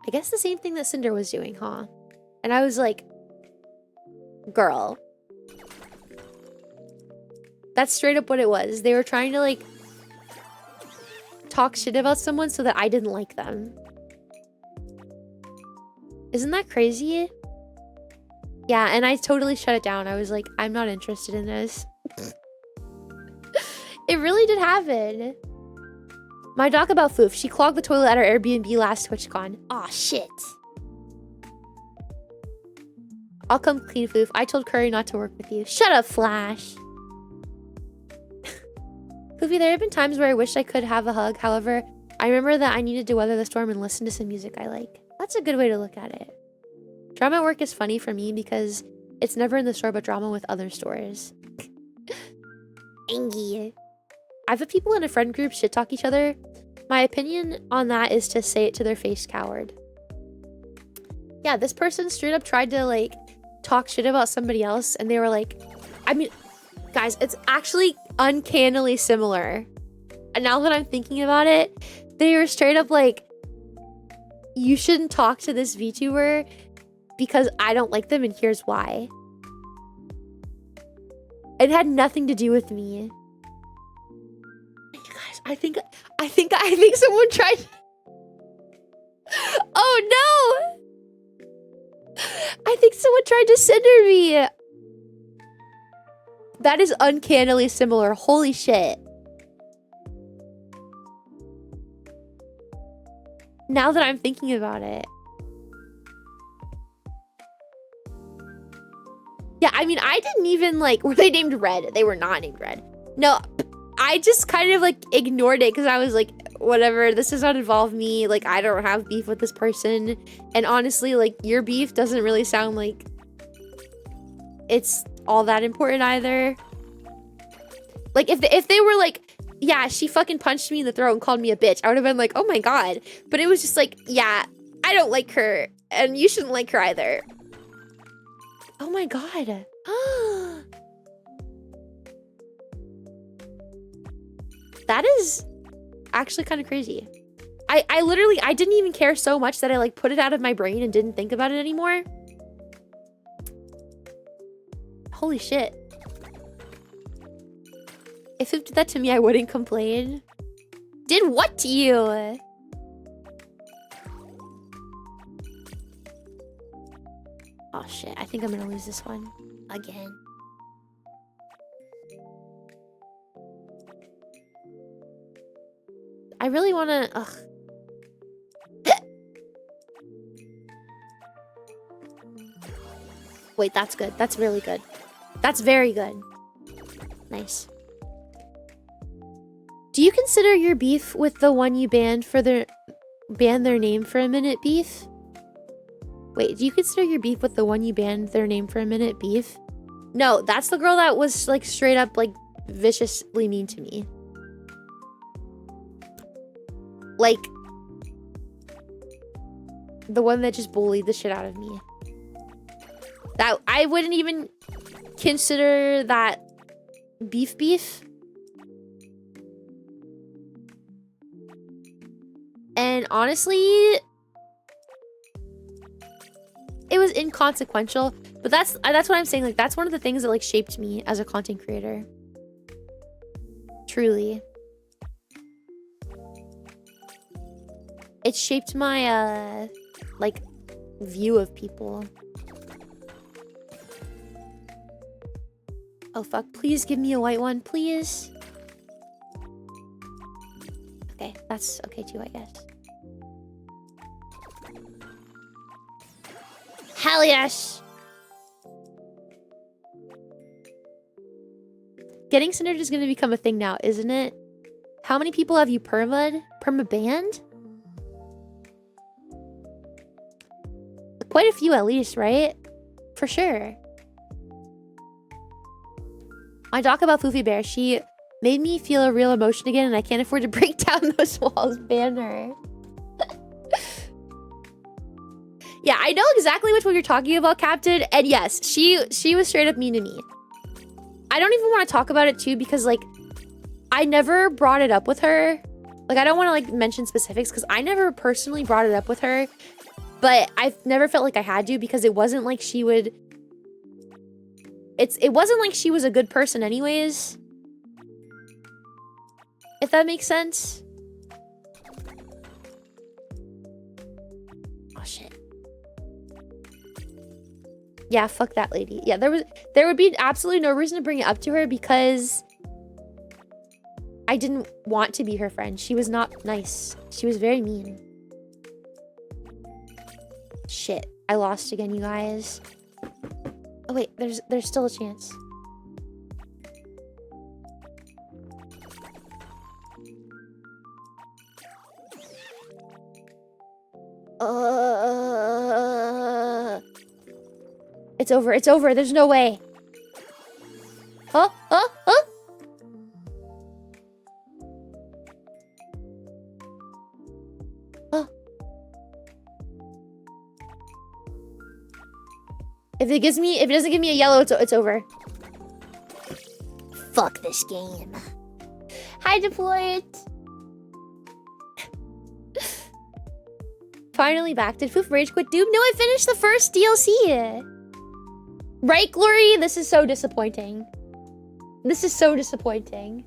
I guess the same thing that Sinder was doing, huh? And I was like... Girl. That's straight up what it was. They were trying to, like... talk shit about someone so that I didn't like them. Isn't that crazy? Yeah, and I totally shut it down. I was like, I'm not interested in this. It really did happen. My doc about Foof. She clogged the toilet at our Airbnb last TwitchCon. Aw, shit. I'll come clean, Foof. I told Curry not to work with you. Shut up, Flash. Foofy, there have been times where I wish I could have a hug. However, I remember that I needed to weather the storm and listen to some music I like. That's a good way to look at it. Drama at work is funny for me because it's never in the store but drama with other stores. Angie. I've had people in a friend group shit talk each other. My opinion on that is to say it to their face, coward. Yeah, this person straight up tried to, like, talk shit about somebody else, and they were like... I mean, guys, it's actually uncannily similar. And now that I'm thinking about it, they were straight up like... You shouldn't talk to this VTuber because I don't like them, and here's why. It had nothing to do with me. I think someone tried. Oh no! I think someone tried to Cinder me. That is uncannily similar. Holy shit. Now that I'm thinking about it. Yeah, I mean, I didn't even like... Were they named Red? They were not named Red. No, I just kind of like ignored it because I was like, whatever, this does not involve me. Like, I don't have beef with this person. And honestly, like, your beef doesn't really sound like it's all that important either. Like, if they were like, yeah, she fucking punched me in the throat and called me a bitch, I would have been like, oh my god. But it was just like, yeah, I don't like her. And you shouldn't like her either. Oh my god. That is actually kind of crazy. I literally, I didn't even care so much that I like put it out of my brain and didn't think about it anymore. Holy shit. If it did that to me, I wouldn't complain. Did what to you? Oh shit, I think I'm gonna lose this one. Again. I really wanna... Ugh. Wait, that's good. That's really good. That's very good. Nice. Do you consider your beef with the one you banned their name for a minute beef? Wait, do you consider your beef with the one you banned their name for a minute beef? No, that's the girl that was like straight up like viciously mean to me. Like the one that just bullied the shit out of me. That I wouldn't even consider that beef. And honestly, it was inconsequential, but that's what I'm saying. Like, that's one of the things that like shaped me as a content creator. Truly. It shaped my like view of people. Oh fuck, please give me a white one, please. Okay, that's okay too, I guess. Hell yes! Getting Cindered is gonna become a thing now, isn't it? How many people have you perma-banned? Quite a few at least, right? For sure. My doc about Fuufie Bear, she made me feel a real emotion again and I can't afford to break down those walls. Ban her. Yeah, I know exactly which one you're talking about, Captain. And yes, she was straight up mean to me. I don't even want to talk about it too because like I never brought it up with her. Like I don't want to like mention specifics because I never personally brought it up with her. But I've never felt like I had to because it wasn't like she would... It wasn't like she was a good person anyways. If that makes sense. Oh shit. Yeah, fuck that lady. Yeah, there would be absolutely no reason to bring it up to her because I didn't want to be her friend. She was not nice. She was very mean. Shit, I lost again, you guys. Oh wait, there's still a chance. It's over, it's over, there's no way. Huh? Huh? Huh? Huh? If it doesn't give me a yellow, it's over. Fuck this game. Hi, Deployed. Finally back. Did Foof rage quit Doom? No, I finished the first DLC. Right, Glory? This is so disappointing. This is so disappointing.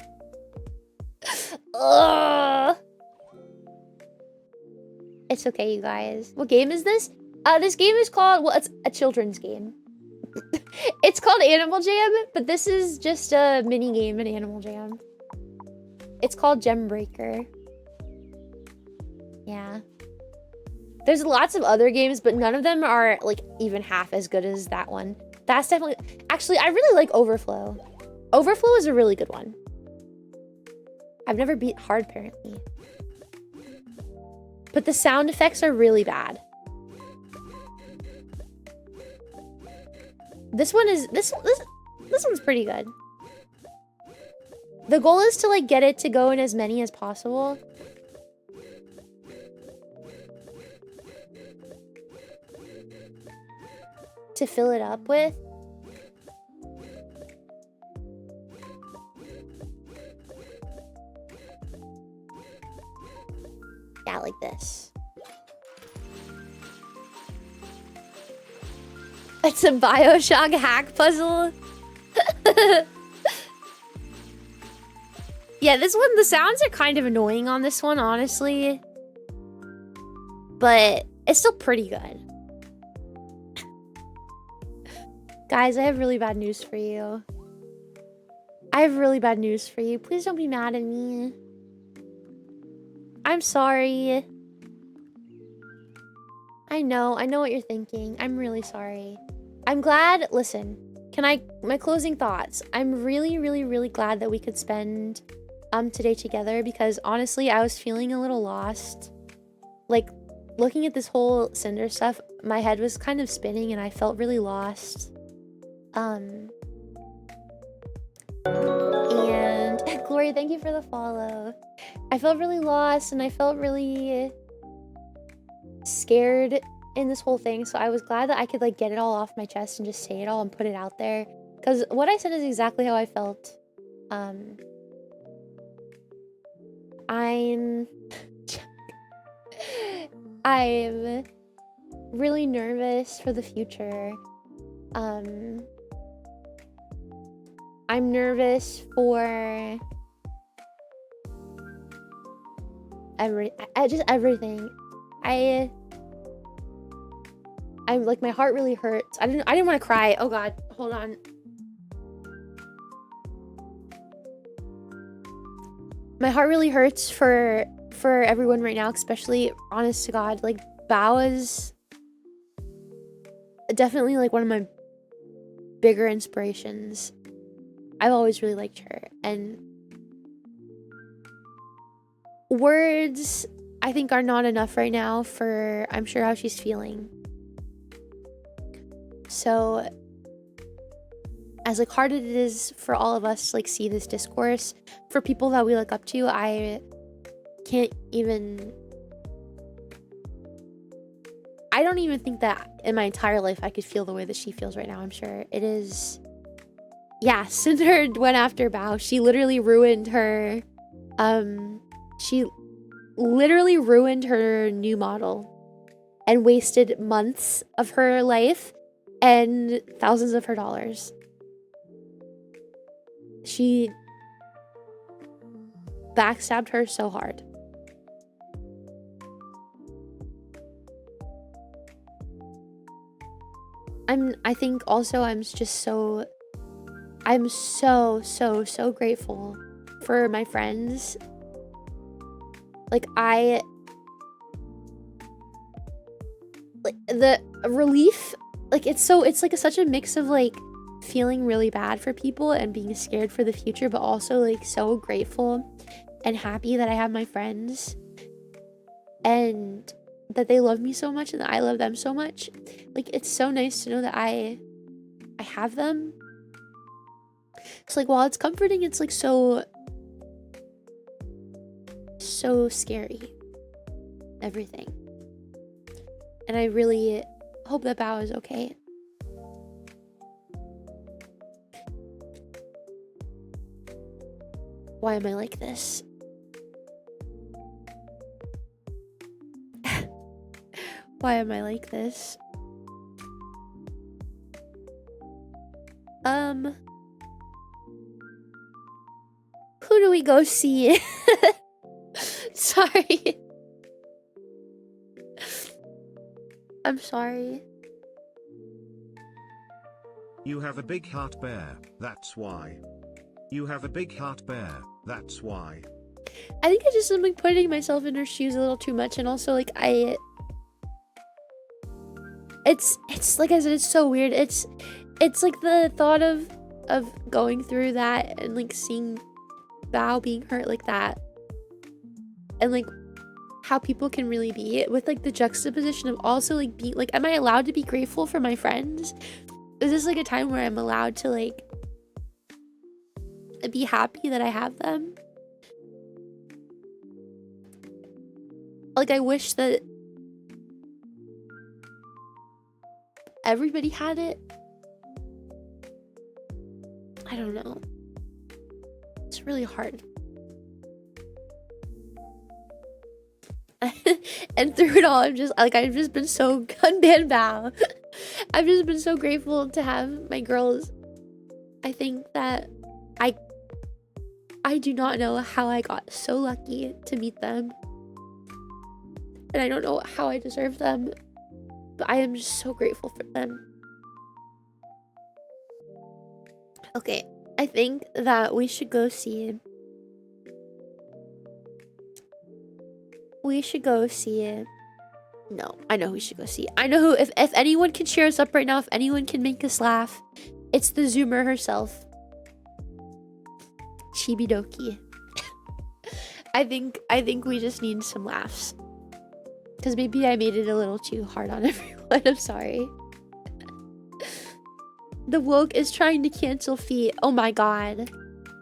Ugh. It's okay, you guys. What game is this? This game is called... Well, it's a children's game. It's called Animal Jam, but this is just a mini game in Animal Jam. It's called Gem Breaker. Yeah. There's lots of other games, but none of them are like even half as good as that one. That's definitely... Actually, I really like Overflow. Overflow is a really good one. I've never beat hard, apparently. But the sound effects are really bad. This one is... This one's pretty good. The goal is to like get it to go in as many as possible. To fill it up with. Yeah, like this. It's a BioShock hack puzzle. Yeah, this one, the sounds are kind of annoying on this one, honestly. But it's still pretty good. Guys, I have really bad news for you. I have really bad news for you. Please don't be mad at me. I'm sorry. I know what you're thinking. I'm really sorry. I'm glad, listen, my closing thoughts. I'm really, really, really glad that we could spend today together because honestly, I was feeling a little lost. Like, looking at this whole Cinder stuff, my head was kind of spinning and I felt really lost. And Glory, thank you for the follow. I felt really lost and I felt really scared in this whole thing, so I was glad that I could like get it all off my chest and just say it all and put it out there, because what I said is exactly how I felt. I'm really nervous for the future. I'm nervous for everything. I'm like, my heart really hurts. I didn't want to cry. Oh god, hold on. My heart really hurts for everyone right now, especially, honest to god, like Bao is definitely like one of my bigger inspirations. I've always really liked her, and words I think are not enough right now for, I'm sure, how she's feeling. So as like hard as it is for all of us to like see this discourse, for people that we look up to, I don't even think that in my entire life I could feel the way that she feels right now. I'm sure it is. Yeah, Sinder went after Bao. She literally ruined her. She literally ruined her new model and wasted months of her life and thousands of her dollars. She backstabbed her so hard. I think also I'm so grateful for my friends. Like the relief, like it's like such a mix of like feeling really bad for people and being scared for the future, but also like so grateful and happy that I have my friends and that they love me so much and that I love them so much. Like it's so nice to know that I have them. It's like while it's comforting, it's like so scary, everything. And I really hope that Bao is okay. Why am I like this? Why am I like this? Who do we go see? Sorry. I'm sorry.
You have a big heart, bear, that's why. You have a big heart, bear, that's why.
I think I just am like putting myself in her shoes a little too much, and also like it's like I said, it's so weird. It's like the thought of going through that and like seeing Bao being hurt like that, and like how people can really be with like the juxtaposition of also like being like, am I allowed to be grateful for my friends? Is this like a time where I'm allowed to like be happy that I have them? Like I wish that everybody had it. I don't know. It's really hard. And through it all, I've just been so unban Bao. I've just been so grateful to have my girls. I think that I do not know how I got so lucky to meet them. And I don't know how I deserve them, but I am just so grateful for them. Okay, I think that we should go see. No, I know who we should go see. I know who, if anyone can cheer us up right now, if anyone can make us laugh, it's the Zoomer herself. Chibidoki. I think we just need some laughs. Because maybe I made it a little too hard on everyone. I'm sorry. The woke is trying to cancel feet. Oh my god.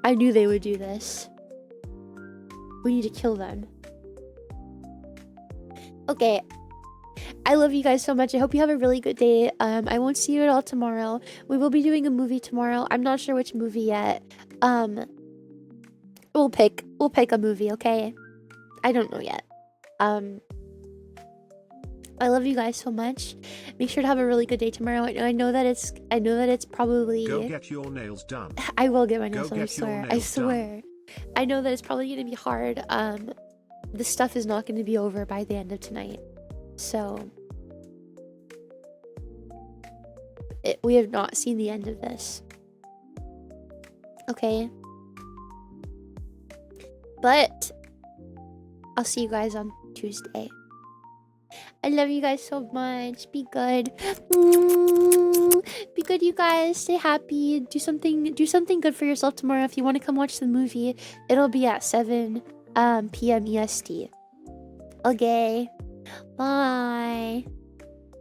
I knew they would do this. We need to kill them. Okay. I love you guys so much. I hope you have a really good day. I won't see you at all tomorrow. We will be doing a movie tomorrow. I'm not sure which movie yet. We'll pick a movie, okay? I don't know yet. I love you guys so much. Make sure to have a really good day tomorrow. I know that it's probably...
Go get your nails done.
I will get my nails
Go
done,
get your
I
nails
swear.
done.
I know that it's probably going to be hard. This stuff is not going to be over by the end of tonight. So... we have not seen the end of this. Okay? But... I'll see you guys on Tuesday. I love you guys so much. Be good. Be good, you guys. Stay happy. Do something good for yourself tomorrow. If you want to come watch the movie, it'll be at 7 p.m. EST. Okay. Bye.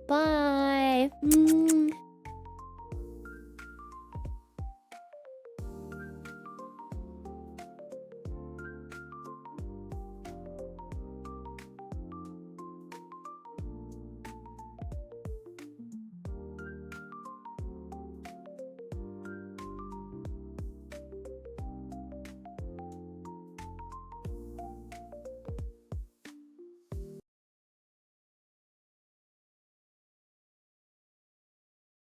Bye.